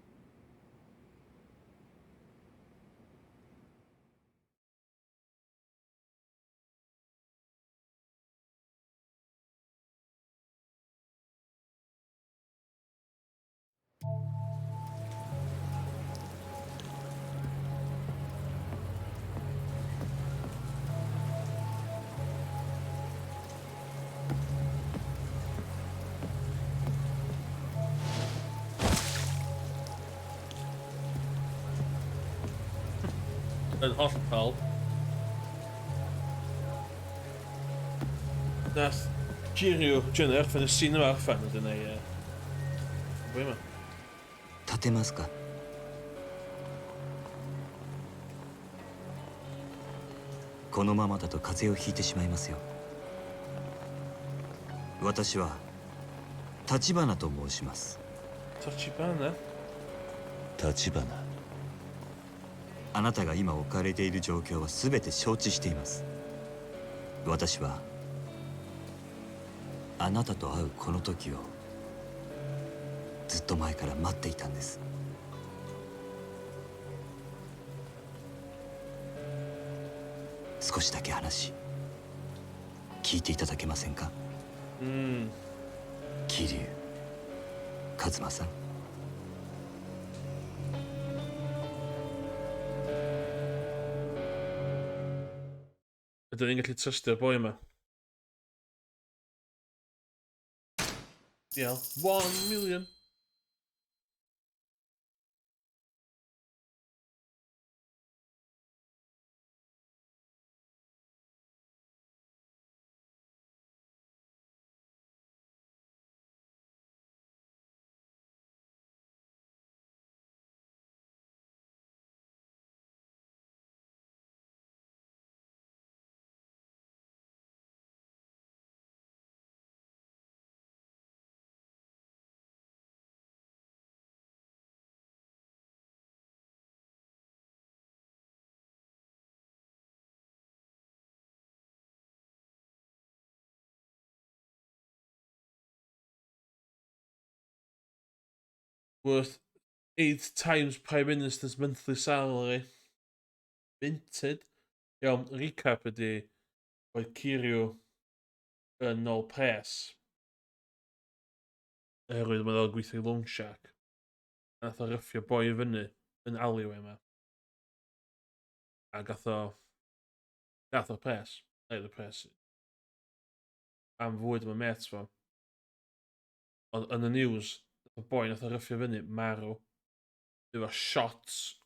Yn hollol. Nath Kiryu Junior van de scene waar van het in een. Boeien. 立てますか。このままだと風邪をひいてしまいますよ。私は立花と申します。立花？立花。あなたが今置かれている状況は全て承知しています。私はあなたと会うこの時をずっと前から待っていたんです。少しだけ話聞いていただけませんか。桐生一馬さん。Ydyn ni'n gallu trystio'r boi yma. Diolch. 1 million. Worth 8 times Prime Minister's monthly salary. Minted. Iawn, recap ydi oedd Kiryu yn ôl pres. Oherwydd mae'n dod gweithio i Loan Shark. A nath o ryffio boi i fyny yn alleyway yma. A gath o pres. Neud y pres. Am fwyd yma met fo. Ond yn y news, y boi nath o ryffio fyny, marw. Efo shots.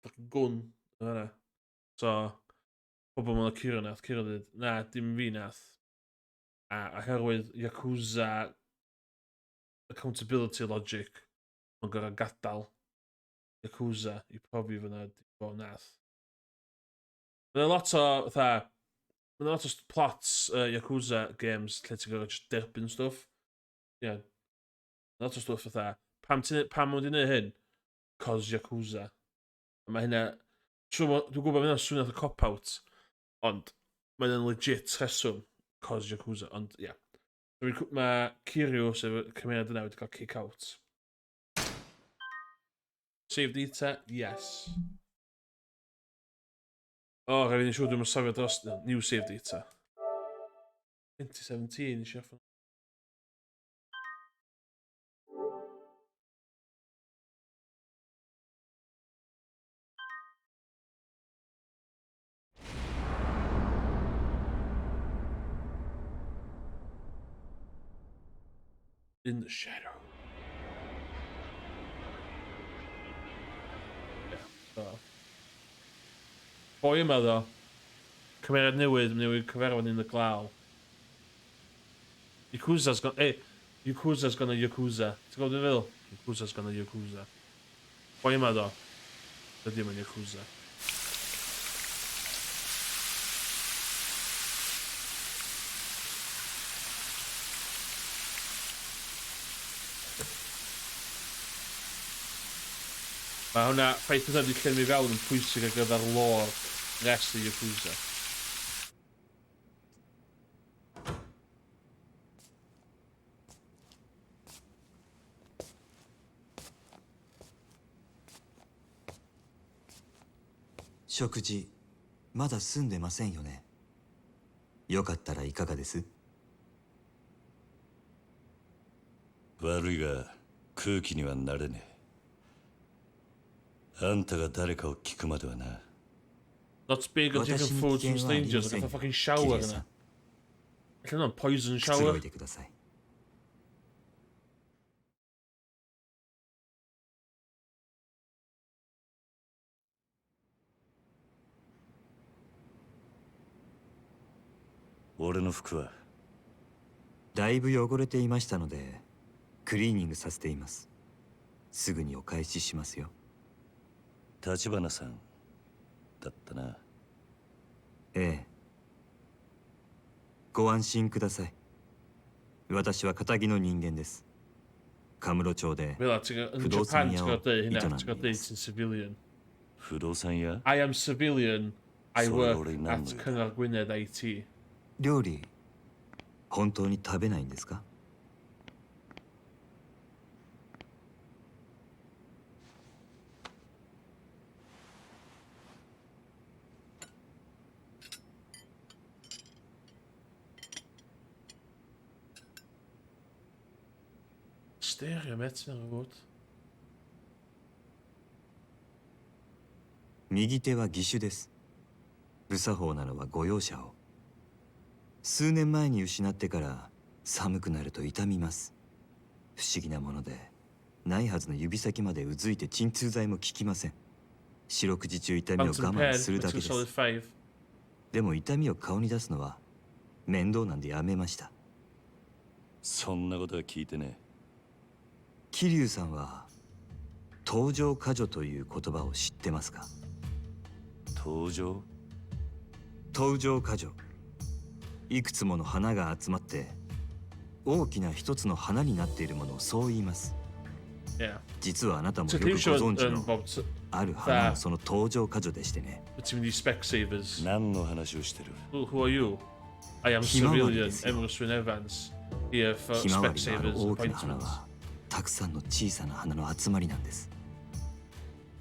Fucking gun. Yna. So, pobl mae'n Kiryu nath. Kiryu dweud, na, dim fi nath. A oherwydd Yakuza accountability logic, mae'n gorau gadael Yakuza i profi fyna di bo nath. Mae'n lot o, mae'n lot o plots Yakuza games lle ti'n gorau just derbyn stwff. Yeah. Lot o stwff fatha, Pam mod i'n neud hyn? Cos Yakuza. Mae hynna... Dwi'n gwybod mae hynna'n swnio y cop-out, ond mae hynna'n legit reswm cos Yakuza, ond ia. Mae Kiryu, sef cymeriad yna, wedi cael kick-out. Save data? Yes. O, rhaid i ni siŵr dwi'n safio dros new save data. 2017, eisiau ffyn. In the shadow. Boi yma ddo. Cymeriad newydd cyferfod yn y glaw. Yakuza's gonna Yakuza. Ti'n gwybod dwi'n feddwl? Yakuza's gonna Yakuza. Boi yma ddo. Dydy yma'n Yakuza. Mae hwnna, ffaith hwnna wedi llenwi fewn yn pwysig ar gyfer lore rest y Yakuza. Shokuji, まだ済んでませんよね。よかったらいかがです？悪いが空気にはなれねえ。あんたが誰かを聞くまではな。Not big on taking food from strangers, like a fucking shower yna. Allan nhw'n poison shower. てください。俺の服はだいぶ汚れていましたのでクリーニングさせています。すぐにお返ししますよ。立花さんだったな。ええ。ご安心ください。私は堅気の人間です。カムロ町で不動産屋を営んでいます。不動産屋 I am civilian. I work at 香川Gwynedd IT. 料理本当に食べないんですか？Stereo met naar goed. 右手は義手です。無作法なのはご容赦を。数年前に失ってから寒くなると痛みます。不思議なものでないはずの指先までうずいて鎮痛剤も効きません。四六時中痛みを我慢するだけです。でも痛みを顔に出すのは面倒なんでやめました。そんなことは聞いてねえ。桐生さんは登場過剰という言葉を知ってますか？登場過剰。いくつもの花が集まって大きな一つの花になっているものをそう言います。実はあなたもよくご存知のある花がその登場過剰でしてね。何の話をしてる？ Who are you? I am civilian. Emerson Evans. Here for ひまわりのある Specsavers 大きな花 appointments. はたくさんの小さな花の集まりなんです。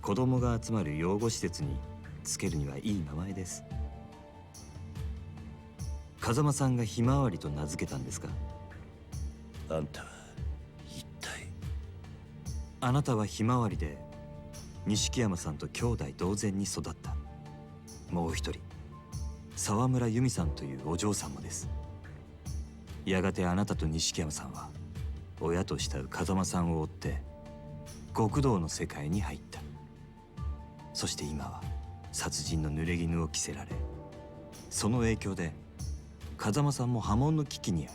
子供が集まる養護施設につけるにはいい名前です。風間さんがひまわりと名付けたんですか？あんたは一体。あなたはひまわりで錦山さんと兄弟同然に育った。もう一人沢村由美さんというお嬢さんもです。やがてあなたと錦山さんは親と慕う風間さんを追って極道の世界に入った。そして今は殺人の濡れ衣を着せられ、その影響で風間さんも破門の危機にあ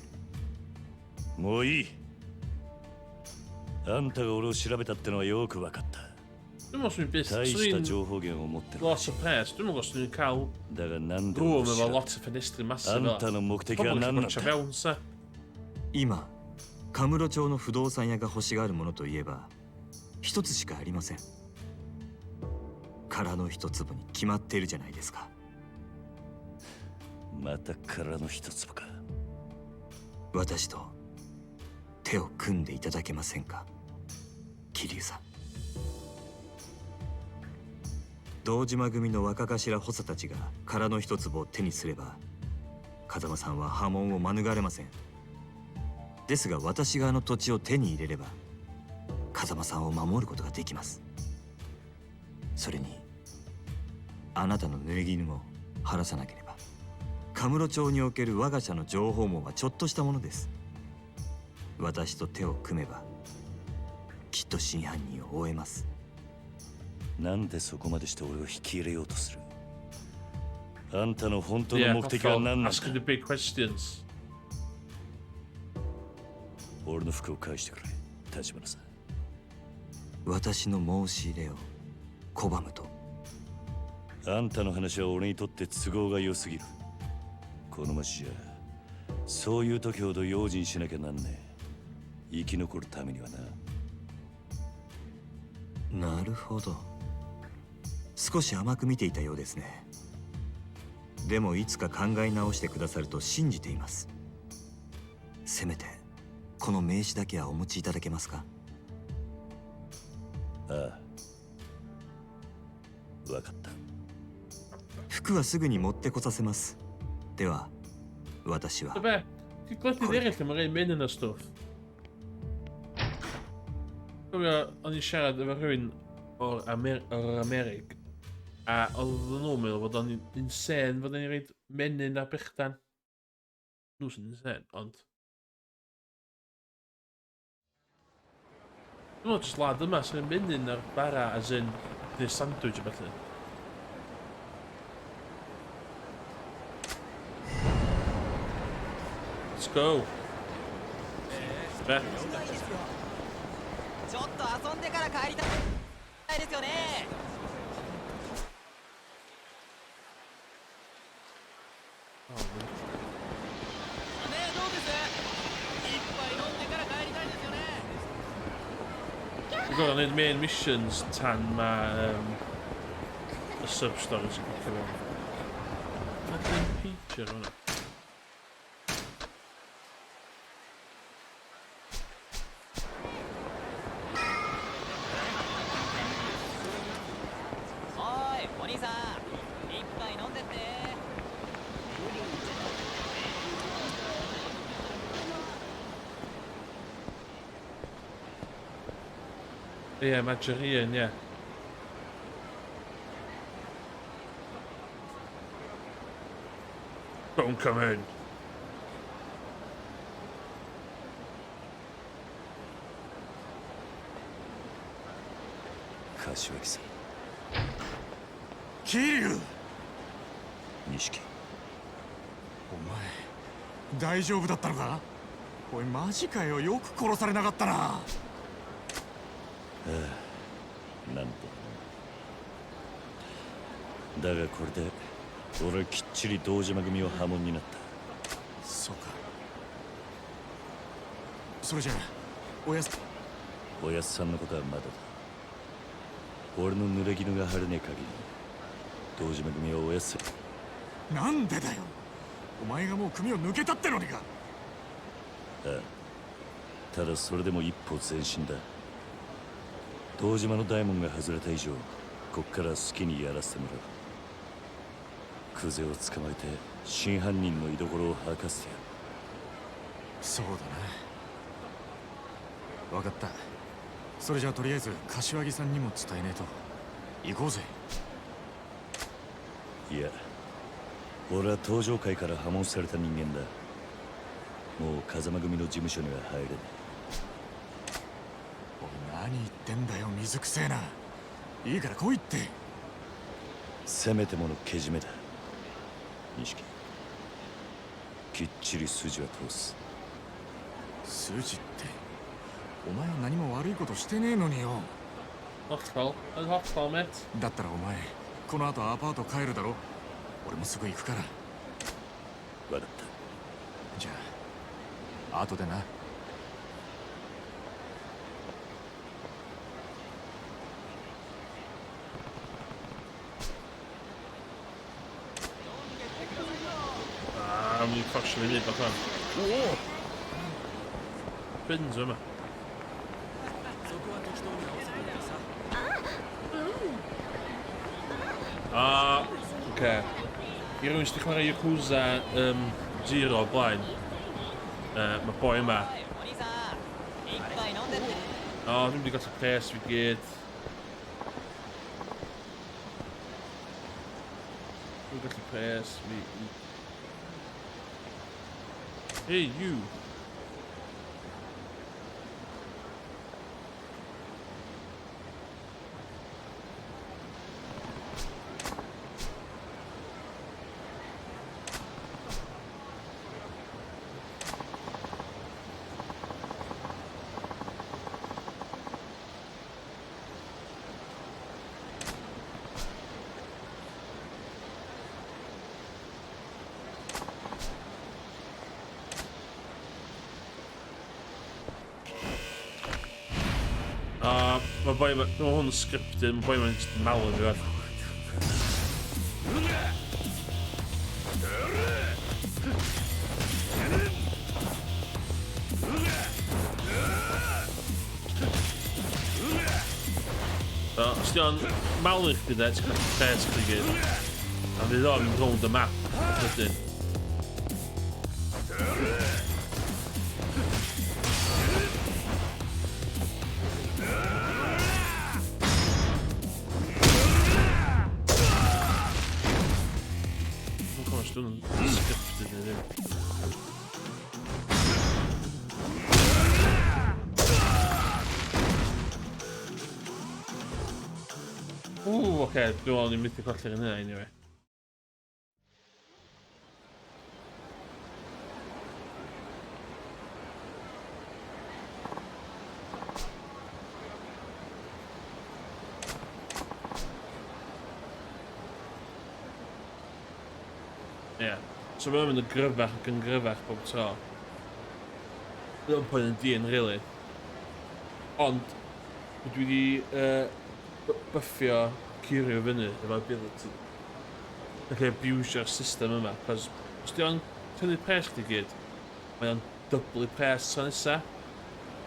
る。もういい。あんたが俺を調べたってのはよく分かった。大した情報源を持ってる。だが何でもあんたの目的は何なんだ？今カムロ町の不動産屋が欲しがるものといえば一つしかありません。殻の一粒に決まっているじゃないですか。また殻の一粒か。私と手を組んでいただけませんか、桐生さん。堂島組の若頭補佐たちが殻の一粒を手にすれば、風間さんは波紋を免れません。ですが私があの土地を手に入れれば、風間さんを守ることができます。それにあなたの濡れ衣も晴らさなければ、カムロ町における我が社の情報網はちょっとしたものです。私と手を組めばきっと真犯人を追えます。なんでそこまでして俺を引き入れようとする？あんたの本当の目的は何なんだ？ Asking the big questions. 俺の服を返してくれ、立花さん。私の申し入れを拒むと？あんたの話は俺にとって都合が良すぎる。この町じゃそういう時ほど用心しなきゃなんねえ。生き残るためにはな。なるほど。少し甘く見ていたようですね。でもいつか考え直してくださると信じています。せめてこの名刺だけはお持ちいただけますか？ああ、分かった。服はすぐに持ってこさせます。では私は。Vabbè, che quanti veri che magari minnen en stof. Kom aan die siarad efo rhywun o'r Amerig a oedd nhw'n meddwl bod o'n insane fod yn reid menyn a bechdan. Nhw sy'n insane, ond dwi'n meddwl jyst lad yma sy'n menyn ar bara as in the sandwich a felly. Let's go. Bet. ちょっと遊んでから帰りたいですよね。ねえ、どうです？一杯飲んでから帰りたいですよね。We've got to need main missions tan ma y sub-story sy'n cael cyfan. Madeline Peacher hwnna. Yeah, Magerian, yeah. Don't come in. Kashiwagiさん。桐生。錦。お前大丈夫だったのか？おいマジかよ、よく殺されなかったな。ああ、なんとだがこれで俺はきっちり堂島組は破門になった。そうか。それじゃあおやすさんのことはまだだ。俺の濡れ衣が晴れねえ限り堂島組はおやす。なんでだよ、お前がもう組を抜けたってのにか。ああ、ただそれでも一歩前進だ。堂島の大門が外れた以上、こっから好きにやらせてもらう。クゼを捕まえて真犯人の居所を吐かせてやる。そうだな。分かった。それじゃあとりあえず柏木さんにも伝えねえと。行こうぜ。いや、俺は登場界から破門された人間だ。もう風間組の事務所には入れない。何言ってんだよ、水くせえな。いいから来いって。せめてものけじめだ。錦、きっちり筋は通す。筋ってお前は何も悪いことしてねえのによ。だったらお前この後アパート帰るだろ。俺もすぐ行くから。分かった。じゃあ後でな。I'm going to crash in it back on. Whoa! Pins yma. Oce. I rywun sydd chwarae Yakuza 0 o blaen. Mae boi yma. Dwi'n wedi gosod pres fi gyd. Dwi'n gosod pres fi... Hey, you! Mae boi yma... Mae hwn yn scripted, mae boi yma'n just mal yn fi fan. Os di o'n mal i chdi de, ti'n cael pres chdi gyd. A fydd o'n mynd rownd y map wedyn. Dwi'n scripted i ddim. Oce, dwi'n meddwl ni'n mynd i colli'r hynny anyway. So mae'n mynd yn gryfach ac yn gryfach bob tro. Dwi'n poen yn dyn, really. Ond, dwi wedi byffio curio fyny efo ability. Felly abusio'r system yma, cos os di o'n tynnu pres chdi gyd, mae o'n dyblu pres tro nesa.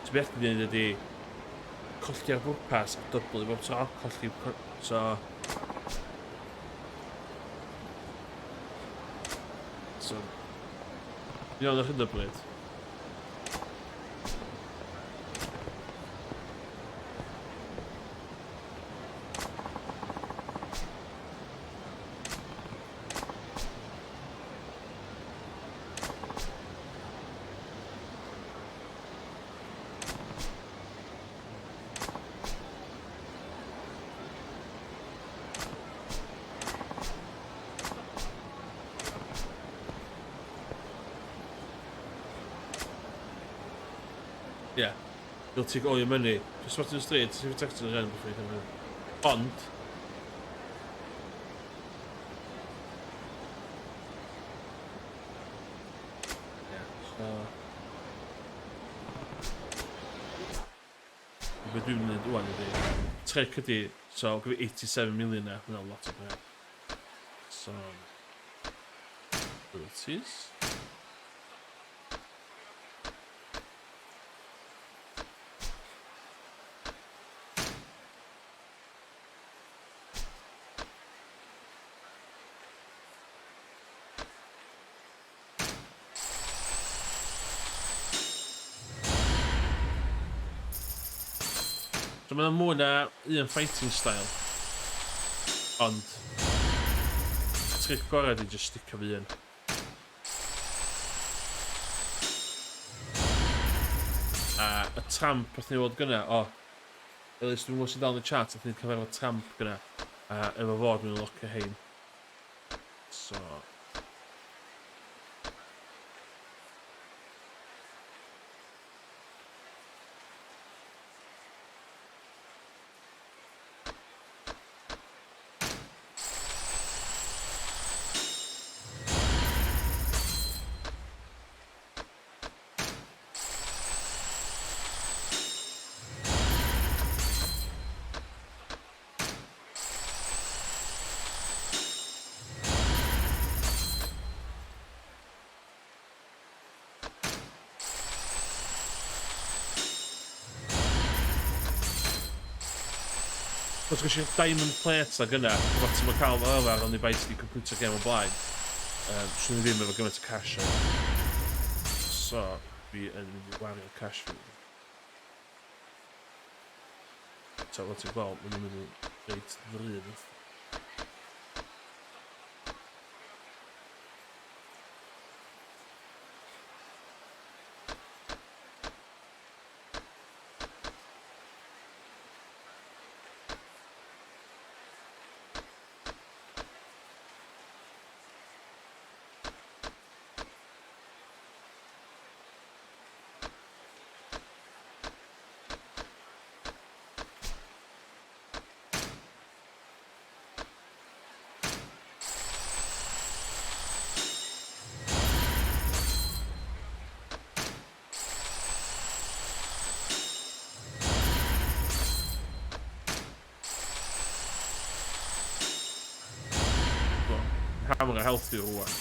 So beth di wneud ydi colli'r bwrpas a dyblu bob tro, colli... So, iawn ar hyn o bryd. Yeah, you'll take all your money. Just watch the street, see if it's actually around before you come in. Ond... Yeah, so... Be dwi'n mynd wan ydi... Trick ydi, so I'll give it 87 million now, hwnna'n lot o beth. So... Abilities... So mae'n mwy na un fighting style. Ond... trick gorau di just sticio fi un. A y tramp wrth ni fod gyna, at least dwi'n gwybod sy'n dal yn y chat, wrth ni'n cyferfod tramp gyna. A efo fod mi'n locio hein. So... Os gwrs i'n diamond plates ag yna, bod ti'n cael fel arfer ond i bais di computer game o blaen. Swn i ddim efo gymaint o cash. So, fi yn mynd i wario cash fi. So, what ti'n gweld, ma'n mynd i reit ddrud. Hammer healthy rwan.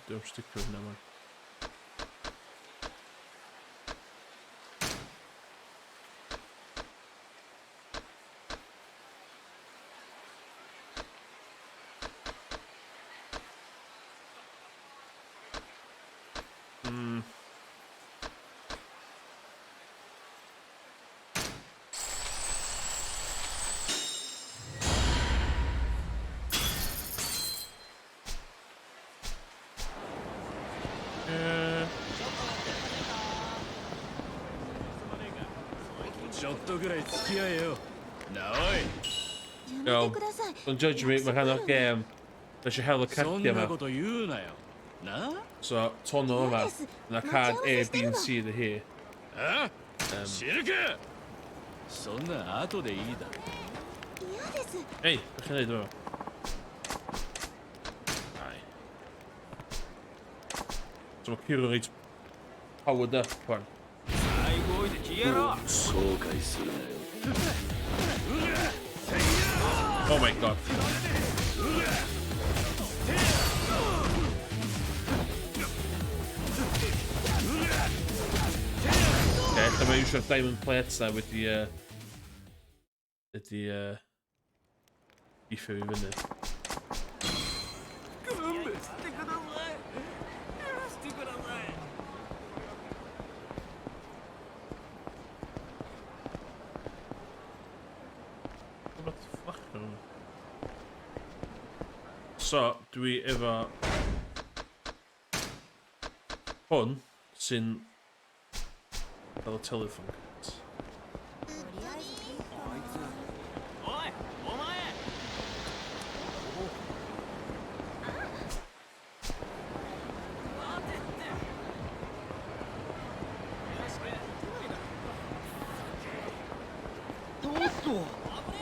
Don't stick to it now, man. Yo, don't judge me, mae rhan o'r gêm. Nes i hel y cardiau yma. So, tono yma. Yna card A, B, and C dy hi. Ei, beth chi'n neud efo? So mae Kiro reit powered up fan. Oh my god. Okay, dyma iwsio'r diamond plates na wedi ifio fi fyny. So, dwi efo hwn sy'n fel y telephone card.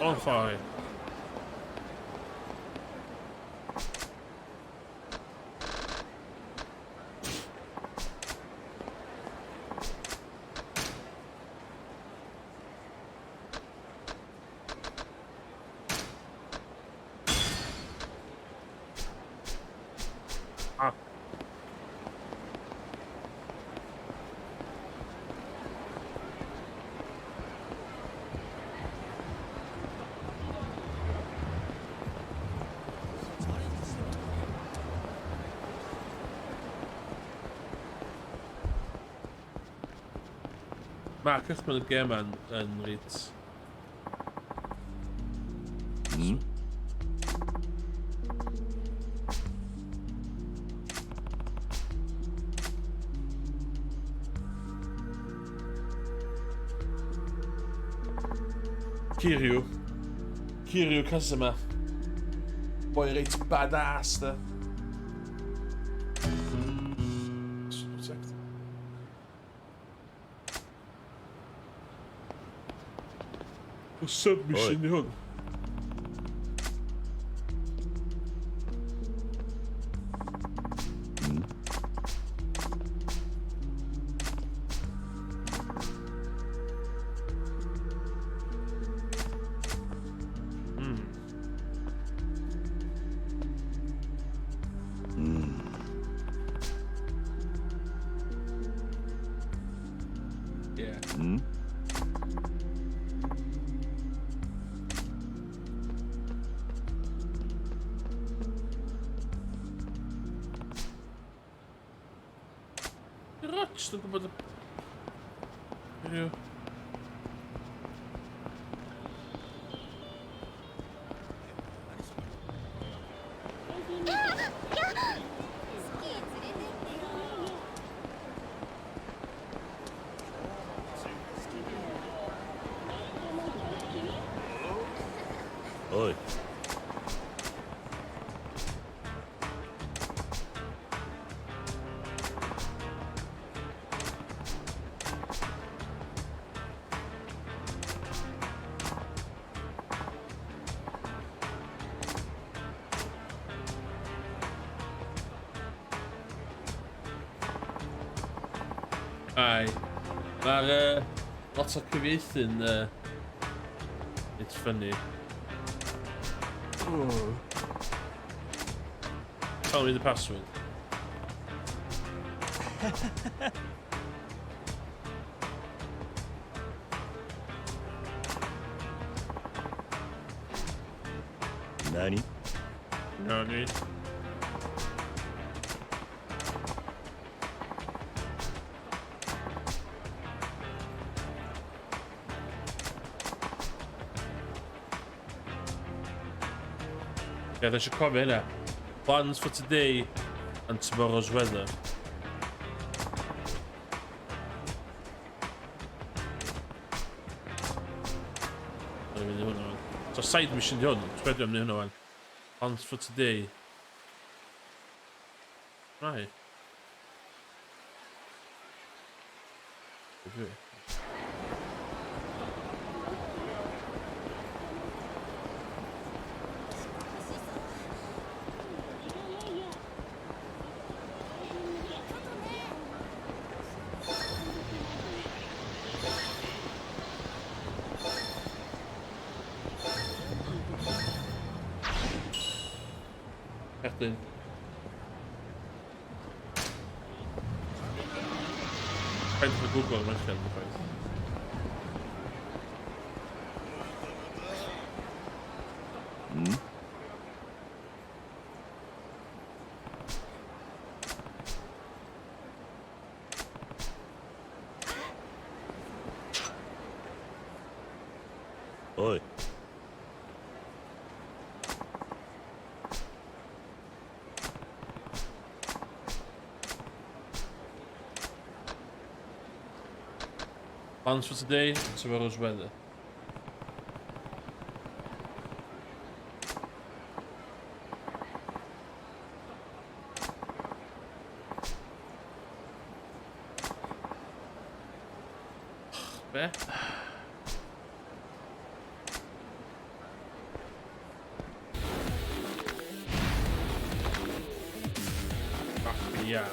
On fire. Mae cychwyn y gêm yn reit... Kiryu Kazuma. Boi reit badass da. Submission. Yeah. Rotz, look about the video.おい。Aye. Maar wat is er geweest in It's funny. Tell me the password. Nani? Nani? Yeah, they should come in here. Plans for today and tomorrow's weather. So side mission done. Spread them new one. Plans for today. Right. Okay. Echt in. Kijk of ik Google mijn scherm kwijt. Oi. Plans for today and tomorrow's weather. Where? Yeah.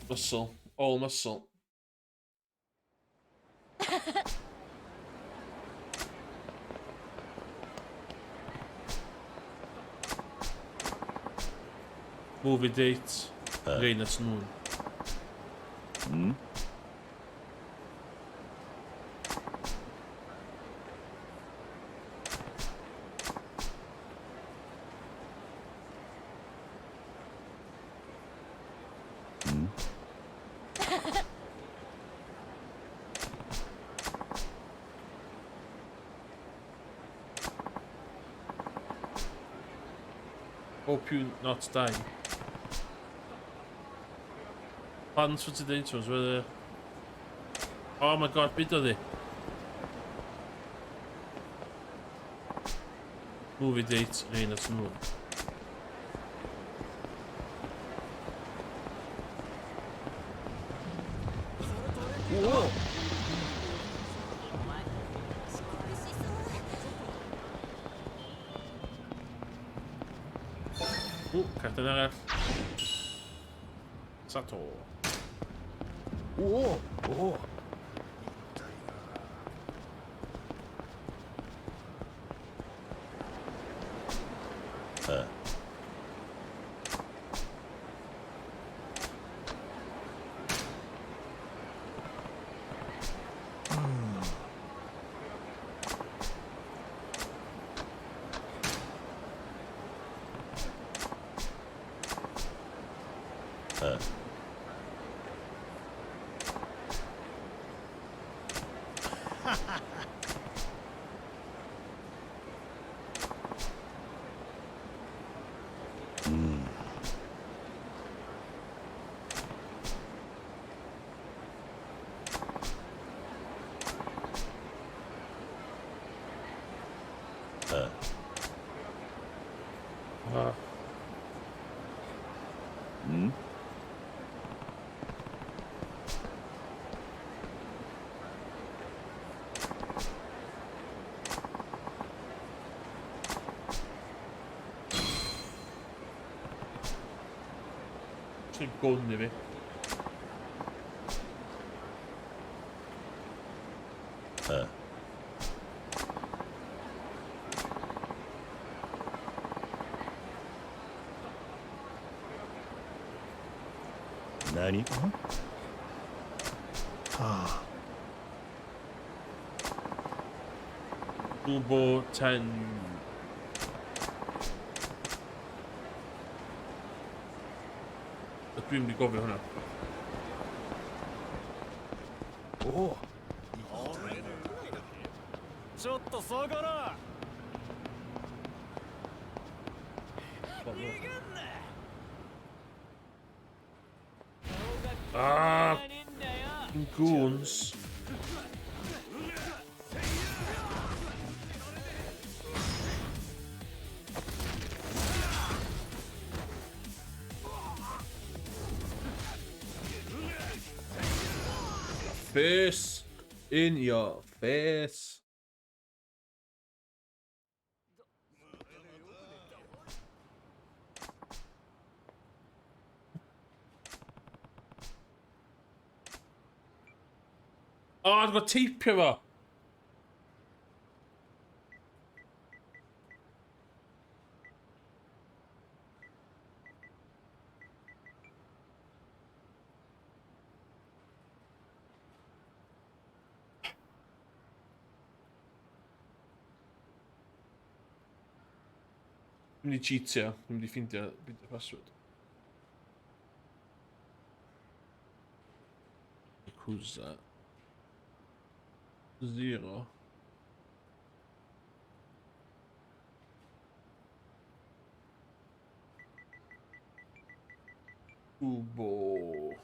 Muscle. All muscle. Movie date. Reina Snoon. Hope you not die. Plans for today's was whether. Oh my god, bit of it. Movie date, Reina Snoon. Whoa! Kaarten arall. Sato. Whoa! Whoa! Typ golden i vi. Nani? Turbo 10. Jag tror vi går över henne. Åh! ちょっと下がらAh! Goons. Face in your face. Oh, I've got teeth pillar. Mynd i cheatio, mynd i ffindio password. Yakuza 0. Kubo.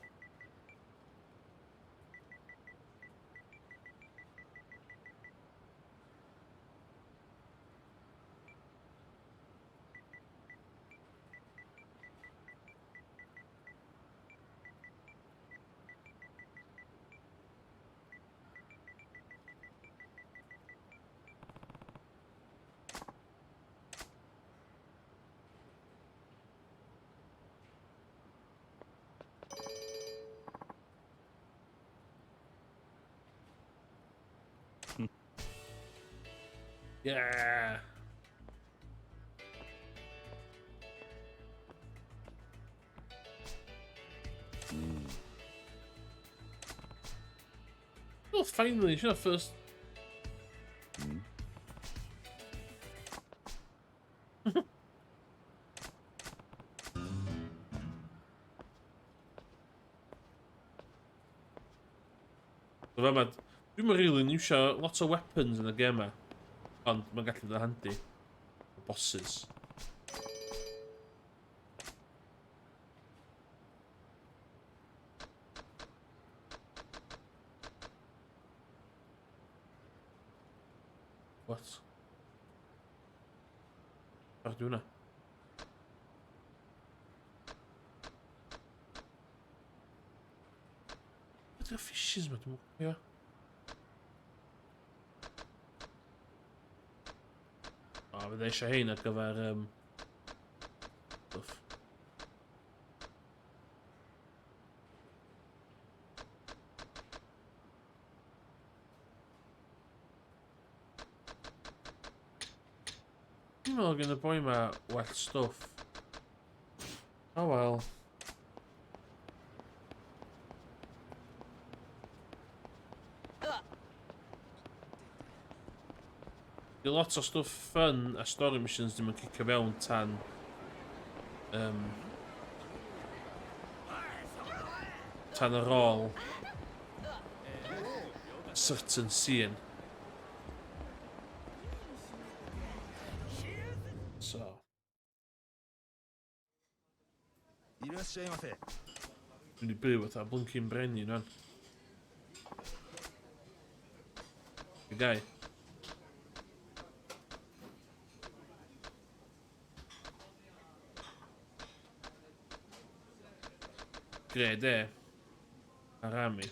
Yeah. Oh, finally, should have first. Fel ma, dwi'm yn rili iwsio lot o weapons yn y gêm ma, ond mae'n gallu dod handi. Bosses. What? Ar di hwnna? Beth yw'r fishes ma? Dwi'n mwyn. O, fydde eisiau hein ar gyfer stuff. Dwi'n meddwl gen y boi ma well stuff. Oh well. Di lot o stwff fun a story missions dim yn cicio fewn tan tan ar ôl certain scene. So. Dwi'n i byw fatha blinking brenin rwan. Y gai. Grade E. Arami.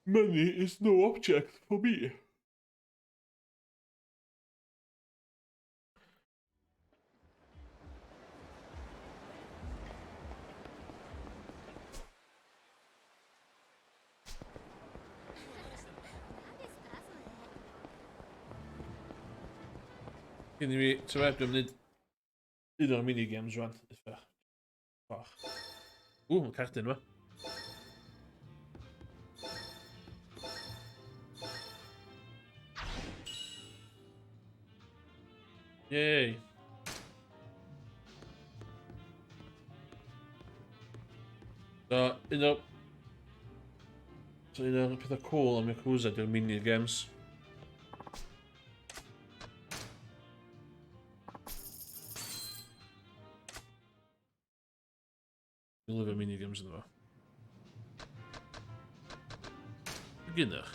Money is no object for me. Cyn i mi, tywed, dwi'n mynd un o'r minigames rwan. Mae'n cartyn yma. Yay! So, un o'r pethau cool am Yakuza di'r minigames. Dwi'n lyfio minigames yn efo. Beginner.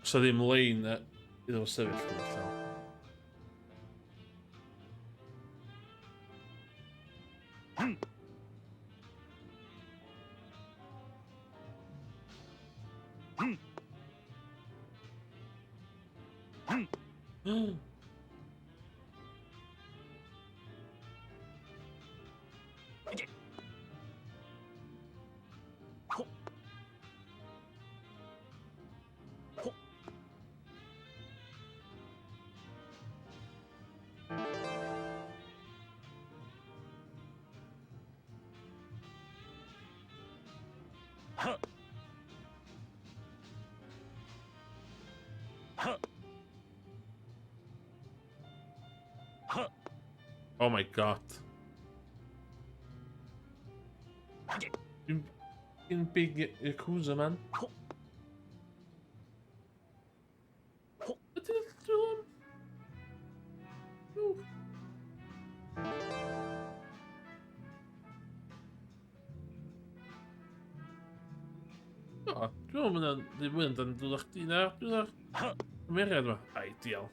So ddim lein na iddo fo sefyll yn y llaw. Oh my god. You big Yakuza, man. Oh. Dwi'n meddwl mynd yn dod o'ch di na. Dwi'n ymeriad yma. Ideal.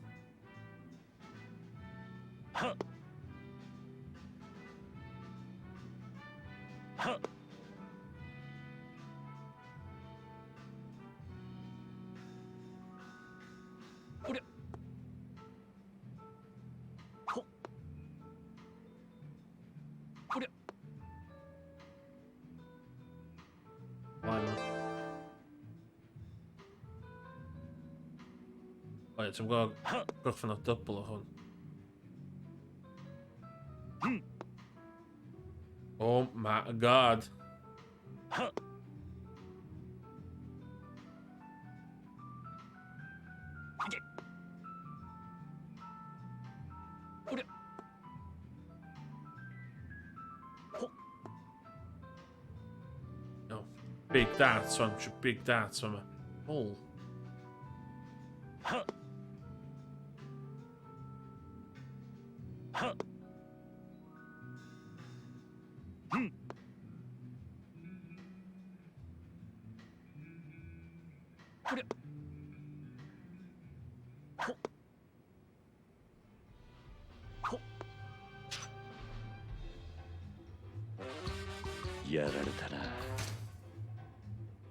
O ie, ti'n gwybod gorffen o double o hwn. Oh my god. No. Big darts on, big darts on. Oh.やられたな。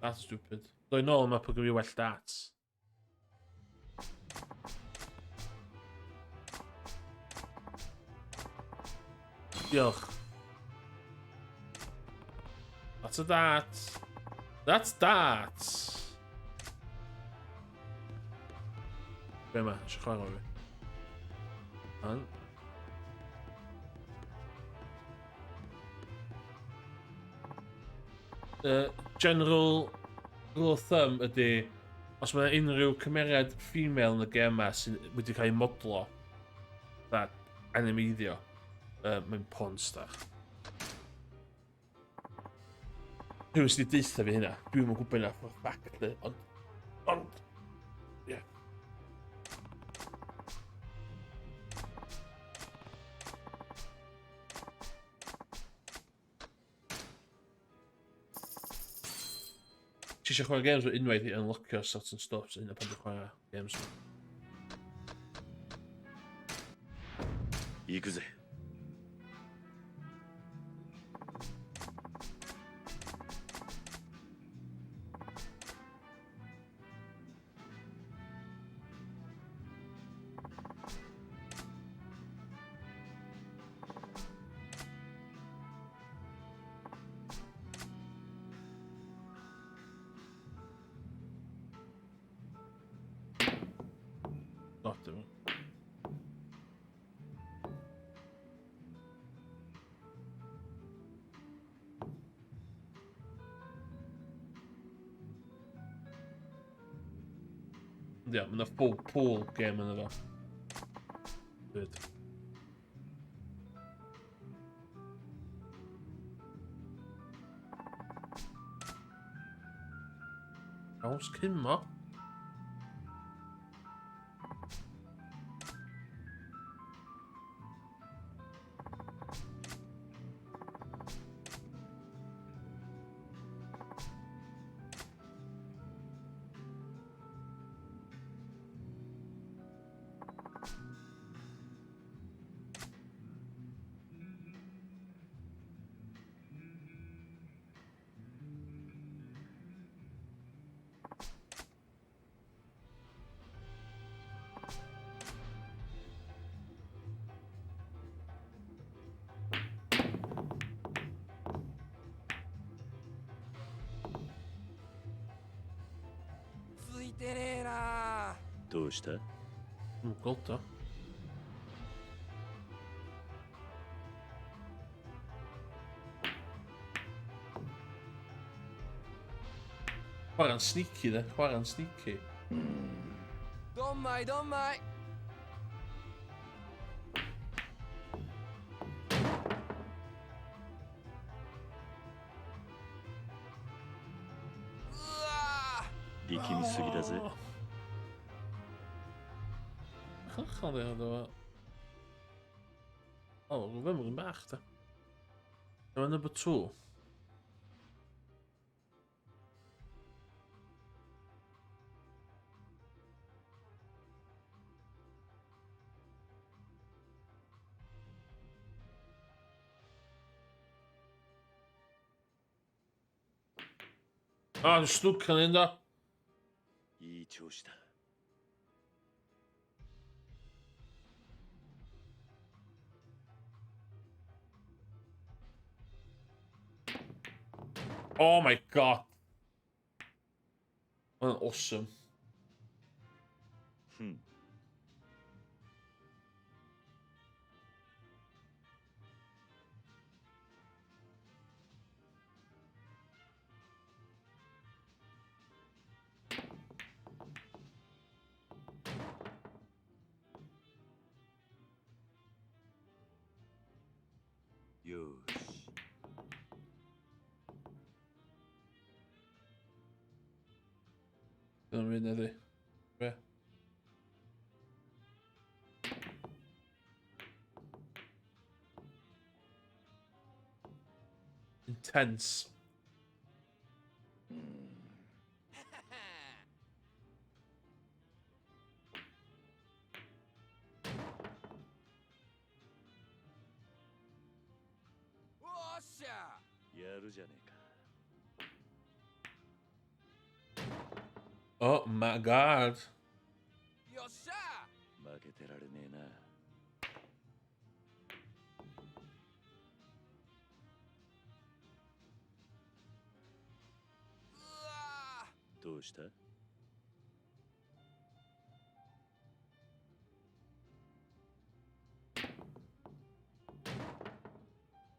That's stupid. Dwi'n nôl yma pwy gyda well darts. Diolch. That's a dart. That's darts. Be yma? Eisiau chwarae fi. An. General rule of thumb ydy, os mae unrhyw cymeriad female yn y gêm yma sy'n wedi cael ei modlo, that animeiddio, mae'n porn star. Rwy'n sydd wedi deitha fi hynna, dwi'n yn gwybod hynna for a fact, ond, ie. Ti eisiau chwarae games o unwaith i unlockio certain stuff sy'n hynna pan dwi'n chwarae games. 行くぜ。Got him. Yeah, mae'n full pool game yn efo. Good. Caws cymmo.どうした Golta. Chwarae'n sneaky de, chwarae'n sneaky. Don't mind. 力みすぎだぜ。 Gaan we door. Oh, we hebben een baagte. We hebben een betroel. Ah, dwi'n stwc yn un do. いい調子だ。Oh my god. Mae'n awesome. Dyna'n mynd eddi. Be? Intense. Oh my god. よっしゃ負けてられねえな。どうした？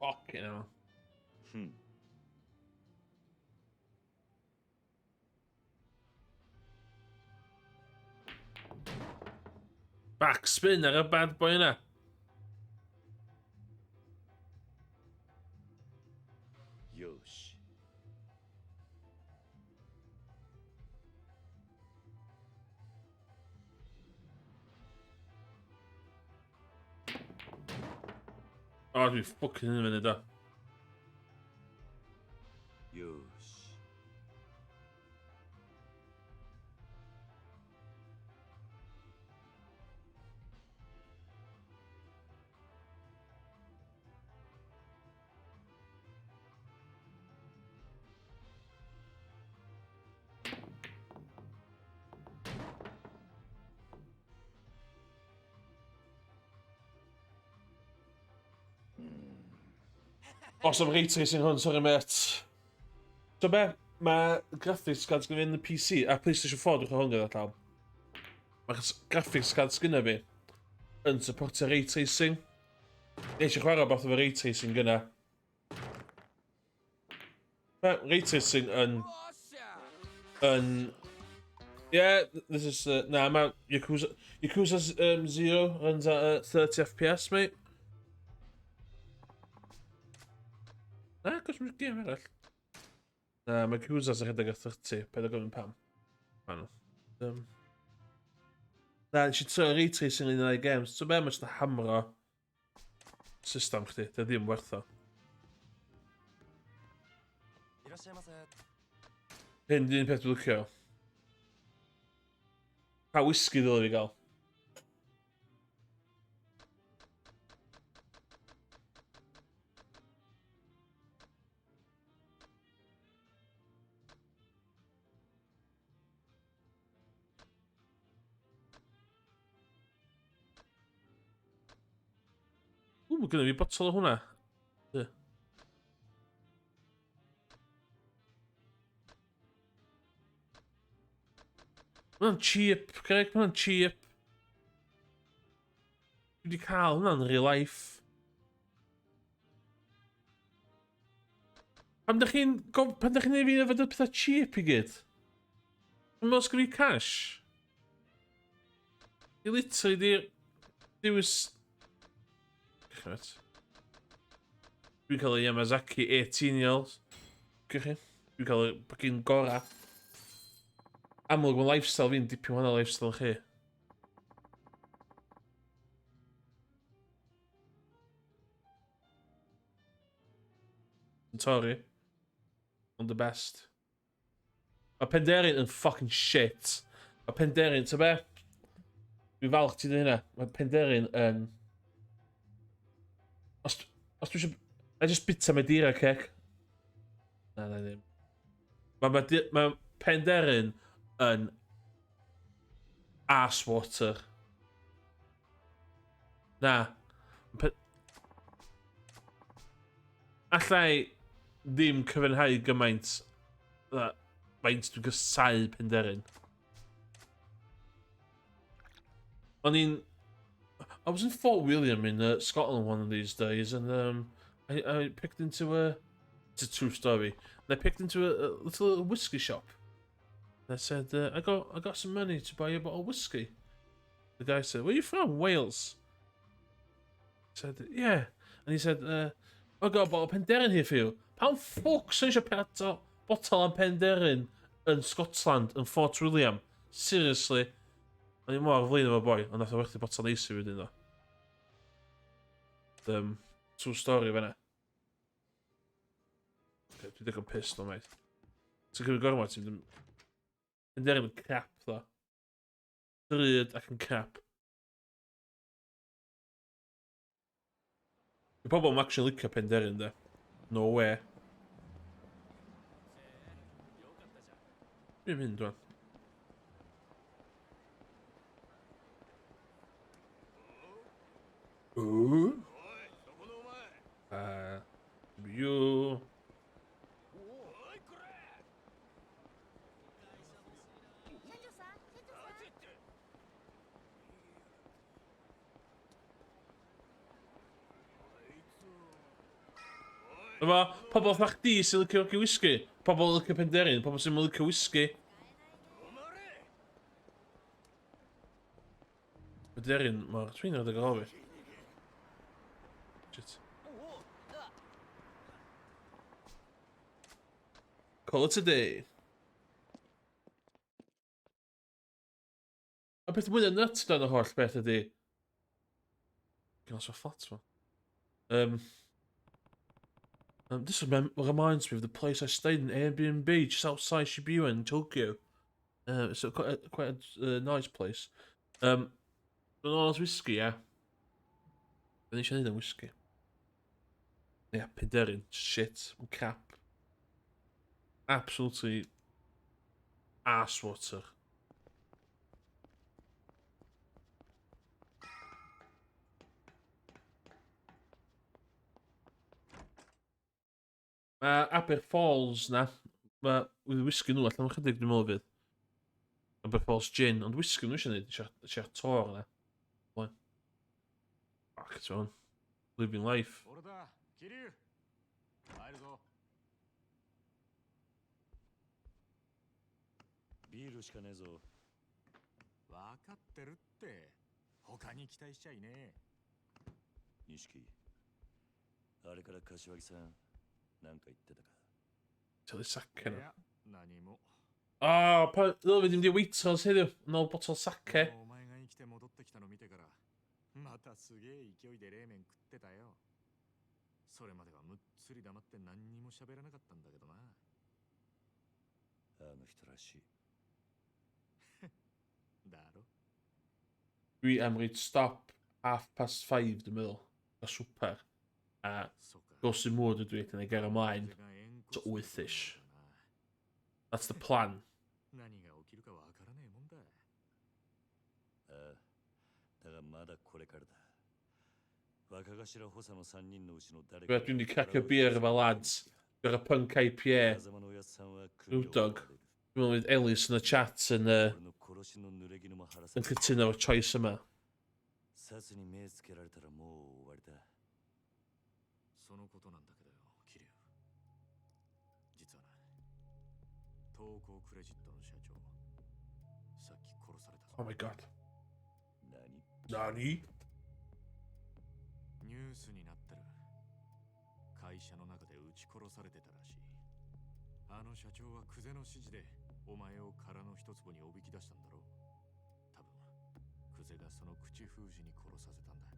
Fucking hell. Backspin ar y bad boy yna. Yosh. Oh, dwi fucking yn mynd o. Yosh. Os am ray tracing hwn, sorry mate. So be, mae graphics cards gyda fi yn y PC a PlayStation 4 dwi'n hwn gyda llaw. Mae'r graphics cards gyda fi yn supportio ray tracing. Ni eisiau chwarae beth efo ray tracing gyda. Ray tracing yn... Yeah, this is... na, mae Yakuza 0 runs at 30 FPS, mate. Na, gos mae'n gêm arall. Na, mae Yakuza's yn rhedeg ar 30, peth o gofyn pam. Fan. Na, nes i troi ray tracing yn un o'i games. So be, mae'n just hamro system chdi, dy ddim werth o. Hyn, dyn peth dwi'n licio. Pa whisky ddylai fi gael? Mae gynnu fi botol o hwnna. Mae'n cheap, Greg, mae'n cheap. Dwi wedi cael hwnna'n real life. Pan da chi'n ei fi efo pethau cheap i gyd? Mae'n meddwl sgwni cash? I literally di'r... Dewis... Dwi'n cael ei Yamazaki 18-year-olds. Dwi'n cael ei bagin gora. Amlwg mae lifestyle fi'n dipyn wahanol lifestyle chi. Centauri. On the best. Mae Penderyn yn fucking shit. Mae Penderyn, ta be? Dwi'n falch ti ddyn hynna. Mae Penderyn yn... Os dwi eisiau... I just bita Madeira cake. Na, ddim. Mae Penderyn yn arsewater. Na. Allai ddim cyfynhau gymaint faint dwi'n gysau Penderyn. I was in Fort William in Scotland one of these days, and I picked into it's a true story. And I picked into a little whiskey shop. And I said, I got some money to buy you a bottle of whiskey. The guy said, "Where are you from? Wales?" I said, "Yeah." And he said, "I got a bottle of Penderyn here for you." How fuck's eisiau bottle of Penderyn in Scotland and Fort William? Seriously. O'n i mor flin efo boi, ond nath o werthu botol neis i wedyn ddo. True story fe na. Dwi'n digon pissed o, mate. Ti'n cymryd gormod, ti'n mynd... Penderyn yn crap, ddo. Drud ac yn crap. Y pobl yn actually licio Penderyn, de. No way. Dwi'n mynd, dwi'n. Ooh. You. Yma, pobl fatha chdi sy'n licio whisky. Pobl licio Penderyn, pobl sy'n licio whisky. Penderyn, mae'r twyn ar y goffi. Shit. Call it a day. A beth mwy o nuts dan y holl beth ydi. Gos o fflat fo. This reminds me of the place I stayed in Airbnb just outside Shibuya in Tokyo. It's quite a nice place. But no, it's whiskey, yeah. Then you should need a whiskey. Yeah, Penderyn, shit, crap. Absolutely arsewater. Aber Falls na. Mae whisky nhw allan o'n chydig dwi'n meddwl fydd. Aber Falls gin, ond whisky nhw eisiau neud, eisiau tor na. Fuck, it's on. Living life. Beer しかねえぞ。わかってるって。他に期待しちゃいねえ。錦。あれから柏木さん、なんか言ってたか。Till the sake na. 何も。Ah, ddylai fi ddim di Waitrose heddiw, nôl botol sake. お前が生きて戻ってきたの見てから、またすげえ勢いで冷麺食ってたよ。それまではむっつり黙って何にも喋らなかったんだけどな。あの人らしい。だろ Dwi am reid stop 5:30 dwi'n meddwl, a swper, a dos i mwyd ydw i, dyna ger ymlaen, to 8-ish. That's the plan. 何が起きるかわからねえもんだ。ああ、だがまだこれからだ。若頭補佐の3人のうちの誰か。Dwi'n di cacio beer efo lads, gyda punk IPA, Brewdog. Dwi'n meddwl fydd Ellis yn y chat yn cytuno o'r choice yma. 殺に目つけられたらもう終わりだ。そのことなんだけどよ、桐生。実はな、東光クレジットの社長、さっき殺されたぞ。 Oh my god. 何？ニュースになってる。会社の中で撃ち殺されてたらしい。あの社長はクゼの指示でお前を殻の一坪におびき出したんだろう。多分クゼがその口封じに殺させたんだ。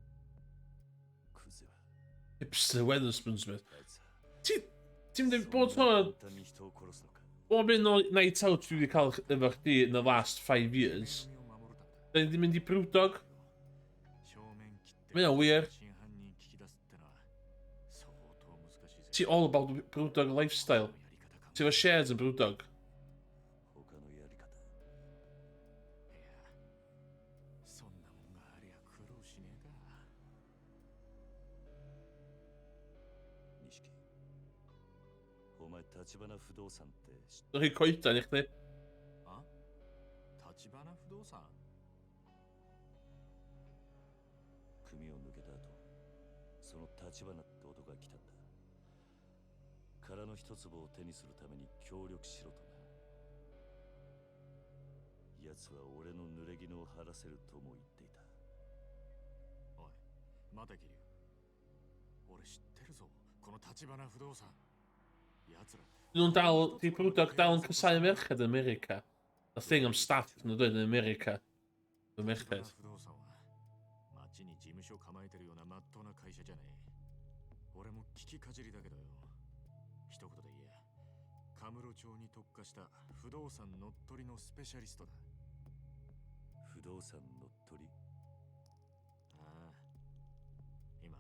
クゼは Hipster Weatherspoonsmith. Ti'n ddim bod hwn... Bob un o night out dwi wedi cael efo chdi in the last 5 years. Da ni wedi mynd i Brewdog. Mae'n wir. Ti all about Brewdog lifestyle. Ti efo shares yn Brewdog. 前立花不動産って知って Nog een koita, niet nee. あ、立花不動産。組を抜けた後、その立花って男が来たんだ。殻の一粒を手にするために協力しろとな。奴は俺の濡れ衣を晴らせるとも言っていた。おい、待てキリュウ。俺知ってるぞ、この立花不動産。奴ら。Die broert ook daar een kassaai merken in Amerika. Dat ding om staat in Amerika. De merken. 不動産は町に事務所構えてるような真っ当な会社じゃねえ。俺も聞きかじりだけどよ。一言で言え、カムロ町に特化した不動産乗っ取りのスペシャリストだ。不動産乗っ取り？ああ。今、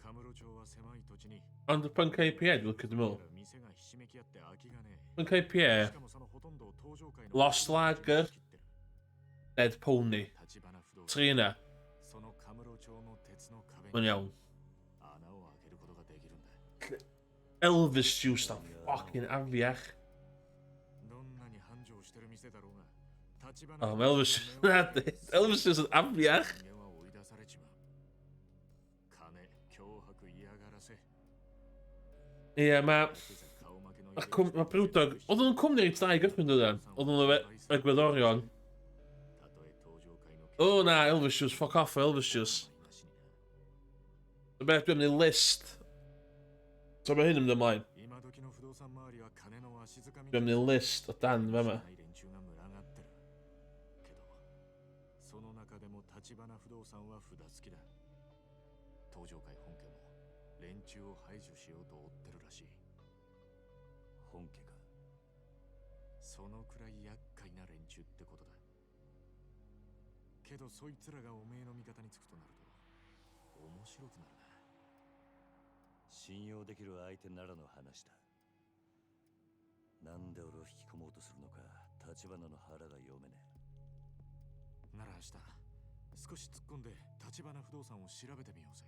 カムロ町は狭い土地に En de Punk IPA doe ik het wel. 店がひしめき合って空きがねえ。 Punk IPA. しかもそのほとんどを登場界の Lost Lager. Dead Pony. Trina. そのカムロ町の鉄の壁 Van に jou. 穴を開けることができるんだ。 Elvis juice dan fucking aviar. どんなに繁盛してる店だろうが、立花 Oh, Elvis. Elvis is een aviar. 人間は追い出されちまう。金、脅迫、嫌がらせ。 Ja, maar... Maar broert ook... Of dan komt er iets naar ik vind dan. Of dan ik wil doorgaan. Oh, nah, Elvis juice. Fuck off, Elvis juice. Dan ben ik op die list. Zo ben je hem de mine. 今時の不動産周りは金の足塚み Ik ben die list. Dat dan, we hebben. 連中が群がってる。けど、その中でも立花不動産は札付きだ。東上会本家も連中を排除しようと追ってるらしい。本家か。そのくらい厄介な連中ってことだ。けどそいつらがおめえの味方につくとなると面白くなるな。信用できる相手ならの話だ。なんで俺を引き込もうとするのか、立花の腹が読めねなら明日少し突っ込んで立花不動産を調べてみようぜ。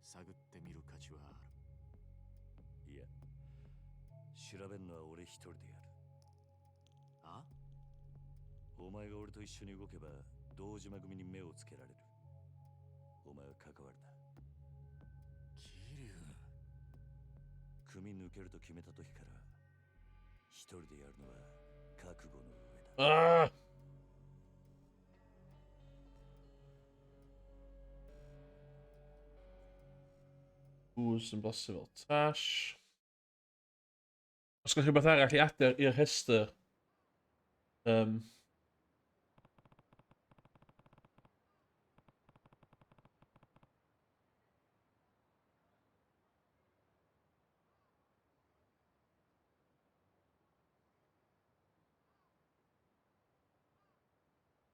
探ってみる価値はある。いや、調べんのは俺一人でやる。あ？お前が俺と一緒に動けば堂島組に目をつけられる。お前は関わるな。桐生。組抜けると決めた時から一人でやるのは覚悟の上だ。Ah! Oeh, zijn bassen wel trash. Os gwelwch chi rhywbeth arall i adael i'r rhestr.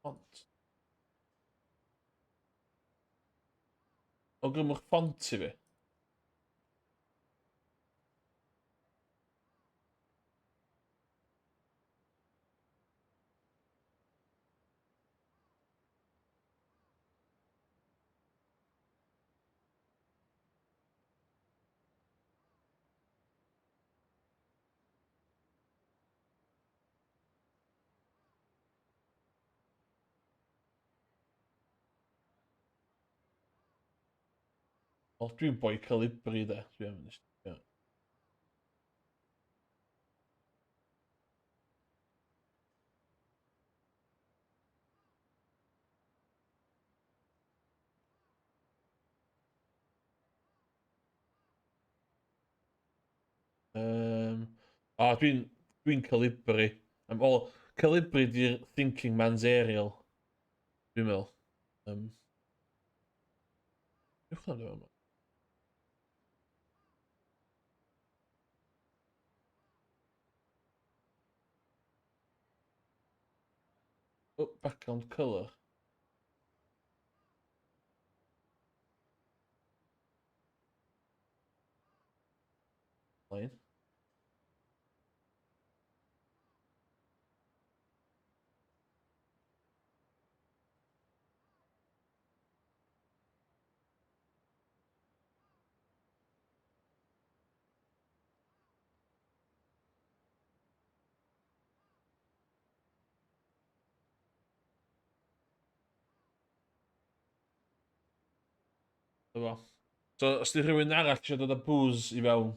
Font. O gymwch font i fi. O, dwi'n boi calibri de, dwi am ynys. O, dwi'n calibri. O, calibri di'r thinking man's aerial. Dwi'n meddwl. Yw'ch na dwi'n meddwl. Oh, background colour. Fine. Efo. So, os di rhywun arall eisiau dod â booze i fewn,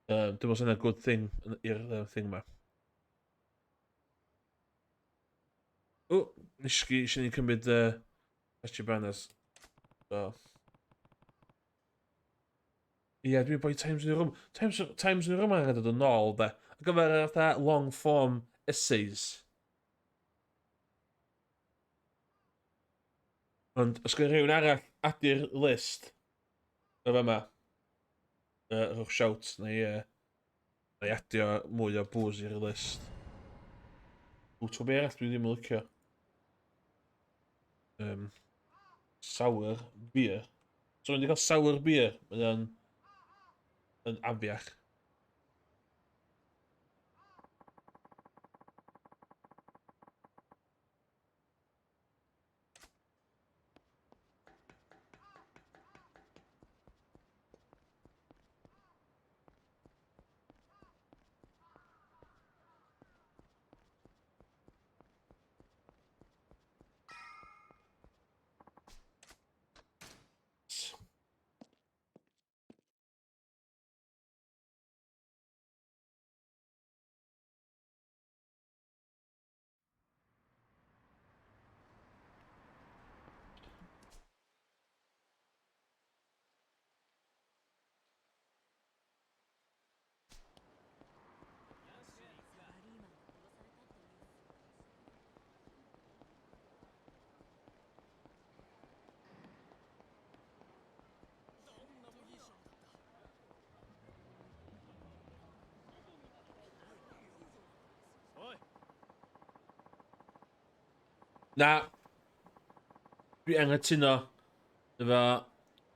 dwi'n meddwl sy'n good thing i'r thing ma. O, nisgi, eisiau ni cymryd Patchy Banners. So. Ie, dwi'n boi Times New Roman. Times New Roman yn dod yn ôl, de. Ar gyfer yr long form essays. Ond os gyda rhywun arall adi'r list o fe yma, rhowch shout neu adio mwy o booze i'r list. Ww, be arall dwi ddim yn licio. Sour beer. So, wedi cael sour beer, mae'n afiach. Na, dwi anghytuno efo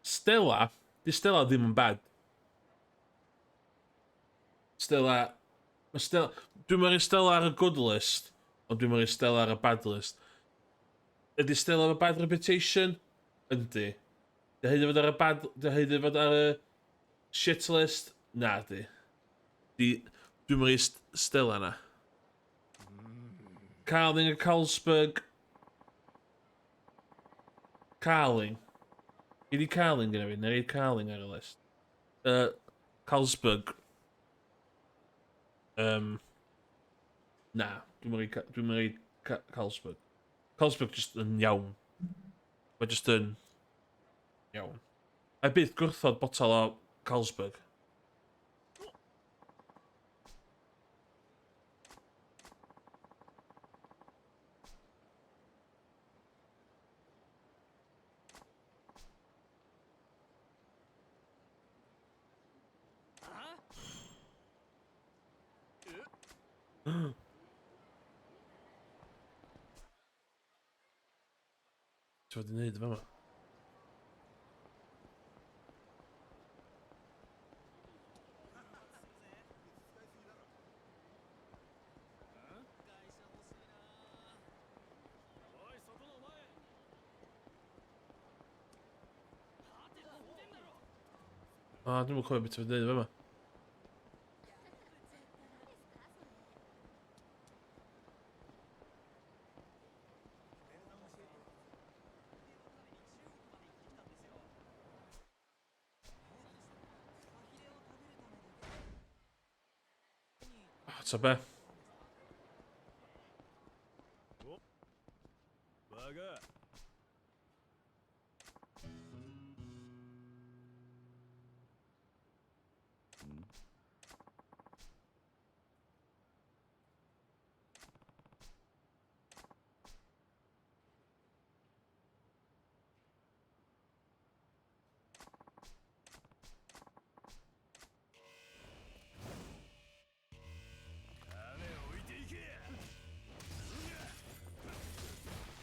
Stella. Di Stella ddim yn bad. Stella... Dwi'n meddwl Stella ar y good list, ond dwi'n meddwl Stella ar y bad list. Ydy Stella ar y bad reputation? Yndi. Dy fod ar y shit list? Na, di. Dwi'n meddwl Stella na. Carling a Carlsberg. Carling. Ydy Carling gyda fi? Neu Carling ar y list? Carlsberg. Na, dwi'n meddwl Carlsberg. Carlsberg just yn iawn. Mae just yn iawn. A bydd gwrthod botol o Carlsberg. Ti'n fod i wneud efo yma? Dwi'n cofio beth ti'n fod i wneud efo yma. Ta be?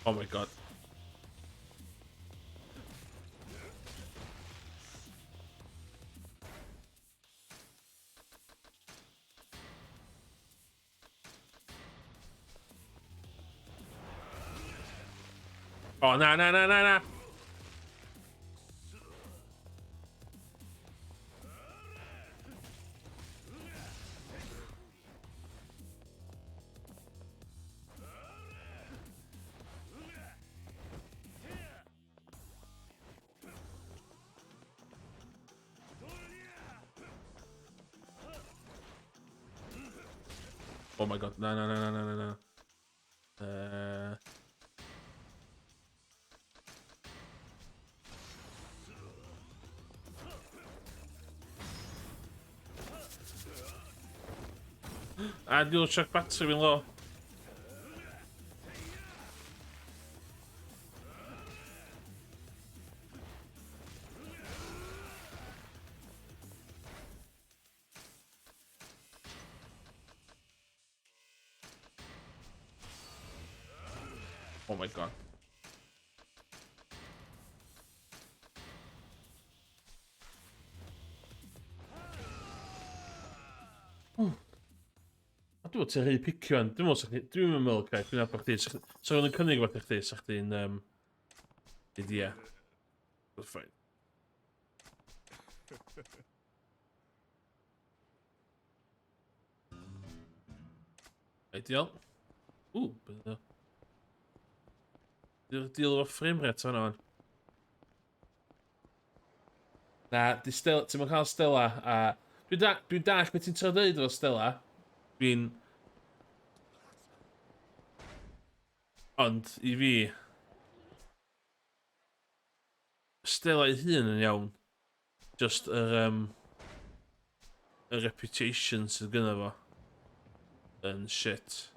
Oh my god. Oh, na. Oh my god, no. You'll check battery in low. Oh my god. A dwi'n ti'n rhaid picio yn. Dwi'n meddwl, Craig, dwi'n abod chdi. So yn cynnig fath i chdi, sa chdi'n... Idia. That's fine. Ideal. Bydd o. Deal efo frame rate fan o'n. Na, ti'n mynd cael Stella, a... Dwi'n dall beth ti'n troi dweud efo Stella. Dwi'n... Ond, i fi... Stella ei hun yn iawn. Just y reputation sydd gyda fo. Yn shit.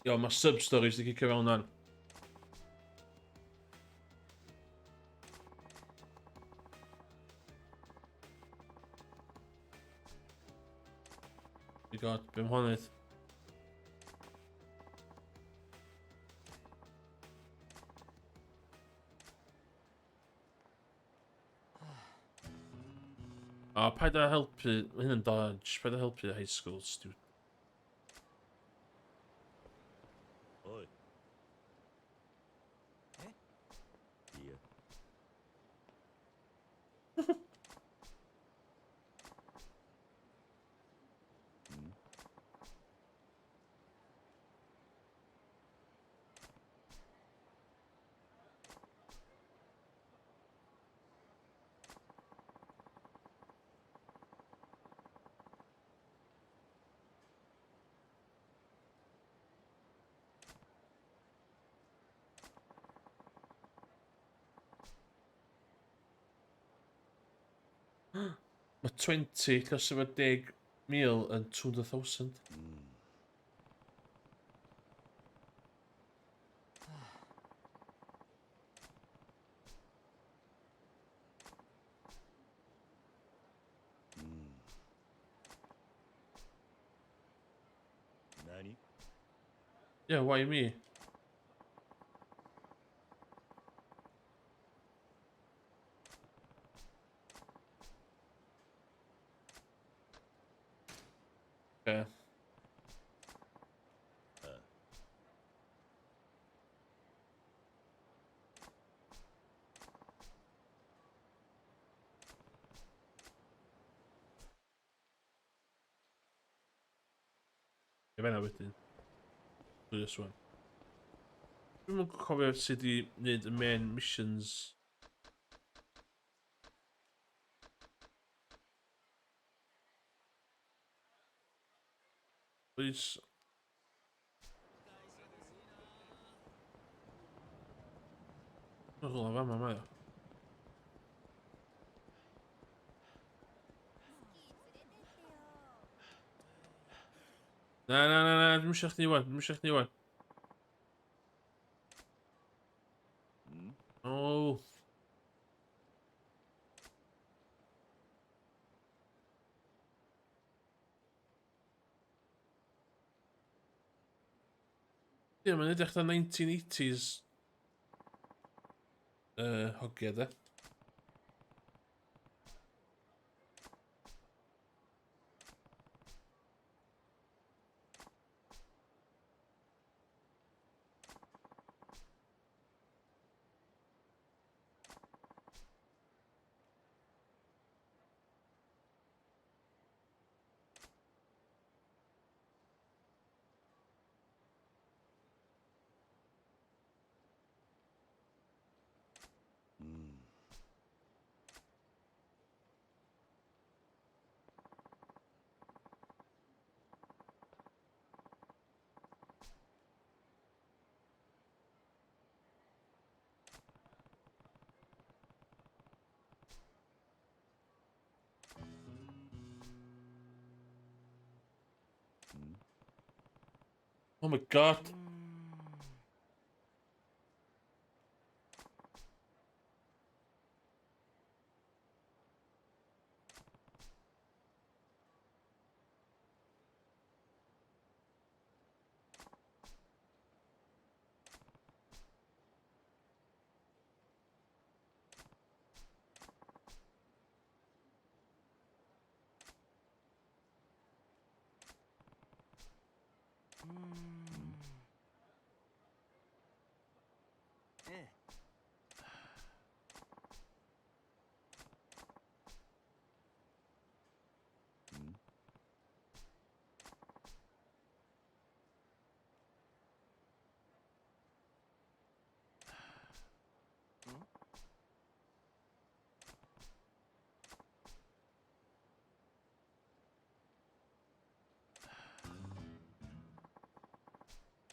Yo, mae sub-stories di cicio fewn o'n. My god, bym honydd. O, paid a helpu, mae hyn yn dodge, paid a helpu high school student. Oi. Iya. Mae 20 cos efo 10,000 yn 200,000. Nani? Yeah, why me? Okay. Fe na wedyn. This one. Dwi'n mwyn cofio sut i wneud y main missions. Please. Dwi'n gwybod fan mae o. Na, dwi'n eisiau chdi wan, O. Ie, mae'n edrych na 1980s hogia, da. Oh my god.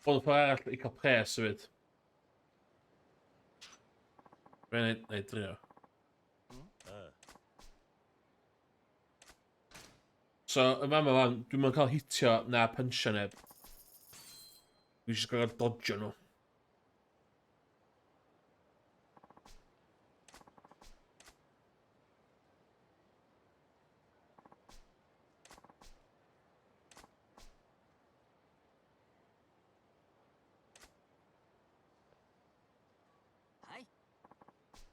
Både for her i Capres, så vidt. Nej, 3. Så yma fan, dwi'n mynd cael hitio na punchio neb. Dwi jyst gael dodgio nhw.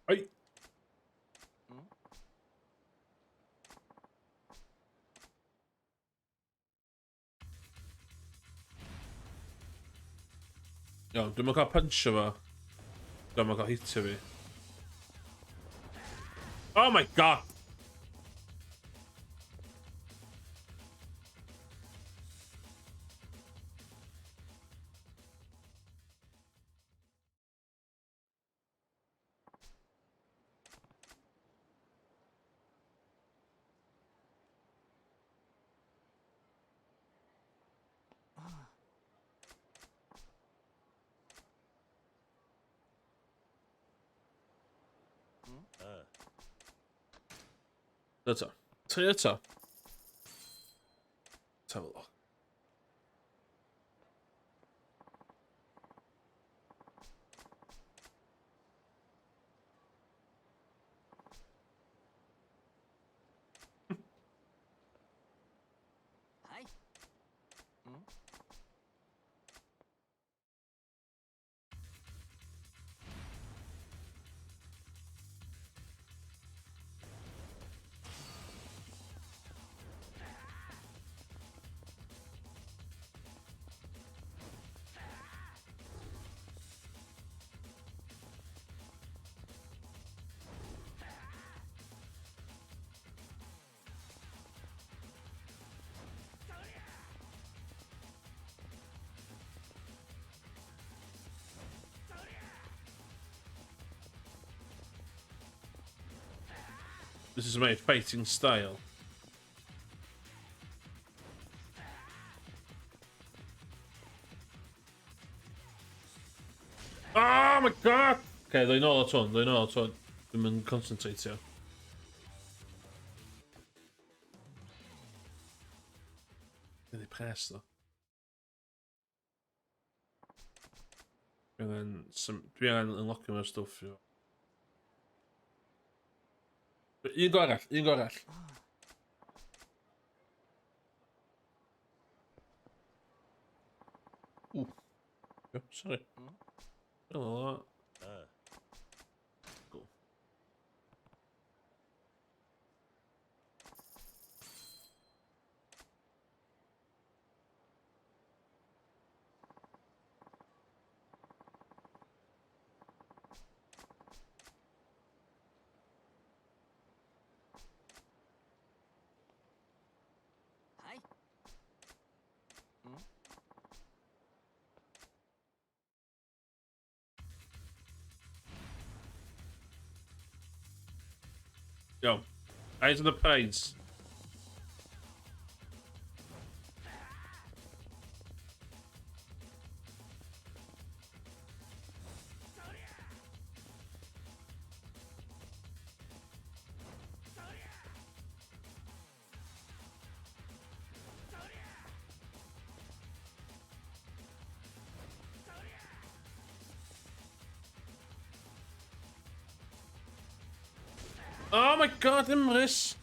Oi! Iawn, dwi'n mynd cael punchio fo. Dwi'n mynd cael hitio fi. Oh my god! Eto. Tri eto. Let's have a look. This is my fighting style. Oh my god! Okay, they know that's one. They know that's one. Dwi'n mynd concentratio. Dyn ni pres though. Dwi angen unlockio mewn stwff. Un go arall, un go arall. Ooh. Oh, sorry. Oh, cool. Go. Eyes on the prize. Oh my god, Imris!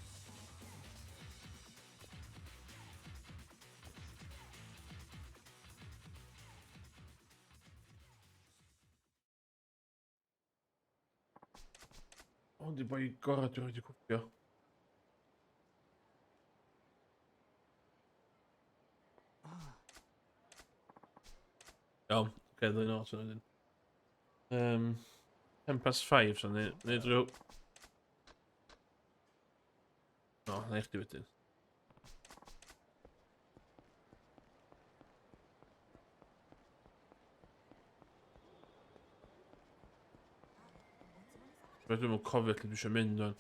O, di boi gorau dwi wedi cwpio. Iawn, oce, ddwy'n ots yna dyn. 10 past 5, so neud rhyw... O, na i chdi wedyn. Dwi'n cofio lle dwi eisiau mynd o'n.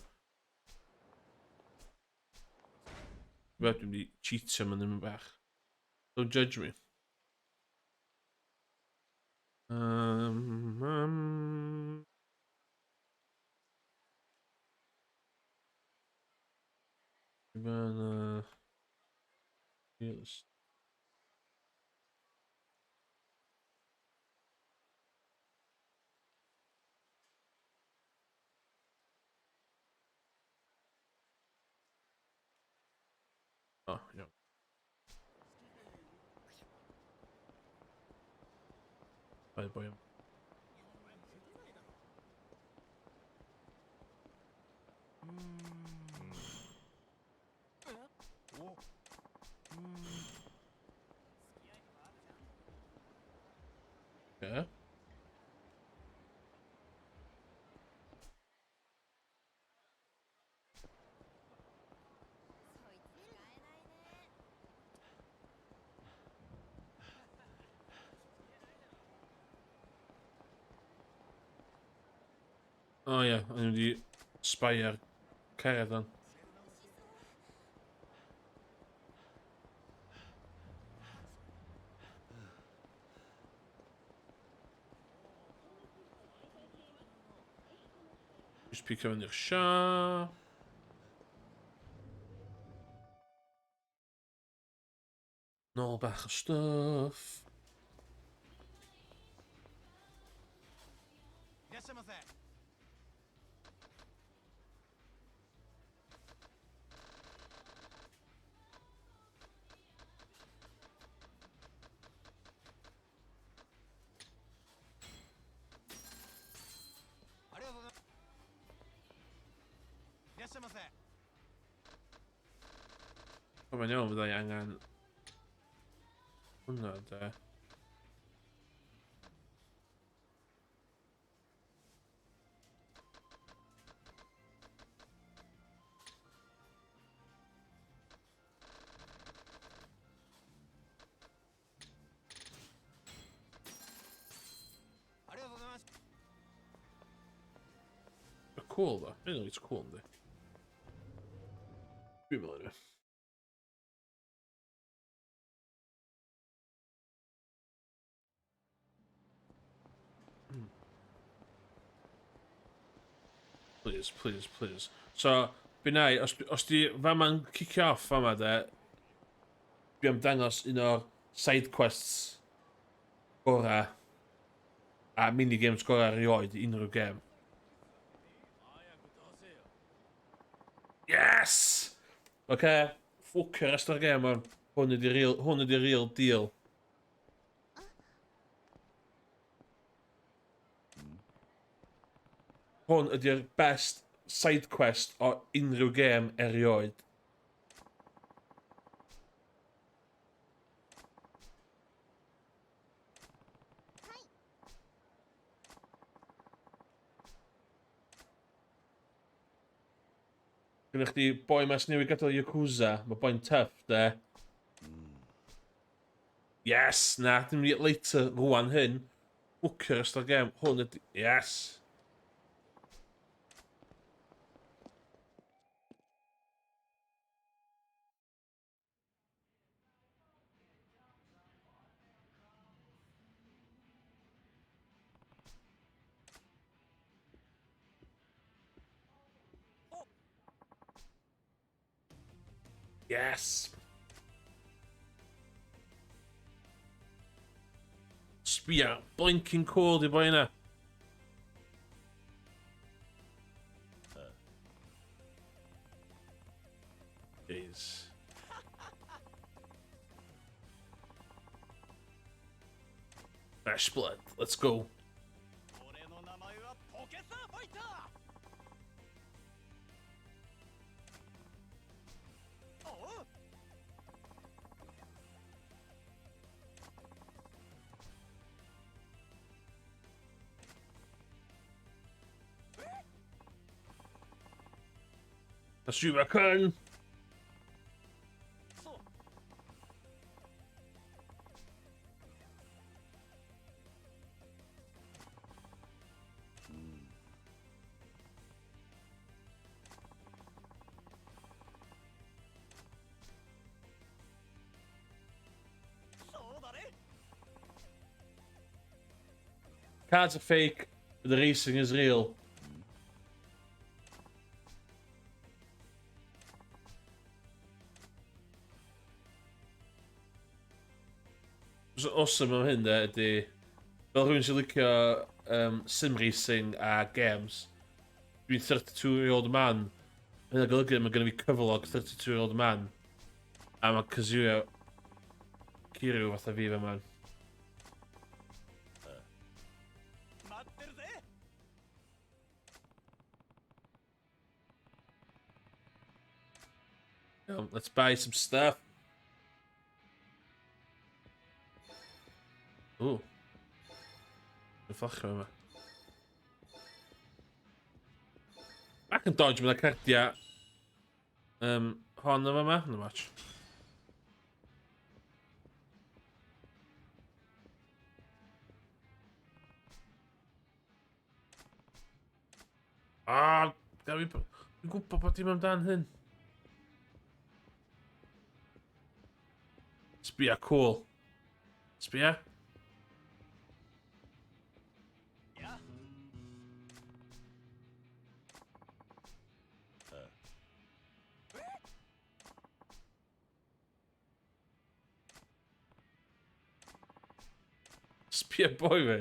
Dwi'n mynd i cheatio man ddim yn bach. Don't judge me. Yes. Oh, yeah. Bye, boy. Yeah. Oh yeah, o'n i wedi spy ar Ceredd o'n. Just pico fyny'r siar. Nôl bach o stuff. いらっしゃいませ。ありがとうございます。いらっしゃいませ。 Mae'n iawn fydda i angen hwnna de. Cool though. I know it's cool ynddi. Dwi'n meddwl yna. Please, please, please. So, Binai, os di fama'n cicio off fama de, dwi am dangos un o'r side quests gora a minigames gora erioed i unrhyw gem. Yes! Okay, ffwc y rest o'r gem on. Hwn ydi real deal. Hwn ydi'r best side quest o unrhyw gem erioed. Gynnwch chi boi mas newid gadael Yakuza, mae boi'n tough, de. Yes, na, dim ni later rwan hyn. Ffwc yr ystod gem, hwn ydi, yes. Yes. Sbia, blinking cool di boi yna. Fresh blood. Let's go. 俺の名前はポケサーファイター。おう。Shuriken. そう。そうだね。 Cards are fake. The racing is real. So awesome am hyn de ydy fel rhywun sy'n licio sim racing a games, dwi'n 32-year-old man, hynny'n golygu mae gen i fi cyflog 32-year-old man a mae Kazuya Kiryu fatha fi fe man. 待ってるぜ。 Let's buy some stuff. Ooh. Dwi'n fflachio yma. Ac yn dodge mewn cardiau hon yma yma. No match. Dwi'n gwybod bod dim amdan hyn. Sbia, cool. Sbia. Sbia boi fe.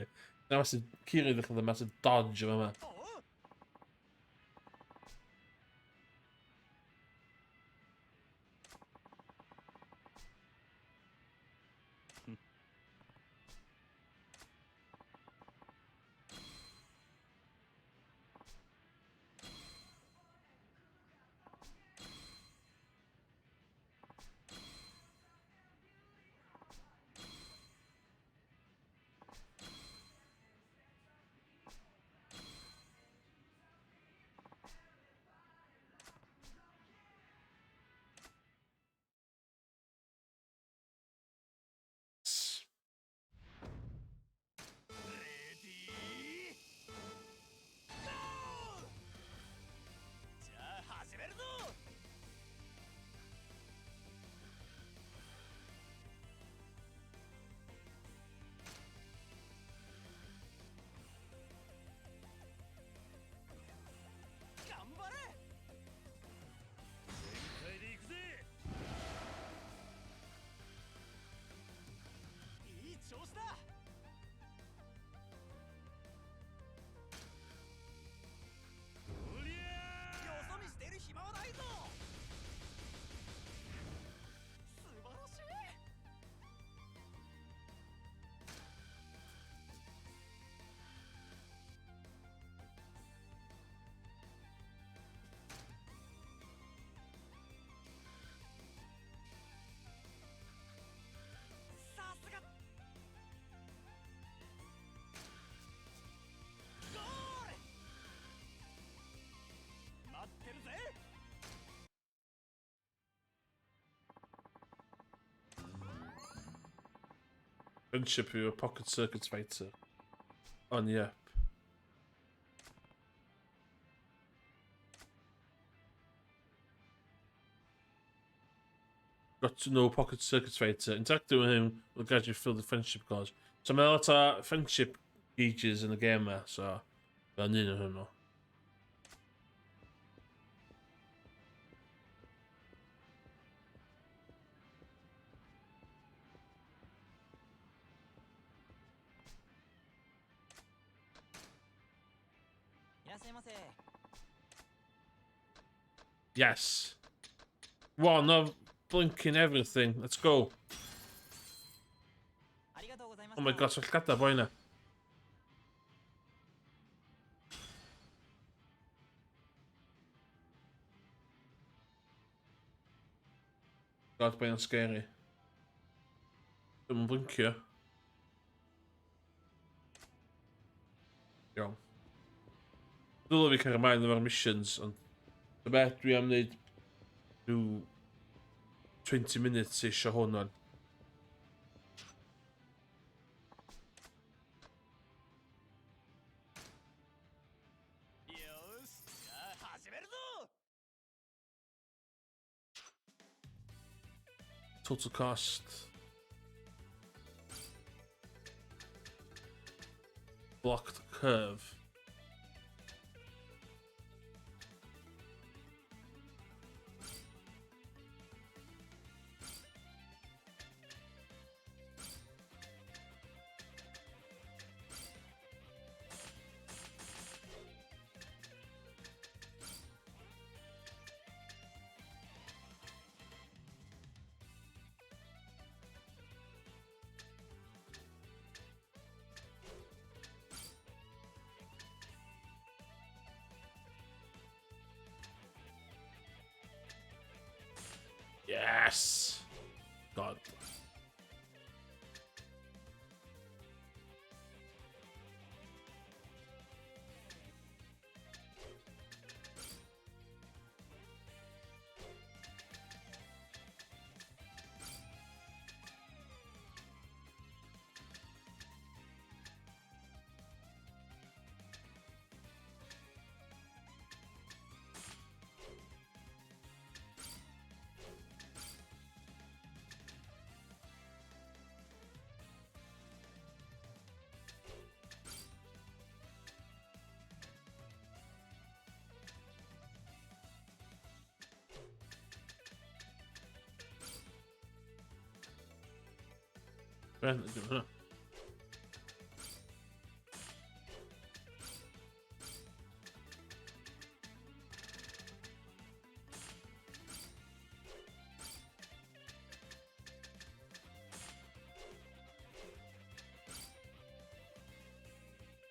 Na mas y Kiryu ddechrau dda mas y dodge yma. Friendship who a pocket circuit fighter. On the up. Got to know pocket circuit fighter. Interacting with him will gradually fill the friendship clause. So mae lot o friendship gauges yn y game ma, so fel un o hwnnw. Yes. One of blinking everything. Let's go. Oh my god, so llgada boi na. God, boi o'n scary. Dwi'n blincio. Iawn. Dwi'n fi cael ymlaen efo'r missions, ond y beth dwi am wneud rhyw 20 minutes eisiau hwn o'n. Total cost. Blocked curve. Yes! God.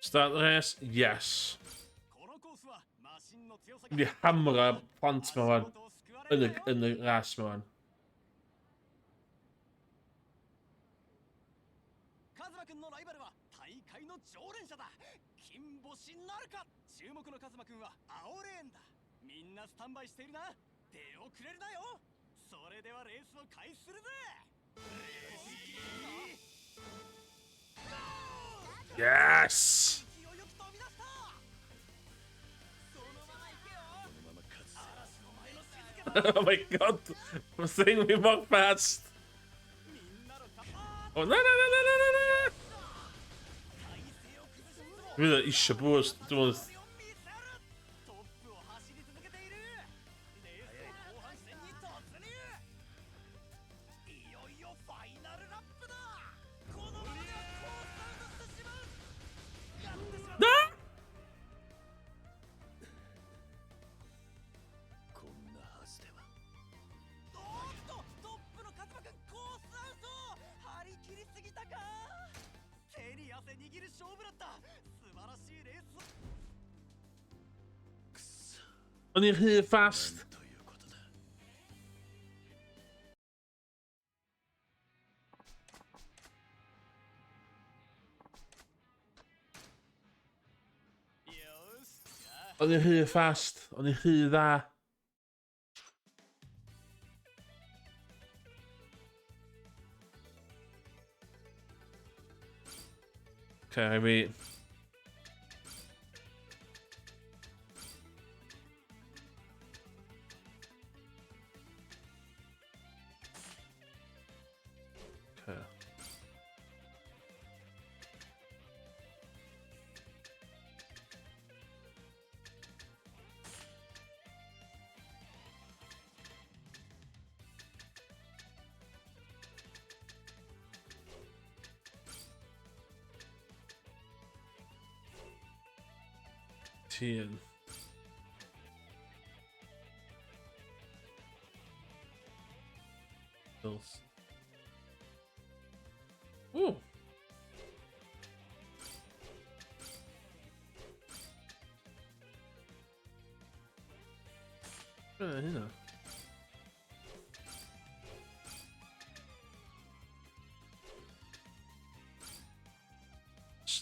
Start the race? Yes. Di hamra plant ma wan. Yn y ras ma wan. カズマくんのライバルは大会の常連者だ。金星なるか。注目のカズマくんは青レーンだ。みんなスタンバイしているな。出遅れるなよ。それではレースを開始するぜ。Yes! Oh my god! I'm saying we walk fast! Oh no no no no no no no! Really, eisiau bwys, dwi'n meddwl... O'n i'n rhy fast. O'n i'n rhy fast. O'n i'n rhy dda. Okay, I mean... Okay. Tien. Ooh.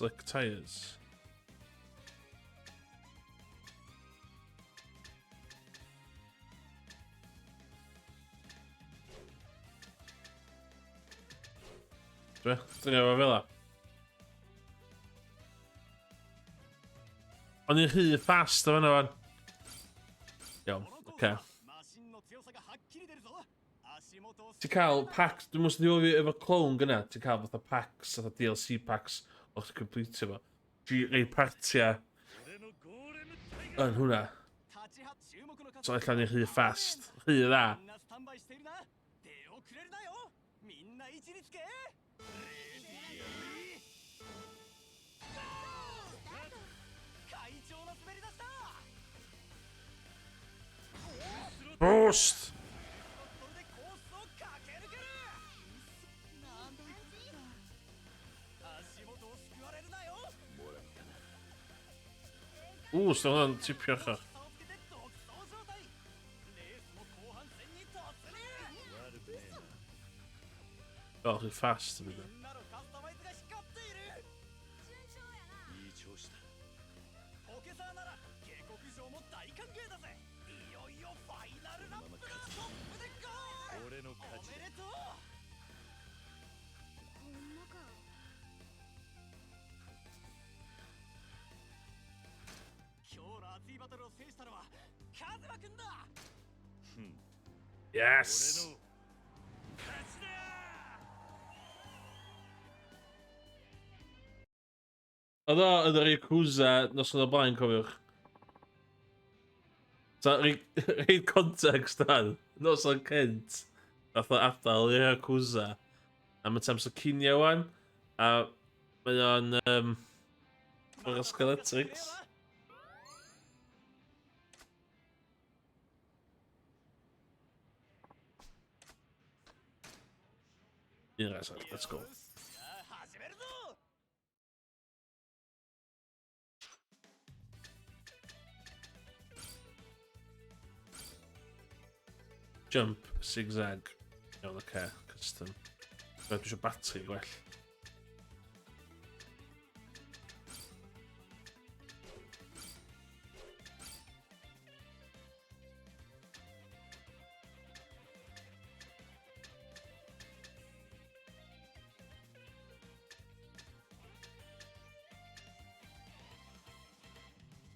slick tyres. Dwi'n efo fel la. O'n i'n rhy fast o fanna fan. Iawn, oce. Ti'n cael packs, dwi'n mwyn sy'n fi efo clone gyna, ti'n cael fatha packs, fatha DLC packs, o'ch ti'n completio fo. Ti'n rei partia yn hwnna. So allan ni'n rhy fast, rhy dda. Boost! Ooh, so hwnna'n tipio chi. Oh, rhy fast ydy. バトルを制したのはカズマくんだ。Yes. Oedd o yn yr Yakuza nos yn y blaen, cofiwch. So, reid context dan. Nos o'n cynt. Nath o adael i'r Yakuza. A mae Tamsa Cinio wan. A mae o'n... o'r Skeletrix. Yeah, let's go. Jump, zigzag. Iawn, oce, custom. Dwi eisiau batri gwell.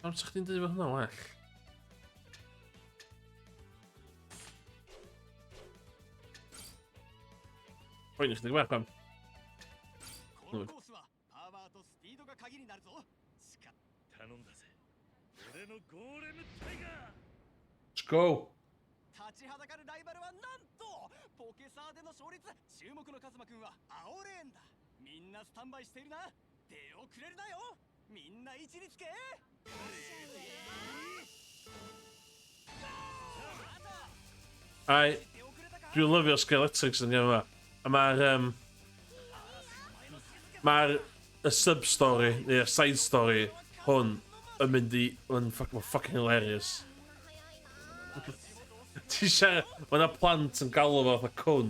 Pam sa chdi'n dweud bod hwnna'n well? Poen i chdi gwell, pam? Let's go! 立ちはだかるライバルはなんとポケサーでの勝率注目のカズマくんは青レーンだ。みんなスタンバイしているな。出遅れるなよ。みんな位置につけ。Ai, dwi'n lyfio Skeletrix yn yma. A mae'r sub-story, neu'r side story hwn yn mynd i... yn fucking hilarious. Ti'n siarad... Mae yna plant yn galw fo fatha cwn.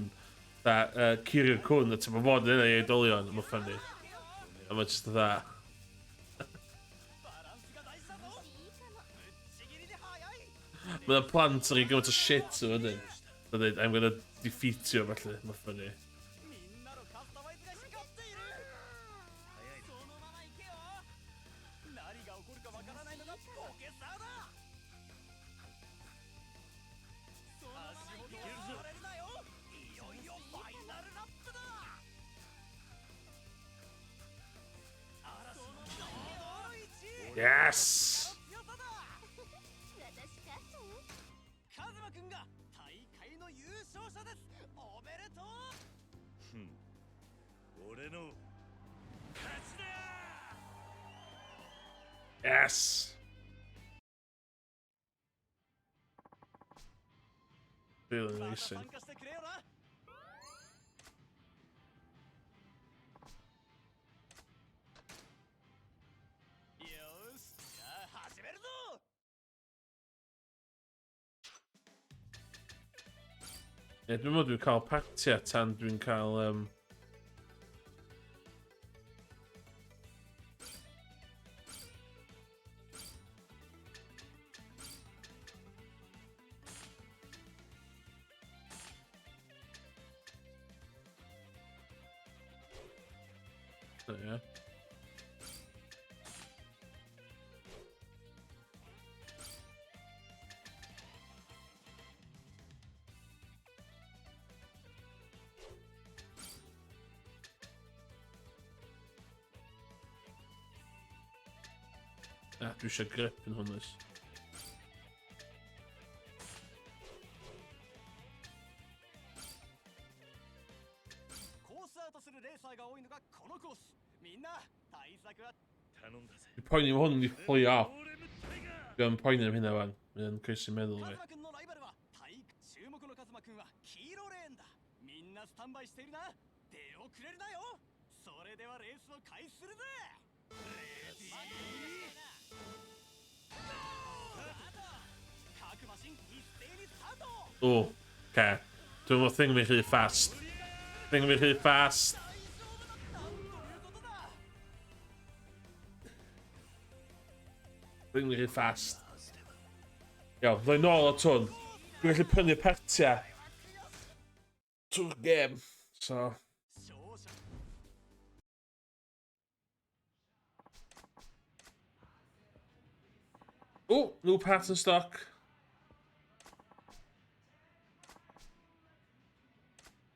Kiryu cwn, a ti'n bod yna i eidolion, mae'n ffynnu. A mae'n just dda. Mae yna plant yn ei gymaint o shit o fydyn. Mae'n dweud, I'm gonna defeat you, felly. Mae'n ffynnu. Yes! カズマくんが大会の優勝者です。おめでとう。俺の勝ちだ。 Yes! Feeling racing. Ie, dwi'n meddwl dwi'n cael partia tan dwi'n cael... There we go. Du kör greppen Hannes. が多いのがこのコース。みんな対策は頼んだぜ。 You're pointing with one, you fly off. I'm pointing him in there, man. And Chris in the middle of it. カズマ君のライバルは注目のカズマ君は黄色レーンだ。みんなスタンバイしているな。出遅れるなよ。それではレースを開始するぜ。レディー。各マシン一斉にスタート。 Oh, okay. Doing my thing really fast. Thing really fast. Thing really fast. Iawn, ddoi nôl o twn. Dwi'n gallu prynu partia trwy'r gêm. So... Oh, new parts in stock.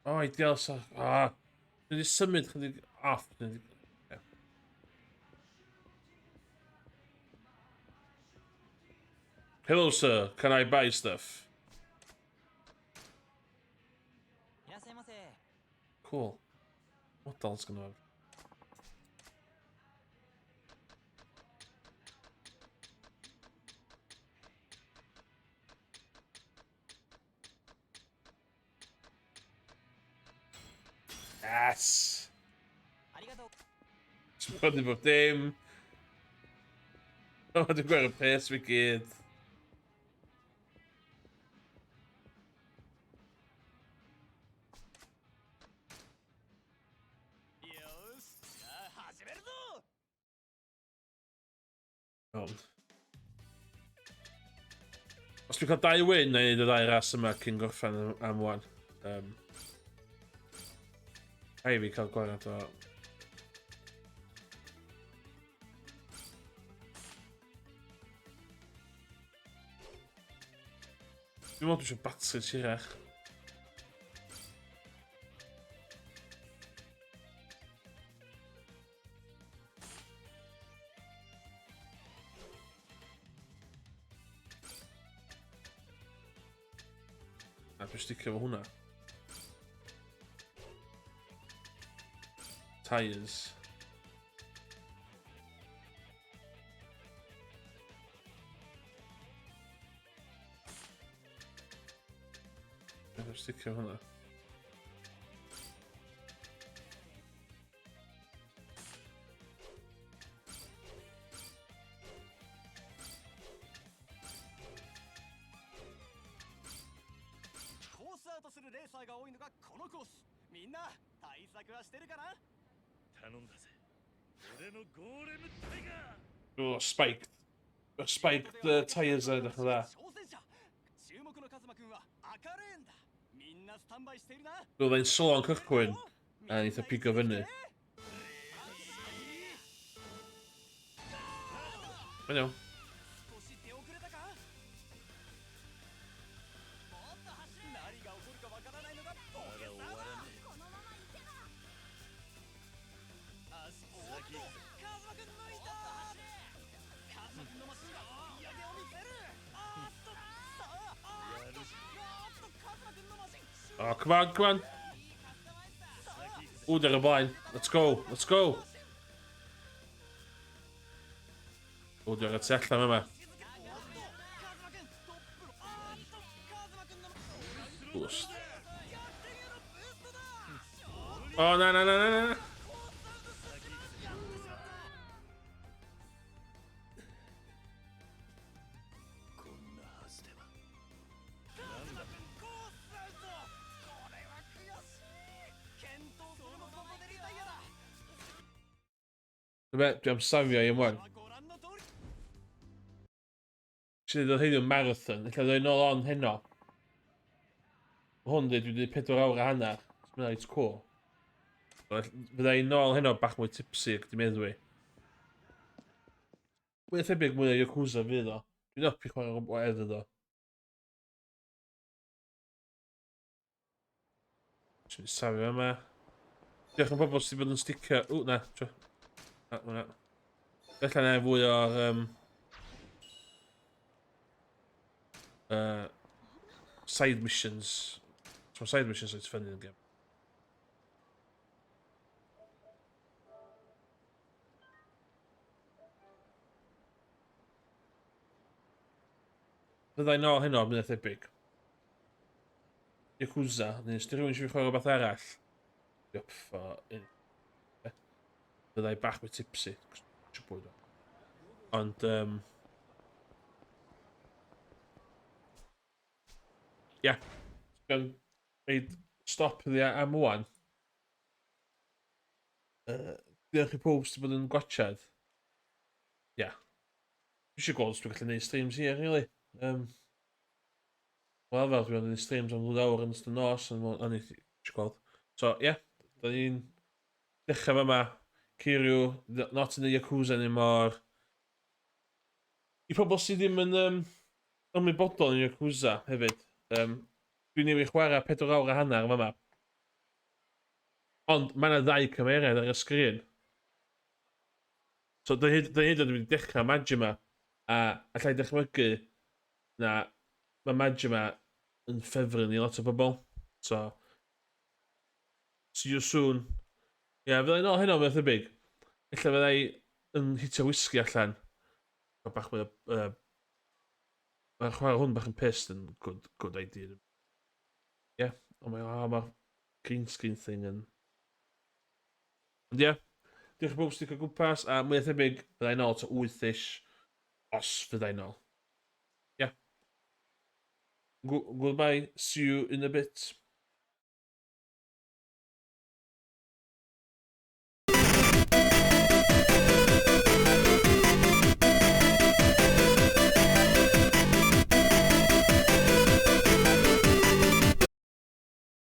Oh, ideal, so... Ah, dwi wedi symud chydig off. Okay. Hello, sir. Can I buy stuff? Cool. What else can I have? Yes! Sbwyddi bob dim. O, dwi'n gwerth y pes fi gyd. Os dwi'n cael 2 win, neu neud y 2 ras yma cyn gorffen am 1. Hai fi cael gwared o. Dwi'n meddwl dwi eisiau batrid hirach. A dwi'n sticio fo hwnna. Tyres. Dwi'n sticio fo hwnna. Oh, spiked. Spiked tyres there, dechrau dda. Roedd e'n solo yn cychwyn, a eitha pigo fyny. Mae'n iawn. Oh, come on, come on. Ooh, they're a blind. Let's go, let's go. Oh, they're a tu allan yma. Boost. Oh, na, na, na, na, na. Dwi'n safio i ymwan. Sy'n dweud hyn yn marathon, illa dweud nôl on heno. Hwn dweud dwi wedi 4 awr a hanner. Mae'n rhaid cool. Fydda i'n nôl heno bach mwy tipsy ac di meddwi. Mwy thebyg mwy o Yakuza fydd o. Dwi'n opi chwarae o edrych o. Dwi'n safio yma. Diolch yn bobl sydd bod yn sticio... Ww, na. Na, na. Felly na fwy o'r... side missions. So side missions it's fun in the game. Fyddai nôl heno yn mynd thebyg. Yakuza, neu ysdi rhywun sy'n chwarae rhywbeth arall. Diolch o... Fyddai bach mwy tipsy. Ond, ia. Gan reid stop iddi am wan. Diolch i pob sydd bod yn gwachad. Ia. Dwi eisiau gweld os dwi'n gallu gwneud streams here, really. Wel, fel dwi'n gwneud streams am 2 awr yn ystod nos, ond o'n i eisiau gweld. So, ia. Da ni'n dechrau yma. Kiryu, not in the Yakuza anymore. I pobl sydd ddim yn ymwybodol yn Yakuza hefyd. Dwi'n newid chwarae 4 awr a hanner yma. Ond mae yna 2 cymeriad ar y sgrin. So, da hyd yn mynd i dechrau Majima. A allai dychmygu na mae Majima yn ffefryn i lot o bobl. So, see you soon. Ia, fyddai nôl heno mewn thebyg. Ella fyddai yn hitio whisky allan. O bach mwy o... Mae'r chwarae hwn bach yn pissed yn good idea. Ie, mae green screen thing yn... Ond ie, diolch i bob sy'n cael gwmpas, a mwy o thebyg fyddai nôl to 8-ish, os fyddai nôl. Ie. Goodbye, see you in a bit.